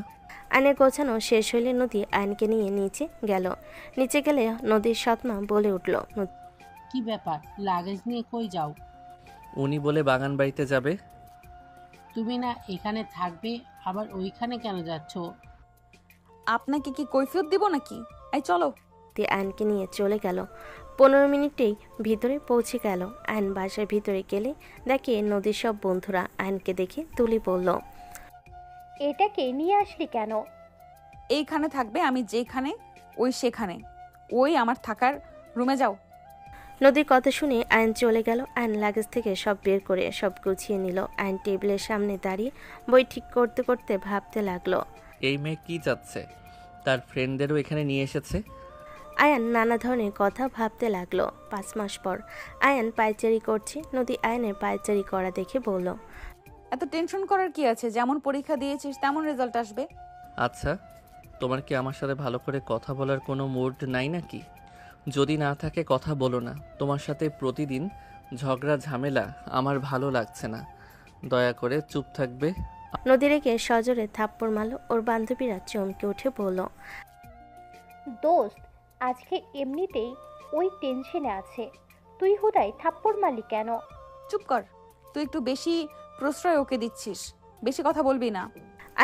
আয়নের গোছানো শেষ হইলে নদী আয়নকে নিয়ে নিচে গেল। নিচে গেলে নদীর সৎমা বলে উঠল, কি ব্যাপার, লাগেজ নিয়ে কই যাও? উনি বলে বাগান বাড়িতে যাবে। তুমি না এখানে থাকবে, আবার ওইখানে কেন যাচ্ছ? আপনাকে কি কৈফিয়ত দিব নাকি? এই চলো। আয়নকে নিয়ে চলে গেল। 15 মিনিটেই ভিতরে পৌঁছে গেল। আয়ন বাসার ভিতরে গেলে দেখে নদীর সব বন্ধুরা। আয়নকে দেখে তুলি বলল, এটাকে নিয়ে আসলি কেন? এইখানে থাকবে, আমি যেখানে ওই সেখানে। ওই আমার থাকার রুমে যাও। নদীর কথা শুনে আয়ন চলে গেল। আয়ন লাগেজ থেকে সব বের করে সব গুছিয়ে নিল। আয়ন টেবিলের সামনে দাঁড়িয়ে বই ঠিক করতে করতে ভাবতে লাগলো, এই মেয়ে কি চাচ্ছে? তার ফ্রেন্ডদেরও এখানে নিয়ে এসেছে। আয়ান নানা ধরনের কথা ভাবতে লাগলো। 5 মাস পর আয়ান পায়চারি করছে। নদী আয়ানের পায়চারি করা দেখে বলল, এত টেনশন করার কি আছে? যেমন পরীক্ষা দিয়েছিস তেমন রেজাল্ট আসবে। আচ্ছা, তোমার কি আমার সাথে ভালো করে কথা বলার কোনো মুড নাই নাকি? যদি না থাকে কথা বলো না। তোমার সাথে প্রতিদিন ঝগড়া ঝামেলা আমার ভালো লাগছে না। দয়া করে চুপ থাকবে। নদী রেগে সজোরে থাপ্পড় মারল। ওর বান্ধবীরা চমকে উঠে বলল, দোস্ত, আজকে এমনিতেই ওই টেনশনে আছে, তুই হুদাই থাপ্পড় মারলি কেন? চুপ কর, তুই একটু বেশি প্রশ্রয় ওকে দিচ্ছিস। বেশি কথা বলবি না।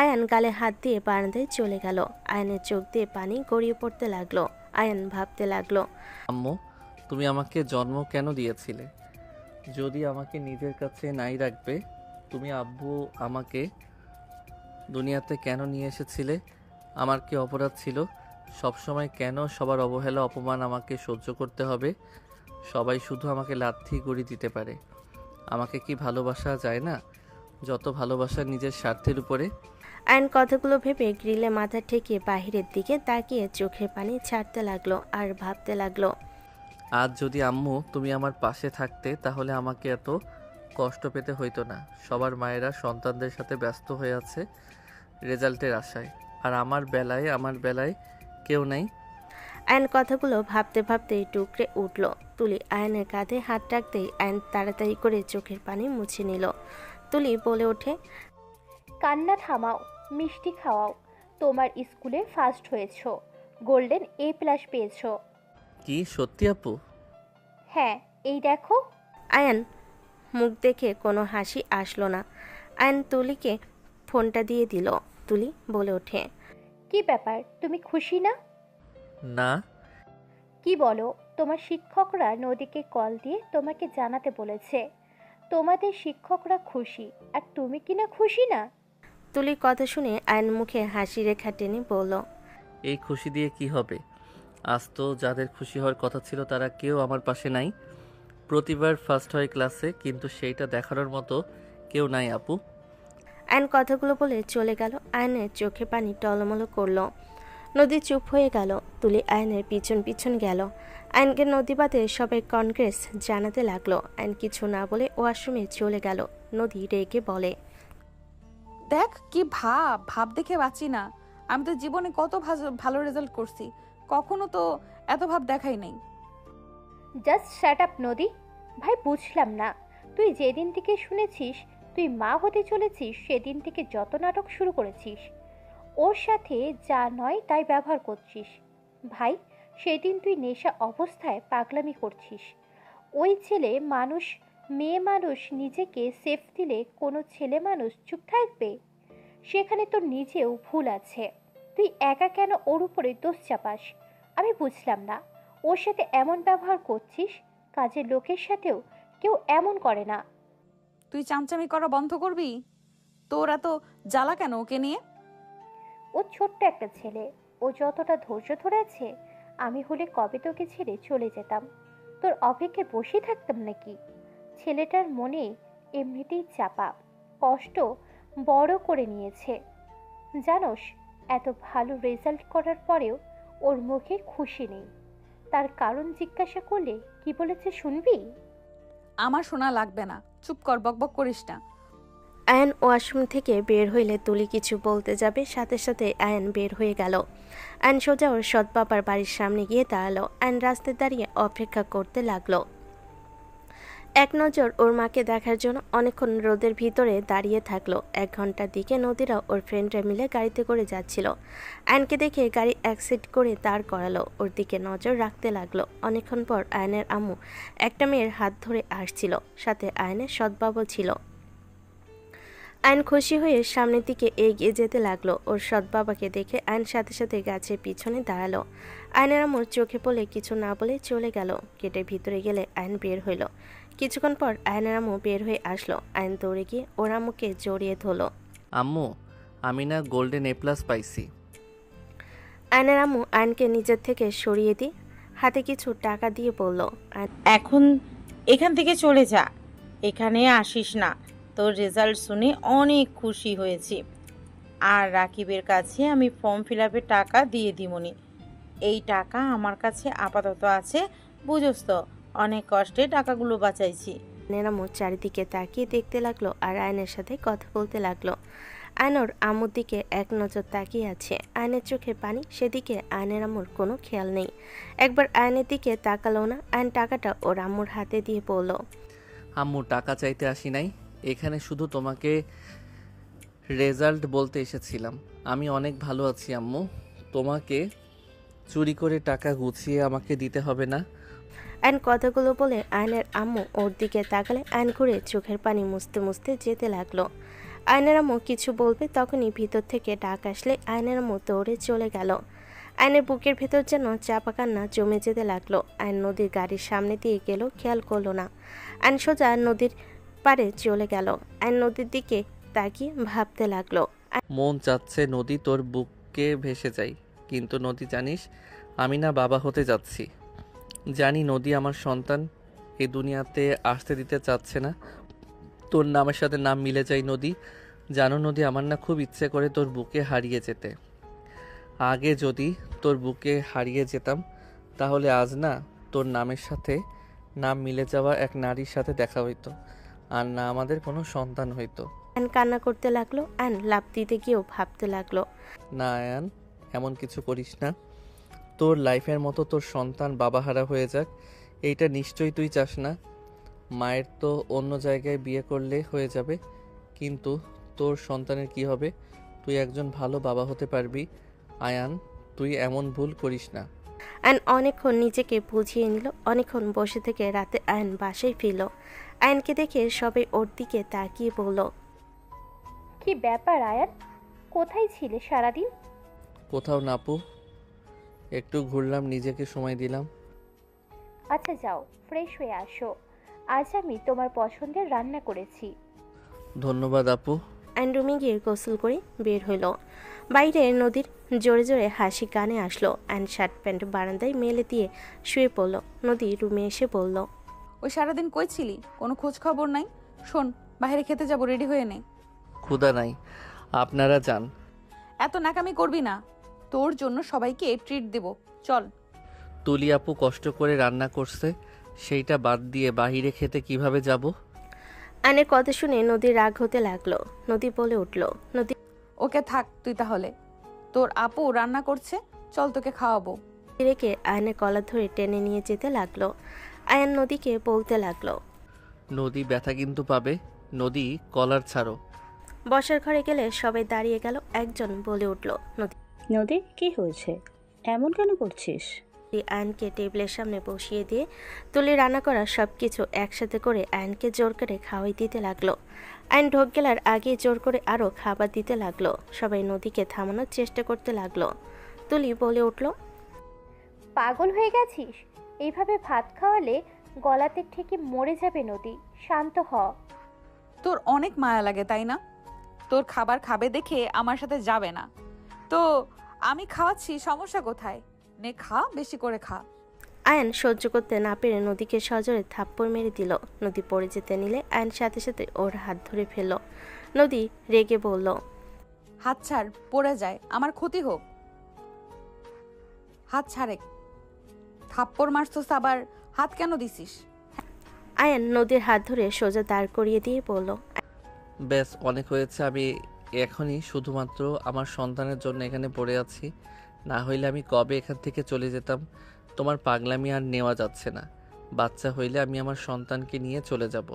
আয়ান গালে হাত দিয়ে বারান্দায় চলে গেল। আয়নের চোখ দিয়ে পানি গড়িয়ে পড়তে লাগলো। আয়ান ভাবতে লাগলো, আম্মু, তুমি আমাকে জন্ম কেন দিয়েছিলে? যদি আমাকে নিজের কাছে নাই রাখবে, তুমি আব্বু আমাকে দুনিয়াতে কেন নিয়ে এসেছিলে? আমার কি অপরাধ ছিল সবসময় কেন সবার অবহেলা অপমান আমাকে সহ্য করতে হবে? সবাই শুধু আমাকে লাথি গুড়ি দিতে পারে। আমাকে কি ভালোবাসা যায় না? যত ভালোবাসা নিজের স্বার্থের উপরে। আয়ন কথাগুলো ভেবে গ্রিলে মাথা ঠেকিয়ে বাহিরের দিকে তাকিয়ে চোখের পানি ছাড়তে লাগলো আর ভাবতে লাগলো, আজ যদি আম্মু তুমি আমার পাশে থাকতে তাহলে আমাকে এত কষ্ট পেতে হইতো না। সবার মায়েরা সন্তানদের সাথে ব্যস্ত হয়ে আছে রেজাল্টের আশায়, আর আমার বেলায় কেউ নেই। আয়ন কথাগুলো ভাবতে ভাবতে টুকরে উঠল। তুলি আয়নের কাঁধে হাত রাখতেই আয়ন তাড়াতাড়ি করে চোখের পানি মুছে নিল। তুলি বলে ওঠে, কান্না থামাও, মিষ্টি খাওয়াও। তোমার স্কুলে ফার্স্ট হয়েছো, গোল্ডেন A+ পেয়েছো। কি সত্যি আপু? হ্যাঁ, এই দেখো। আয়ন মুখ দেখে কোনো হাসি আসলো না। আয়ন তুলিকে ফোনটা দিয়ে দিল। তুলি বলে ওঠে, কি ব্যাপার, তুমি খুশি না? না। কি বলো? তোমার শিক্ষকরা নদীকে কল দিয়ে তোমাকে জানাতে বলেছে তোমাদের শিক্ষকরা খুশি, আর তুমি কি না খুশি না? তুলির কথা শুনে আয়ন মুখে হাসি রেখা টেনে বলল, এই খুশি দিয়ে কি হবে? আজ তো যাদের খুশি হওয়ার কথা ছিল তারা কেউ আমার পাশে নাই। প্রতিবার ফার্স্ট হয় ক্লাসে, কিন্তু সেইটা দেখানোর মতো কেউ নাই আপু। আয়ন কথাগুলো বলে চলে গেল। আয়নের চোখে পানি টলমলো করলো। নদী চুপ হয়ে গেল। তুলি আয়নের পিছন পিছন গেল। আয়নকে নদী বাদে সবাই কনগ্রেস জানাতে লাগলো। আয়ন কিছু না বলে ওয়াশরুমে চলে গেল। নদী রেগে বলে, দেখ কি ভাব দেখে বাঁচি না। আমি তো জীবনে কত ভালো রেজাল্ট করছি, কখনো তো এত ভাব দেখাই নাই। জাস্ট শ্যাট আপ নদী। ভাই বুঝলাম না, তুই যেদিন থেকে শুনেছিস তুই মা হতে চলেছিস সেদিন থেকে যত নাটক শুরু করেছিস, ওর সাথে যা নয় তাই ব্যবহার করছিস। ভাই সেদিন তুই নেশা অবস্থায় পাগলামি করছিস। ওই ছেলে মানুষ, মেয়ে মানুষ নিজেকে সেফ দিলে কোনো ছেলে মানুষ চুপ থাকবে? সেখানে তোর নিজেও ভুল আছে। তুই একা কেন ওর উপরে দোষ চাপাস? আমি বুঝলাম না, ওর সাথে এমন ব্যবহার করছিস। কাজের লোকের সাথেও কেউ এমন করে না। তুই চামচামি করা বন্ধ করবি? তোর এত জ্বালা কেন ওকে নিয়ে? ও ছোট্ট একটা ছেলে, ও যতটা ধৈর্য ধরেছে আমি হলে কবে তোকে ছেড়ে চলে যেতাম। তোর অপেক্ষায় বসে থাকতাম নাকি? ছেলেটার মনে এমনিতেই চাপা, কষ্ট বড় করে নিয়েছে। জানোস, এত ভালো রেজাল্ট করার পরেও ওর মুখে খুশি নেই। তার কারণ জিজ্ঞাসা করলে কি বলেছে শুনবি? আমার শোনা লাগবে না, চুপ কর, বকবক করিস না। আয়ন ওয়াশরুম থেকে বের হইলে তুলি কিছু বলতে যাবে, সাথে সাথে আয়ন বের হয়ে গেল। আয়ন সোজা ওর সৎ বাবার বাড়ির সামনে গিয়ে দাঁড়ালো। আয়ন রাস্তায় দাঁড়িয়ে অপেক্ষা করতে লাগলো। এক নজর ওর মাকে দেখার জন্য অনেকক্ষণ রোদের ভিতরে দাঁড়িয়ে থাকলো। 1 ঘন্টার দিকে নদীরা ওর ফ্রেন্ডরা মিলে গাড়িতে করে যাচ্ছিল। আয়নকে দেখে গাড়ি অ্যাক্সিড করে দাঁড় করালো। ওর দিকে নজর রাখতে লাগলো। অনেকক্ষণ পর আয়নের আম্মু একটা মেয়ের হাত ধরে আসছিল, সাথে আয়নের সৎবাবু ছিল। আয়ন খুশি হয়ে সামনের দিকে এগিয়ে যেতে লাগলো। ওর সৎ বাবাকে দেখে আয়ন সাথে সাথে গাছের পিছনে দাঁড়ালো। আয়নের আম্মুর চোখে পড়লে কিছু না বলে চলে গেল। গেটের ভিতরে গেলে আয়ন বের হইল। কিছুক্ষণ পর আয়নের আম্মু বের হয়ে আসলো। আয়ন দৌড়ে গিয়ে ওর আম্মুকে জড়িয়ে ধরলো। আম্মু, আমি না গোল্ডেন A+ পাইছি। আয়নের আম্মু আয়নকে নিজের থেকে সরিয়ে দিয়ে হাতে কিছু টাকা দিয়ে বলল, এখন এখান থেকে চলে যা, এখানে আসিস না। তোর রেজাল্ট শুনে অনেক খুশি হয়েছি। আর রাকিবের কাছে আমি ফর্ম ফিল আপের টাকা দিয়ে দিমনি। এই টাকা আমার কাছে আপাতত আছে, বুঝোস তো, অনেক কষ্টে টাকাগুলো বাঁচাইছি। আয়নের আম্মু চারিদিকে তাকিয়ে দেখতে লাগলো আর আয়নের সাথে কথা বলতে লাগলো। আয়নর আম্মুর দিকে এক নজর তাকিয়ে আছে। আয়নের চোখে পানি, সেদিকে আয়নের আম্মুর কোনো খেয়াল নেই। একবার আয়নের দিকে তাকালো না। আয়ন টাকাটা ওর আম্মুর হাতে দিয়ে বলল, আম্মু, টাকা চাইতে আসি নাই, এখানে শুধু তোমাকে রেজাল্ট বলতে এসেছিলাম। আমি অনেক ভালো আছি আম্মু, তোমাকে চুরি করে টাকা গুছিয়ে আমাকে দিতে হবে না। আয়ন কথাগুলো বলে আয়নের আম্মু ওর দিকে তাকালে আয়ন ঘুরে চোখের পানি মুছতে মুছতে যেতে লাগলো। আয়নের আম্মু কিছু বলবে, তখনই ভিতর থেকে ডাক আসলে আয়নের আম্মু দৌড়ে চলে গেল। আয়নের বুকের ভেতর যেন চাপা কান্না জমে যেতে লাগলো। আয়ন নদীর গাড়ির সামনে দিয়ে গেল, খেয়াল করলো না। আয়ন সোজা নদীর পাড়ে চলে গেল। আয়ন নদীর দিকে তাকিয়ে ভাবতে লাগলো। মন চাচ্ছে নদী তোর বুকে ভেসে যাই, কিন্তু নদী জানিস আমি না বাবা হতে যাচ্ছি। জানি নদী আমার সন্তান এই দুনিয়াতে আসতে দিতে চাচ্ছে না। তোর নামের সাথে নাম মিলে যায় নদী। জানো নদী, আমার না খুব ইচ্ছে করে তোর বুকে হারিয়ে যেতে। আগে যদি তোর বুকে হারিয়ে যেতাম তাহলে আজ না তোর নামের সাথে নাম মিলে যাওয়া এক নারীর সাথে দেখা হইতো, আর না আমাদের কোনো সন্তান হইতো। আয়ান কান্না করতে লাগলো। আয়ান লাফ দিতে গিয়েও ভাবতে লাগলো, না আয়ান, এমন কিছু করিস না। তোর লাইফের মতো তোর সন্তান বাবাহারা হয়ে যাক, এইটা নিশ্চয়ই তুই চাস না। মায়ের তো অন্য জায়গায় বিয়ে করলে হয়ে যাবে, কিন্তু তোর সন্তানের কি হবে? তুই একজন ভালো বাবা হতে পারবি। আয়ান, তুই এমন ভুল করিস না। আয়ন অনেকক্ষণ নিজেকে বুঝিয়ে নিল। অনেকক্ষণ বসে থেকে রাতে আয়ন বাসায় ফিরল। আয়নকে দেখে সবাই ওর দিকে তাকিয়ে বলল, কি ব্যাপার আয়ান, কোথায় ছিলে সারাদিন? কোথাও না আপু, একটু ঘুরলাম, নিজেকে সময় দিলাম। আচ্ছা যাও, ফ্রেশ হয়ে আসো, আজ আমি তোমার পছন্দের রান্না করেছি। ধন্যবাদ আপু। আয়ন রুমে গিয়ে গোসল করে বের হইল। বাইরে নদীর জোরে জোরে হাসি কানে আসলো। আয়ন শার্ট প্যান্ট বারান্দায় মেলে দিয়ে শুয়ে পড়ল। নদী রুমে এসে বলল, ওই সারাদিন কই ছিলি? কোনো খোঁজ খবর নাই। শোন, বাইরে খেতে যাব, রেডি হয়ে নে। ক্ষুধা নাই, আপনারা যান। এত নাকামি করবি না, তোর জন্য সবাইকে ট্রিট দেব, চল। তুলি আপু কষ্ট করে রান্না করছে, সেইটা বাদ দিয়ে বাইরে খেতে কিভাবে যাব? আয়নের কথা শুনে নদীর রাগ হতে লাগলো। নদী বলে উঠল, নদী ওকে থাক তুই তাহলে, তোর আপু রান্না করছে, চল তোকে খাওয়াবো। রেখে আয়নের কলার ধরে টেনে নিয়ে যেতে লাগলো। আয়ন নদীকে বলতে লাগলো, নদী ব্যথা কিন্তু পাবে, নদী কলার ছাড়ো। বসার ঘরে গেলে সবাই দাঁড়িয়ে গেল। একজন বলে উঠল, নদী নদী কি হয়েছে, এমন কেন করছিস? আয়নকে টেবিলের সামনে বসিয়ে দিয়ে তুলি রান্না করা সব কিছু একসাথে করে আয়নকে জোর করে খাওয়াই দিতে লাগলো। আয়ন ঢোক গেলার আগে জোর করে আরও খাবার দিতে লাগলো। সবাই নদীকে থামানোর চেষ্টা করতে লাগলো। তুলি বলে উঠল, পাগল হয়ে গেছিস? এইভাবে ভাত খাওয়ালে গলাতে ঠেকে মরে যাবে নদী, শান্ত হ। তোর অনেক মায়া লাগে তাই না? তোর খাবার খাবে দেখে আমার সাথে যাবে না তো আমি খাওয়াচ্ছি, সমস্যা কোথায়? নে খা, বেশি করে খা। আয়ন সহ্য করতে না পেরে নদীকে সজোরে থাপ্পড় মেরে দিল। নদী পড়ে যেতে নিলে আয়ন সাথে সাথে ওর হাত ধরে ফেলল। নদী রেগে বলল, হাত ছাড়, পড়ে যায়, আমার ক্ষতি হোক। হাত ছাড়ে। থাপ্পড় মারছস আবার হাত কেন দিছিস? আয়ন নদীর হাত ধরে সোজা দাঁড় করিয়ে দিয়ে বলল, ব্যাস অনেক হয়েছে, আমি এখনই শুধুমাত্র আমার সন্তানের জন্য এখানে পড়ে আছি, না হইলে আমি কবে এখান থেকে চলে যেতাম। তোমার পাগলামি আর নেওয়া যাচ্ছে না। বাচ্চা হইলে আমি আমার সন্তানকে নিয়ে চলে যাব।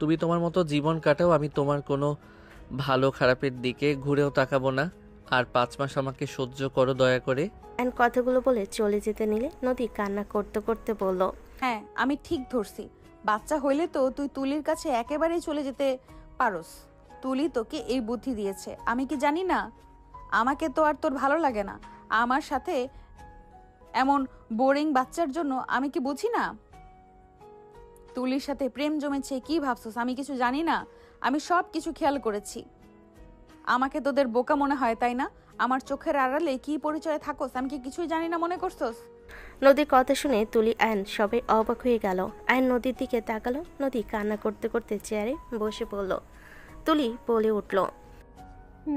তুমি তোমার মতো জীবন কাটাও, আমি তোমার কোনো ভালো খারাপের দিকে ঘুরেও তাকাবো না। আর 5 মাস আমাকে সহ্য করো দয়া করে। আয়ন কথাগুলো বলে চলে যেতে নিলে নদী কান্না করতে করতে বলল, হ্যাঁ আমি ঠিক ধরছি, বাচ্চা হইলে তো তুই তুলির কাছে একেবারেই চলে যেতে পারোস। তুলি তোকে এই বুদ্ধি দিয়েছে, আমি কি জানি না? আমাকে তো আর তোর ভালো লাগে না আমার সাথে এমন বোরিং বাচ্চার জন্য, আমি কি বুঝি না? তুলির সাথে প্রেম জমেছে, কি ভাবছস আমি কিছু জানি না? আমি সব কিছু খেয়াল করেছি। আমাকে তোদের বোকা মনে হয় তাই না? আমার চোখের আড়ালে কি পরিচয় থাকোস, আমি কি কিছুই জানি না মনে করছস? নদীর কথা শুনে তুলি আয়ন সবাই অবাক হয়ে গেল। আয়ন নদীর দিকে তাকালো। নদী কান্না করতে করতে চেয়ারে বসে পড়ল। তুলি বলে উঠল,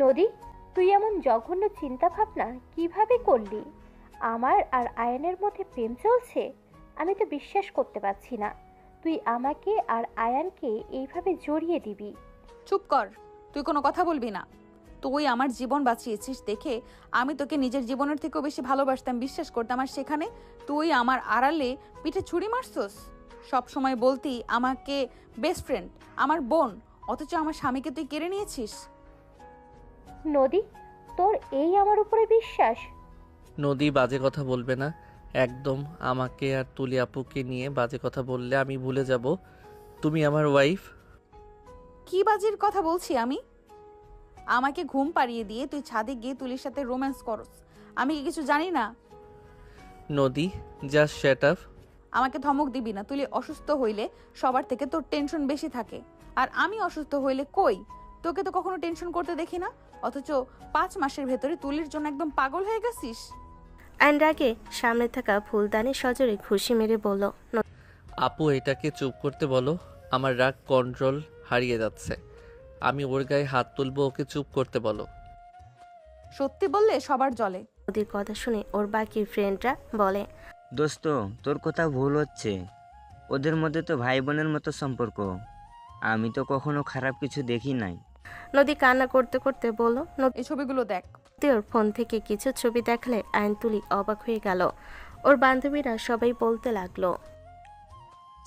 নদী, তুই এমন জঘন্য চিন্তা ভাবনা কিভাবে করলি? আমার আর আয়ানের মধ্যে প্রেম চলছে? আমি তো বিশ্বাস করতে পারছি না তুই আমাকে আর আয়ানকে এইভাবে জড়িয়ে দিবি। চুপ কর, তুই কোনো কথা বলবি না। তুই আমার জীবন বাঁচিয়েছিস দেখে আমি তোকে নিজের জীবনের থেকেও বেশি ভালোবাসতাম, বিশ্বাস করতাম, আর সেখানে তুই আমার আড়ালে পিঠে ছুরি মারছস। সব সময় বলতি আমাকে বেস্ট ফ্রেন্ড, আমার বোন, অথচ আমার স্বামীকে তুই কেড়ে নিয়েছিস। নদী, তোর এই আমার উপরে বিশ্বাস? নদী বাজে কথা বলবে না একদম। আমাকে আর তুলি আপুকে নিয়ে বাজে কথা বললে আমি ভুলে যাব তুমি আমার ওয়াইফ। কি বাজির কথা বলছি আমি? আমাকে ঘুম পাড়িয়ে দিয়ে তুই ছাদে গিয়ে তুলির সাথে রোম্যান্স করস, আমি কি কিছু জানি না? নদী জাস্ট শাট আপ। আমাকে ধমক দিবি না। তুলি অসুস্থ হইলে সবার থেকে তোর টেনশন বেশি থাকে, আর আমি অসুস্থ হইলে কই তোকে তো কখনো টেনশন করতে দেখি না, অথচ 5 মাসের ভেতরে তুলির জন্য একদম পাগল হয়ে গেছিস। আয়ন রাগে সামনে থাকা ফুলদানি সজোরে ঘুষি মেরে বলল, আপু এটাকে চুপ করতে বলো, আমার রাগ কন্ট্রোল হারিয়ে যাচ্ছে। আমি ওর গায়ে হাত তুলবো, ওকে চুপ করতে বলো। সত্যি বললে সবার জলে। নদীর কথা শুনে ওর বাকি ফ্রেন্ডরা বলে, দোস্ত তোর কথা ভুল হচ্ছে, ওদের মধ্যে তো ভাই বোনের মতো সম্পর্ক, আমি তো কখনো খারাপ কিছু দেখি নাই। নদী কান্না করতে করতে বলল, এই ছবিগুলো দেখ। ওর ফোন থেকে কিছু ছবি দেখলে আয়ন তুলি অবাক হয়ে গেল। ওর বান্ধবীরা সবাই বলতে লাগলো,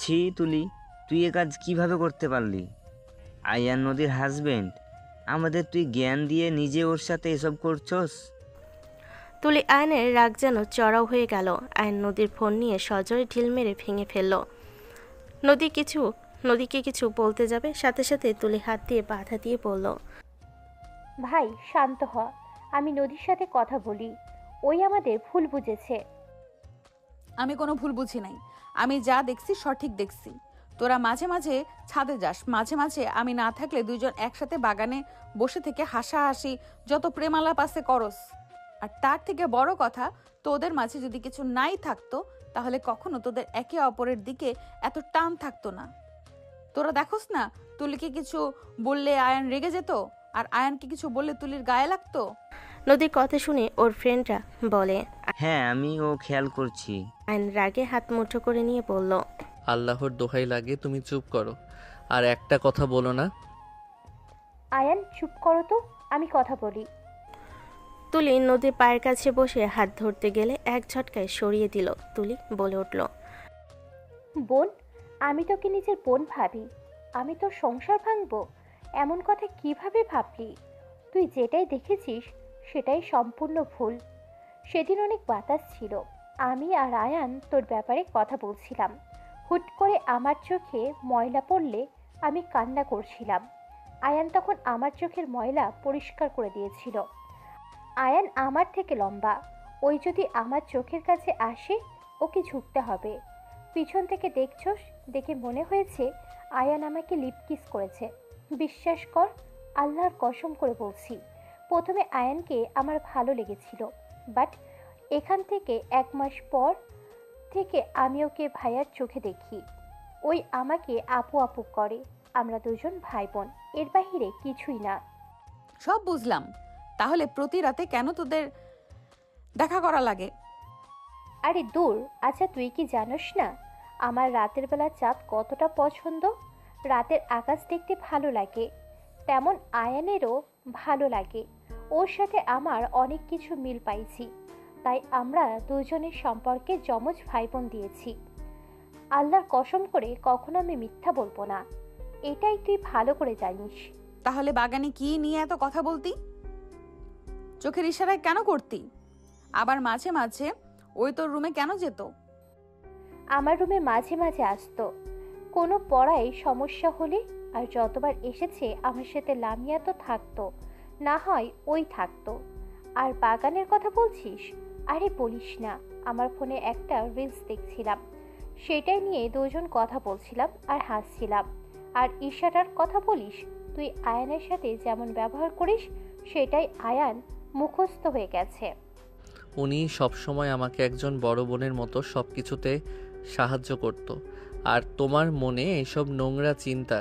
ছি তুলি, তুই এ কাজ কিভাবে করতে পারলি? আয়ান নদীর হাজবেন্ড, আমাদের তুই জ্ঞান দিয়ে নিজে ওর সাথে এসব করছস। তুলি আয়নের রাগ যেন চড়াও হয়ে গেল। আয়ন নদীর ফোন নিয়ে সজোরে ঢিল মেরে ভেঙে ফেলল। নদীকে কিছু বলতে যাবে, সাথে সাথে তুলি হাত দিয়ে বাধা দিয়ে বলল, ভাই শান্ত হ, আমি নদীর সাথে কথা বলি, ওই আমাদের ভুল বুঝেছে। আমি কোনো ভুল বুঝি নাই, আমি যা দেখছি সঠিক দেখছি। তোরা মাঝে মাঝে ছাদে যাস, মাঝে মাঝে আমি না থাকলে দুইজন একসাথে বাগানে বসে থেকে হাসাহাসি যত প্রেমালাপ আছে করস। আর তার থেকে বড় কথা, তোদের মাঝে যদি কিছু নাই থাকতো তাহলে কখনো তোদের একে অপরের দিকে এত টান থাকতো না। তোরা দেখোস না, তুলিকে কিছু বললে আয়ান রেগে যেত, আর আয়ানকে কিছু বললে তুলির গায়ে লাগতো। নদীর কথা শুনে ওর ফ্রেন্ডরা বলে, হ্যাঁ আমি ও খেয়াল করছি। আয়ন রাগে হাত মুঠো করে নিয়ে বলল, আল্লাহর দোহাই লাগে তুমি চুপ করো, আর একটা কথা বলো না। আয়ান চুপ করো তো, আমি কথা বলি। তুলি নদীর পায়ের কাছে বসে হাত ধরতে গেলে এক ঝটকায় সরিয়ে দিল। তুলি বলে উঠল, বোন, আমি তোকে নিজের বোন ভাবি, আমি তোর সংসার ভাঙবো এমন কথা কিভাবে ভাবলি? তুই যেটাই দেখেছিস সেটাই সম্পূর্ণ ভুল। সেদিন অনেক বাতাস ছিল, আমি আর আয়ান তোর ব্যাপারে কথা বলছিলাম, হুট করে আমার চোখে ময়লা পড়লে আমি কান্না করছিলাম। আয়ান তখন আমার চোখের ময়লা পরিষ্কার করে দিয়েছিল। আয়ান আমার থেকে লম্বা, ওই যদি আমার চোখের কাছে আসে ওকে ঝুঁকতে হবে। পিছন থেকে দেখছস, দেখে মনে হয়েছে আয়ান আমাকে লিপ কিস করেছে। বিশ্বাস কর, আল্লাহর কসম করে বলছি, প্রথমে আয়ানকে আমার ভালো লেগেছিল, বাট এখান থেকে 1 মাস পর থেকে আমি ওকে ভাইয়ার চোখে দেখি। ওই আমাকে আপু আপু করে, আমরা দুজন ভাই বোন, এর বাহিরে কিছুই না। সব বুঝলাম, তাহলে প্রতি রাতে কেন তোদের দেখা করা লাগে? আরে দূর, আচ্ছা তুই কি জানোস না আমার রাতের বেলা চাঁদ কতটা পছন্দ? রাতের আকাশ দেখতে ভালো লাগে, তেমন আয়ানেরও ভালো লাগে। ওর সাথে আমার অনেক কিছু মিল পাইছি, তাই আমরা দুজনের সম্পর্কে যমজ ভাই বোন দিয়েছি। আল্লাহর কসম করে কখনো আমি মিথ্যা বলবো না, এটাই তুই ভালো করে জানিস। তাহলে বাগানে কি নিয়ে এত কথা বলতি? চোখের ইশারায় কেন করতি? আবার মাঝে মাঝে ওই তোর রুমে কেন যেত? আমার রুমে মাঝে মাঝে আসতো কোনো পড়ায় সমস্যা হলে, আর যতবার এসেছে আমার সাথে লামিয়া তো থাকতো, না হয় ওই থাকতো। আর বাগানের কথা বলছিস? আরে বলিস না, আমার ফোনে একটা রিলস দেখছিলাম, সেটাই নিয়ে দুজন কথা বলছিলাম আর হাসছিলাম। আর ইশারার কথা বলিস, তুই আয়ানের সাথে যেমন ব্যবহার করিস সেটাই আয়ান মুখস্থ হয়ে গেছে। উনি সবসময় আমাকে একজন বড় বোনের মতো সব কিছুতে সাহায্য করত। আর তোমার মনে এসব নোংরা চিন্তা,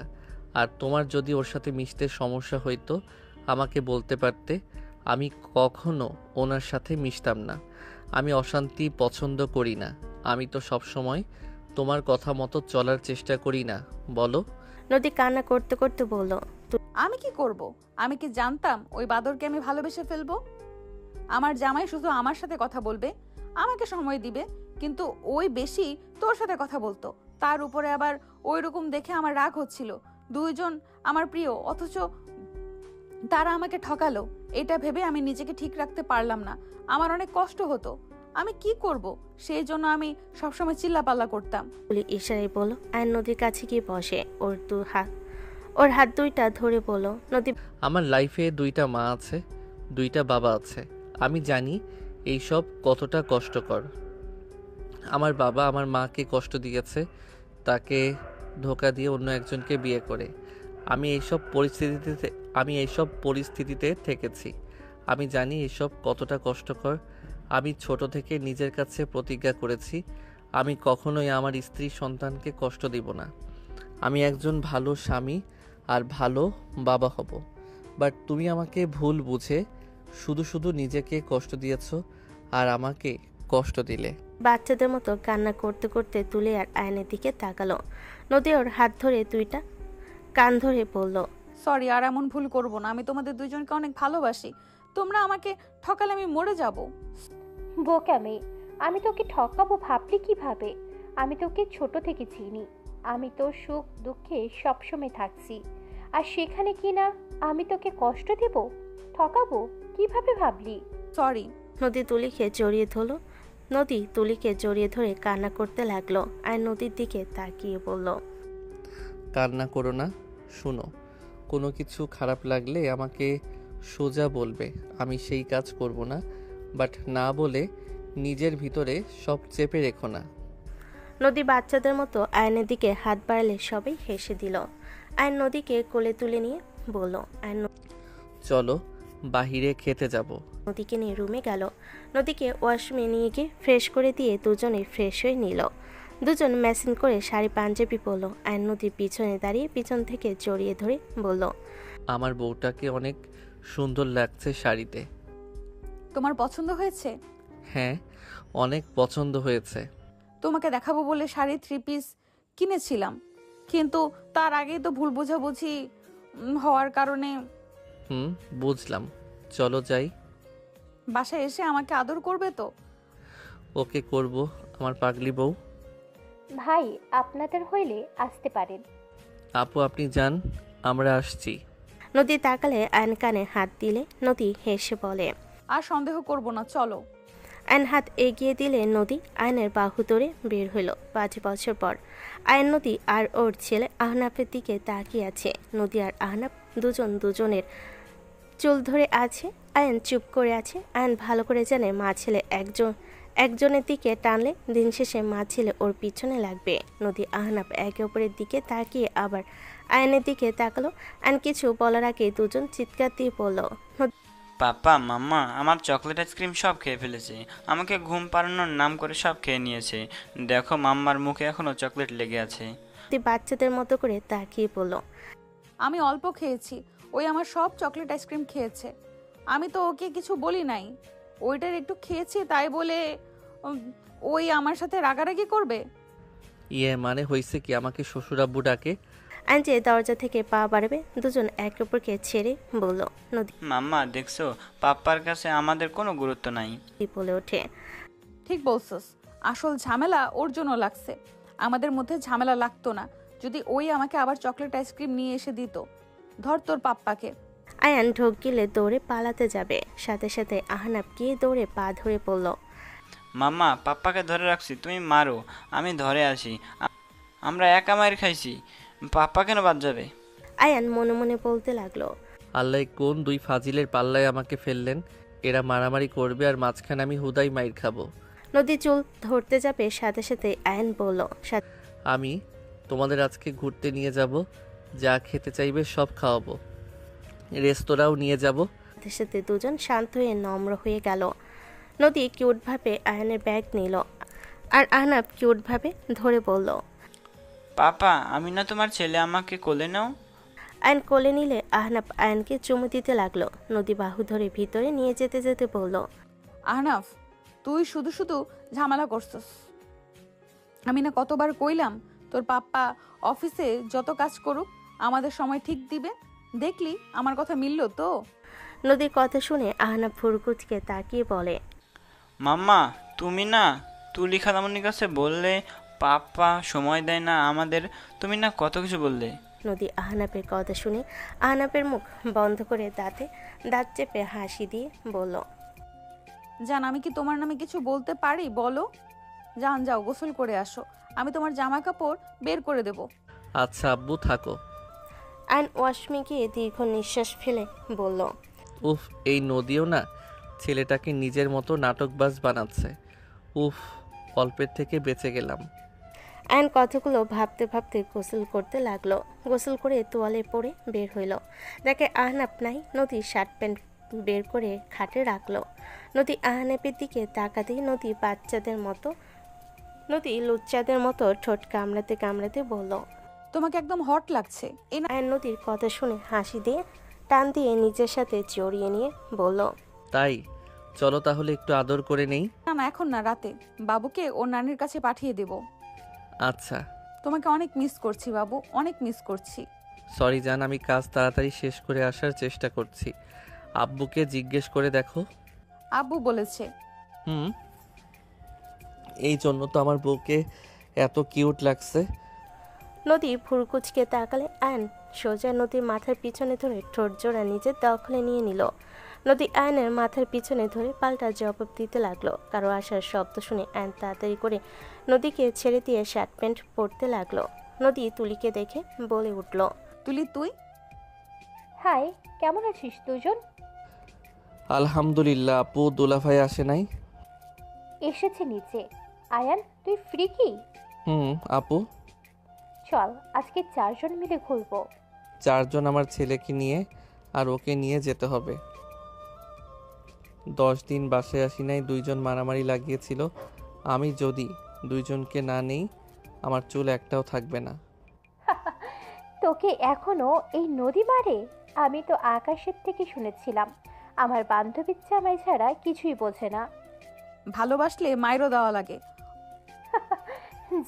আর তোমার যদি ওর সাথে মিশতে সমস্যা হইতো আমাকে বলতে পারতে, আমি কখনো ওনার সাথে মিশতাম না। আমি অশান্তি পছন্দ করি না, আমি তো সবসময় তোমার কথা মতো চলার চেষ্টা করি না, বলো? নদী কান্না করতে করতে বলল, আমি কি করব? আমি কি জানতাম ওই বাদরকে আমি ভালোবেসে ফেলবো? আমার জামাই শুধু আমার সাথে কথা বলবে, আমাকে সময় দিবে, কিন্তু ওই বেশি তোর সাথে কথা বলতো। তার উপরে আবার ওই রকম দেখে আমার রাগ হচ্ছিল। দুইজন আমার প্রিয়, অথচ তারা আমাকে ঠকালো। এটা ভেবে আমি নিজেকে ঠিক রাখতে পারলাম না, আমার অনেক কষ্ট হতো। আমি কি করব? সেই জন্য আমি সবসময় চিল্লাপাল্লা করতাম। বলে ইশারায় বলল। আয়ন নদীর কাছে গিয়ে বসে, ওর হাত দুইটা ধরে বলল, নদী, আমার লাইফে 2টা মা আছে, 2টা বাবা আছে। আমি জানি এইসব কতটা কষ্টকর। আমার বাবা আমার মাকে কষ্ট দিয়েছে, তাকে ধোঁকা দিয়ে অন্য একজনকে বিয়ে করে। আমি এইসব পরিস্থিতিতে থেকেছি। আমি জানি এসব কতটা কষ্টকর। আমি ছোট থেকে নিজের কাছে প্রতিজ্ঞা করেছি আমি কখনোই আমার স্ত্রী সন্তানকে কষ্ট দিব না। আমি একজন ভালো স্বামী আর ভালো বাবা হব। বাট তুমি আমাকে ভুল বুঝে শুধু শুধু নিজেকে কষ্ট দিয়েছো আর আমাকে কষ্ট দিলে। বাচ্চাদের মতো কান্না করতে করতে তুলে আর আয়নের দিকে তাকালো। নদী ওর হাত ধরে দুইটা কান ধরে বলল, সরি, আর এমন ভুল করব না। আমি তোমাদের দুজনকে অনেক ভালোবাসি। তোমরা আমাকে ঠকালে আমি মরে যাব। বোকামে, আমি তোকে ঠকাবো ভাবলি কিভাবে? আমি তোকে ছোট থেকে চিনি। আমি তোর সুখ দুঃখে সবসময় থাকছি, আর সেখানে কি না আমি তোকে কষ্ট দেব? ঠকাবো কিভাবে ভাবলি? সরি। নদী তুলিকে জড়িয়ে ধরল। নদী তুলিকে জড়িয়ে ধরে কান্না করতে লাগলো আর নদীর দিকে তাকিয়ে বলল, কান্না করো না। শুনো, কোনো কিছু খারাপ লাগলে আমাকে সোজা বলবে, আমি সেই কাজ করব না। বাট না বলে নিজের ভিতরে সব চেপে রেখো না। নদী বাচ্চাদের মতো আয়নের দিকে হাত বাড়ালে সবাই হেসে দিল। আয়ন নদীকে কোলে তুলে নিয়ে বলল, আয়ন চলো বাহিরে খেতে যাব। নদীকে নিয়ে রুমে গেল। নদীকে ওয়াশরুমে নিয়ে গিয়ে ফ্রেশ করে দিয়ে দুজনে ফ্রেশ হয়ে নিল। দুজন ম্যাচিং করে শাড়ি পাঞ্জাবি পরল। আয়ন নদীর পিছনে দাঁড়িয়ে পিছন থেকে জড়িয়ে ধরে বলল, আমার বউটাকে অনেক সুন্দর লাগছে শাড়িতে। তোমার পছন্দ হয়েছে? হ্যাঁ, অনেক পছন্দ হয়েছে। তোমাকে দেখাবো বলে শাড়ি 3 পিস কিনেছিলাম, কিন্তু তার আগেই তো ভুল বোঝাবুঝি হওয়ার কারণে। বুঝলাম। চলো যাই। বাসায় এসে আমাকে আদর করবে তো? ওকে করব, আমার পাগলি বউ। ভাই, আপনাদের হইলে আসতে পারেন। আপু আপনি যান, আমরা আসছি। নদী তাকালে আয়ন কানে হাত দিলে নদী হেসে বলে, আর সন্দেহ করব না, চলো। আয়ন হাত এগিয়ে দিলে নদী আয়নের বাহু ধরে বের হলো। 5 বছর পর আয়ন, নদী আর ওর ছেলে আহনাফের দিকে তাকিয়ে আছে। নদী আর আহনাফ দুজন দুজনের চুল ধরে আছে। আয়ন চুপ করে আছে। আয়ন ভালো করে জানে মা ছেলে একজনের দিকে টানলে দিন শেষে মা ছেলে ওর পিছনে লাগবে। নদী আহনাফ একে অপরের দিকে তাকিয়ে আবার আয়নের দিকে তাকালো। আয়ন কিছু বলার আগে দুজন চিৎকার দিয়ে বলল, পাপা মাম্মা আমার চকলেট আইসক্রিম সব খেয়ে ফেলেছে। আমাকে ঘুম পাড়ানোর নাম করে সব খেয়ে নিয়েছে। দেখো মাম্মার মুখে এখনো চকলেট লেগে আছে। বাচ্চাদের মতো করে তাকিয়ে বলল, আমি অল্প খেয়েছি, ওই আমার সব চকলেট আইসক্রিম খেয়েছে। আমি তো ওকে কিছু বলি নাই। ওইটার একটু খেয়েছি তাই বলে ওই আমার সাথে রাগারাগি করবে? মানে হয়েছে কি, আমাকে শ্বশুর আব্বু ডাকে। আনজে দরজা থেকে পা বাড়াবে দুজন একে অপরকে ছেড়ে বলল, নদী মাম্মা দেখছো, পাপ্পার কাছে আমাদের কোনো গুরুত্ব নাই। বলে ওঠে, ঠিক বলছস, আসল ঝামেলা ওর জন্য লাগছে। আমাদের মধ্যে ঝামেলা লাগতো না যদি ওই আমাকে আবার চকলেট আইসক্রিম নিয়ে এসে দিত। ধর তোর পাপ্পাকে। আয়ান ঢোক গিলে দৌড়ে পালাতে যাবে, সাথে সাথে আহনাফ গিয়ে দৌড়ে পা ধরে পড়ল। মাম্মা পাপ্পাকে ধরে রাখছি, তুমি মারো, আমি ধরে আসি। আমরা একা মায়ের খাইছি, পাপ্পা কেন বাদ যাবে? আয়ান মনে মনে বলতে লাগলো, আল্লাহ কোন দুই ফাজিলের পাল্লায় আমাকে ফেললেন। এরা মারামারি করবে আর মাঝখানে আমি হুদাই মাইর খাবো। নদী চুল ধরতে যাবে, সাথে সাথে আয়ান বলল, আমি তোমাদের আজকে ঘুরতে নিয়ে যাব, যা খেতে চাইবে সব খাওয়াবো, রেস্তোরাঁও নিয়ে যাব। সাথে সাথে দুজন শান্ত হয়ে নম্র হয়ে গেল। নদী কিউটভাবে আয়ানের ব্যাগ নিল আর আহনাফ কিউটভাবে ধরে বলল, পাপা আমি না তোমার ছেলে, আমাকে কোলে নাও। আয়ন কোলে নিলে আহনাফ আয়নকে চুমু দিতে লাগলো। নদী বাহু ধরে ভিতরে নিয়ে যেতে যেতে বলল, আহনাফ তুই শুধু শুধু ঝামেলা করছস। আমি না কতবার কইলাম তোর পাপ্পা অফিসে যত কাজ করুক আমাদের সময় ঠিক দিবে। দেখলি আমার কথা মিলল তো? নদীর কথা শুনে আহনাফ ফুরকুচকে তাকিয়ে বলে, মাম্মা তুমি না তুলি খালামনির কাছে বললে পাপ্পা সময় দেয় না আমাদের, তুমি না কত কিছু বললে। নদী আহনাফের কথা শুনে আহনাফের মুখ বন্ধ করে দাঁত চেপে হাসি দিয়ে বলল, জান আমি কি তোমার নামে কিছু বলতে পারি বলো? যান যাও গোসল করে আসো, আমি তোমার জামা কাপড় বের করে দেব। আচ্ছা আব্বু থাকো। আয়ন ওয়াশরুমে গিয়ে দীর্ঘ নিঃশ্বাস ফেলে বলল, উফ এই নদীও না ছেলেটাকে নিজের মতো নাটকবাজ বানাচ্ছে। উফ অল্পের থেকে বেঁচে গেলাম। আয়ন কথাগুলো ভাবতে ভাবতে গোসল করতে লাগলো। গোসল করে তোয়ালে পরে বের হইল। দেখে আহনাফ নাই। নদী শার্ট প্যান্ট বের করে খাটে রাখলো। নদী আহনাফের দিকে তাকাতেই নদী লুচ্চাদের মতো ঠোঁট কামড়াতে কামড়াতে বলল, তোমাকে একদম হট লাগছে। আয়ান নদীর কথা শুনে হাসি দিয়ে টান দিয়ে নিজের সাথে জড়িয়ে নিয়ে বলল, তাই চলো তাহলে একটু আদর করে নেই। না না, এখন না, রাতে বাবুকে ওর নানির কাছে পাঠিয়ে দেব। আচ্ছা। তোমাকে অনেক মিস করছি বাবু, অনেক মিস করছি। সরি জান, আমি কাজ তাড়াতাড়ি শেষ করে আসার চেষ্টা করছি। আব্বুকে জিজ্ঞেস করে দেখো। আব্বু বলেছে। এই জন্য তো আমার বউকে এত কিউট লাগছে। নদী ভুরকুচকে তাকালে আয়ন সোজা নদীর মাথার পিছনে ধরে ঠোঁট জোড়া নিজের দখলে নিয়ে নিল। নদী আয়নের মাথার পিছনে ধরে পাল্টা জবাব দিতে লাগলো। কারো আসার শব্দ শুনে আয়ন তাড়াতাড়ি করে নদীকে ছেড়ে দিয়ে শার্ট প্যান্ট পরতে লাগলো। নদী তুলিকে দেখে বলে উঠল, তুলি তুই? হাই, কেমন আছিস দুজন? আলহামদুলিল্লাহ। আপু দুলাভাই আসে নাই? এসেছে নিচে। আয়ান, তুই ফ্রি কি? আপু চল আজকে 4 জন মিলে ঘুরবো। 4 জন? আমার ছেলেকে নিয়ে আর ওকে নিয়ে যেতে হবে। 10 দিন বাসায় আসি নাই, 2 জন মারামারি লাগিয়েছিল। আমি যদি 2 জনকে না নেই আমার চুল একটাও থাকবে না। তোকে এখনো এই নদী মারে? আমি তো আকাশের থেকে শুনেছিলাম আমার বান্ধবীর জামাই ছাড়া কিছুই বোঝে না। ভালোবাসলে মায়েরও দেওয়া লাগে।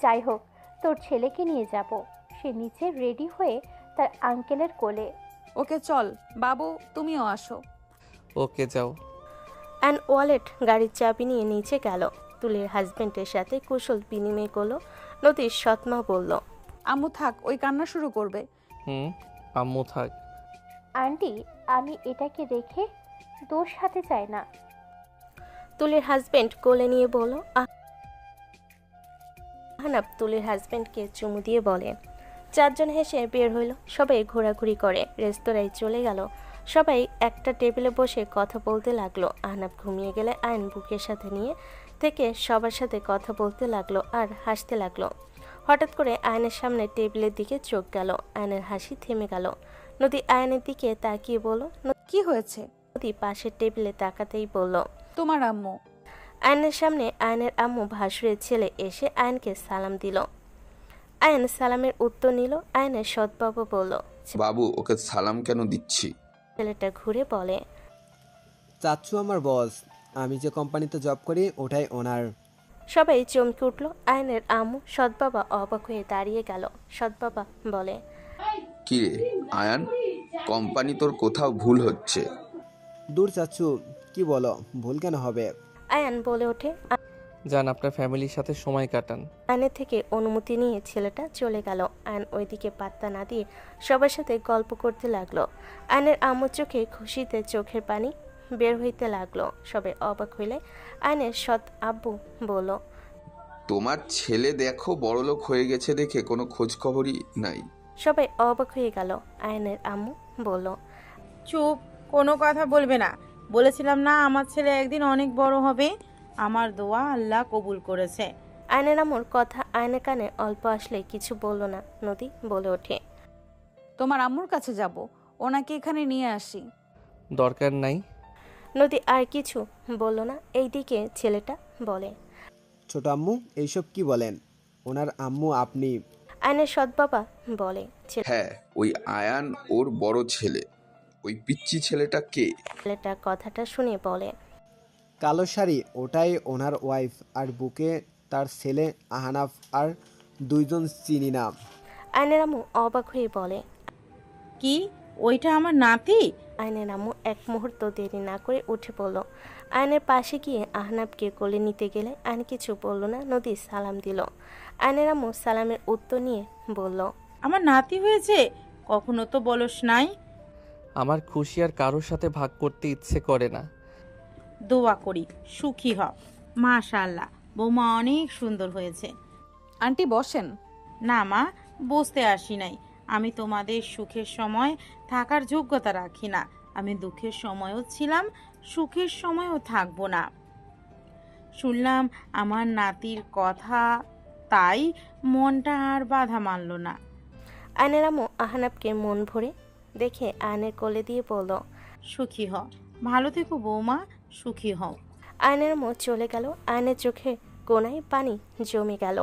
যাই হোক, তোর ছেলেকে নিয়ে যাব। সে নিচে রেডি হয়ে তার আঙ্কেলের কোলে। ওকে চল বাবু, তুমিও আসো। ওকে যাও। অ্যান্ড ওয়ালেট গাড়ির চাবি নিয়ে নিচে গেল। তুলির হাজবেন্ডের সাথে কুশল বিনিময় করলো। নদীর সৎমা বলল, আম্মু থাক, ওই কান্না শুরু করবে। আম্মু থাক। আন্টি, আমি এটাকে রেখে দোষ হাতে চাই না। তুলির হাজবেন্ড কোলে নিয়ে বলল। আহনাফ তুলির হাজবেন্ডকে চুমু দিয়ে বলে। 4 জন হেসে বের হইল। সবাই ঘোরাঘুরি করে রেস্তোরাঁয় চলে গেল। সবাই একটা টেবিলে বসে কথা বলতে লাগলো। আহনাফ ঘুমিয়ে গেলে আয়ন বুকের সাথে নিয়ে থেকে সবার সাথে কথা বলতে লাগলো আর হাসতে লাগলো। হঠাৎ করে আয়নের সামনে টেবিলের দিকে চোখ গেল। আয়নের হাসি থেমে গেল। নদী আয়নের দিকে তাকিয়ে বলল, কি হয়েছে? নদী পাশের টেবিলে তাকাতেই বলল, তোমার আম্মু। আয়নের সামনে আয়নের আম্মু ভাসুরের ছেলে এসে আয়নকে সালাম দিল। আয়ন সালামের উত্তর নিল। আয়নের সৎবাবু বলল, বাবু, ওকে সালাম কেন দিচ্ছি? ছেলেটা ঘুরে বলে, চাচ্ছু আমার বস, আমি যে কোম্পানিতে জব করি ওটাই ওনার। সবাই চমকে উঠল। আয়নের আম্মু সৎবাবা অবাক হয়ে দাঁড়িয়ে গেল। সৎবাবা বলে, কি রে আয়ান, কোম্পানি তোর কোথাও ভুল হচ্ছে। দূর চাচ্ছু, কি বলো, ভুল কেন হবে? আয়ান বলে ওঠে। যান আপনার ফ্যামিলির সাথে সময় কাটান। আয়নের থেকে অনুমতি নিয়ে ছেলেটা চলে গেল। আয়ন ওইদিকে পাত্তা না দিয়ে সবার সাথে গল্প করতে লাগলো। আয়নের আম্মুর চোখে খুশিতে চোখের পানি বের হইতে লাগলো। সবাই অবাক হইলে আয়নের সৎ আব্বু বলল, তোমার ছেলে দেখো বড়লোক হয়ে গেছে, দেখে কোনো খোঁজ খবরই নাই। সবাই অবাক হয়ে গেল। আয়নের আম্মু বলল, চুপ, কোনো কথা বলবে না। বলেছিলাম না আমার ছেলে একদিন অনেক বড় হবে। আমার দোয়া আল্লাহ কবুল করেছে। আয়নের আম্মুর কথা আয়নের কানে অল্প আসলে কিছু বলল না। নদী বলে ওঠে, তোমার আম্মুর কাছে যাব, ওনাকে এখানে নিয়ে আসি। দরকার নাই। নদী আর কিছু বলল না। এইদিকে ছেলেটা বলে, ছোট আম্মু এইসব কি বলেন? ওনার আম্মু আপনি। আয়নের সৎ বাবা বলে, হ্যাঁ, ওই আয়ান ওর বড় ছেলে। ওই পিচ্চি ছেলেটা কে? ছেলেটা কথাটা শুনে বলে, কালো শাড়ি, ওটাই ওনার ওয়াইফ। আর বুকে তার ছেলে আহনাফ আর 2 জন চিনি না। আয়নের আম্মু অবাক হয়ে বলে, কি ওইটা আমার নাতি? আয়নের আম্মু এক মুহূর্ত দেরি না করে উঠে পড়ল। আয়নের পাশে গিয়ে আহনাফকে কোলে নিতে গেলে আয়ন কিছু বলল না। নদী সালাম দিল। আয়নের আম্মু সালামের উত্তর নিয়ে বলল, আমার নাতি হয়েছে, কখনো তো বলস নাই। আমার খুশি আর কারোর সাথে ভাগ করতে ইচ্ছে করে না। দোয়া করি সুখী হ। মাশাআল্লাহ, বৌমা অনেক সুন্দর হয়েছে। আন্টি বসেন। না মা, বসতে আসি নাই। আমি তোমাদের সুখের সময় থাকার যোগ্যতা রাখি না। আমি দুঃখের সময়ও ছিলাম, সুখের সময়ও থাকবো না। শুনলাম আমার নাতির কথা, তাই মনটা আর বাধা মানল না। আয়নের আম্মু আহনাফকে মন ভরে দেখে আয়নের কোলে দিয়ে বলল, সুখী হ, ভালো থেকো বৌমা, সুখী হও। আয়নের মুখ চলে গেল। আয়নের চোখে কোনায় পানি জমে গেল।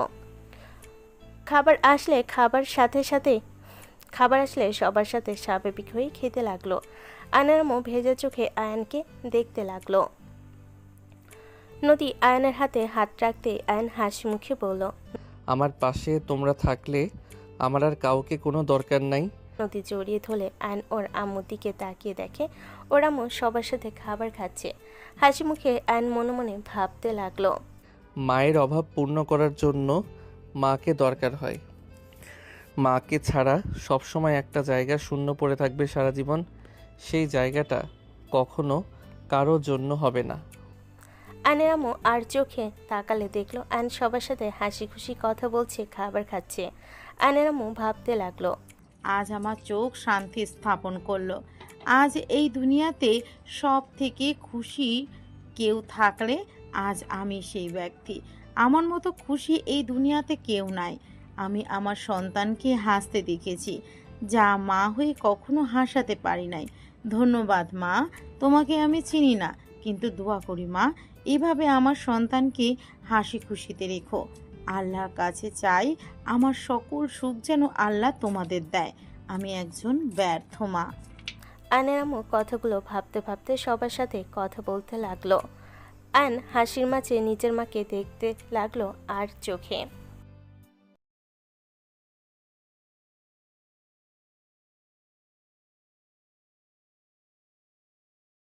খাবার আসলে সবার সাথে স্বাভাবিক হয়ে খেতে লাগলো। আয়নের মুখ ভেজা চোখে আয়নকে দেখতে লাগলো। নদী আয়নের হাতে হাত রাখতে আয়ন হাসি মুখে বলল, আমার পাশে তোমরা থাকলে আমার আর কাউকে কোনো দরকার নাই। নদী জড়িয়ে ধরলে আয়ন ওর আম্মুর দিকে তাকিয়ে দেখে ওর আম্মু সবার সাথে খাবার খাচ্ছে। হাসি মুখে আয়ন মনে মনে ভাবতে লাগলো, মায়ের অভাব পূর্ণ করার জন্য মাকে দরকার হয়। মাকে ছাড়া সবসময় একটা জায়গা শূন্য পড়ে থাকবে সারা জীবন। সেই জায়গাটা কখনো কারো জন্য হবে না। আয়নের আম্মু আর চোখে তাকালে দেখলো আয়ন সবার সাথে হাসি খুশি কথা বলছে, খাবার খাচ্ছে। আয়নের আম্মু ভাবতে লাগলো, আজ আমার চোখ শান্তি স্থাপন করলো। আজ এই দুনিয়াতে সব থেকে খুশি কেউ থাকলে আজ আমি সেই ব্যক্তি। আমার মতো খুশি এই দুনিয়াতে কেউ নাই। আমি আমার সন্তানকে হাসতে দেখেছি, যা মা হয়ে কখনো হাসাতে পারি নাই। ধন্যবাদ মা, তোমাকে আমি চিনি না, কিন্তু দোয়া করি মা, এভাবে আমার সন্তানকে হাসি খুশিতে রেখো। আল্লাহর কাছে চাই আমার সকল সুখ যেন আল্লাহ তোমাদের দেয়। আমি একজন ব্যর্থ মা। আয়নের আম্মু কথাগুলো ভাবতে ভাবতে সবার সাথে কথা বলতে লাগলো। আয়ন হাসির মাঝে নিজের মাকে দেখতে লাগলো আর চোখে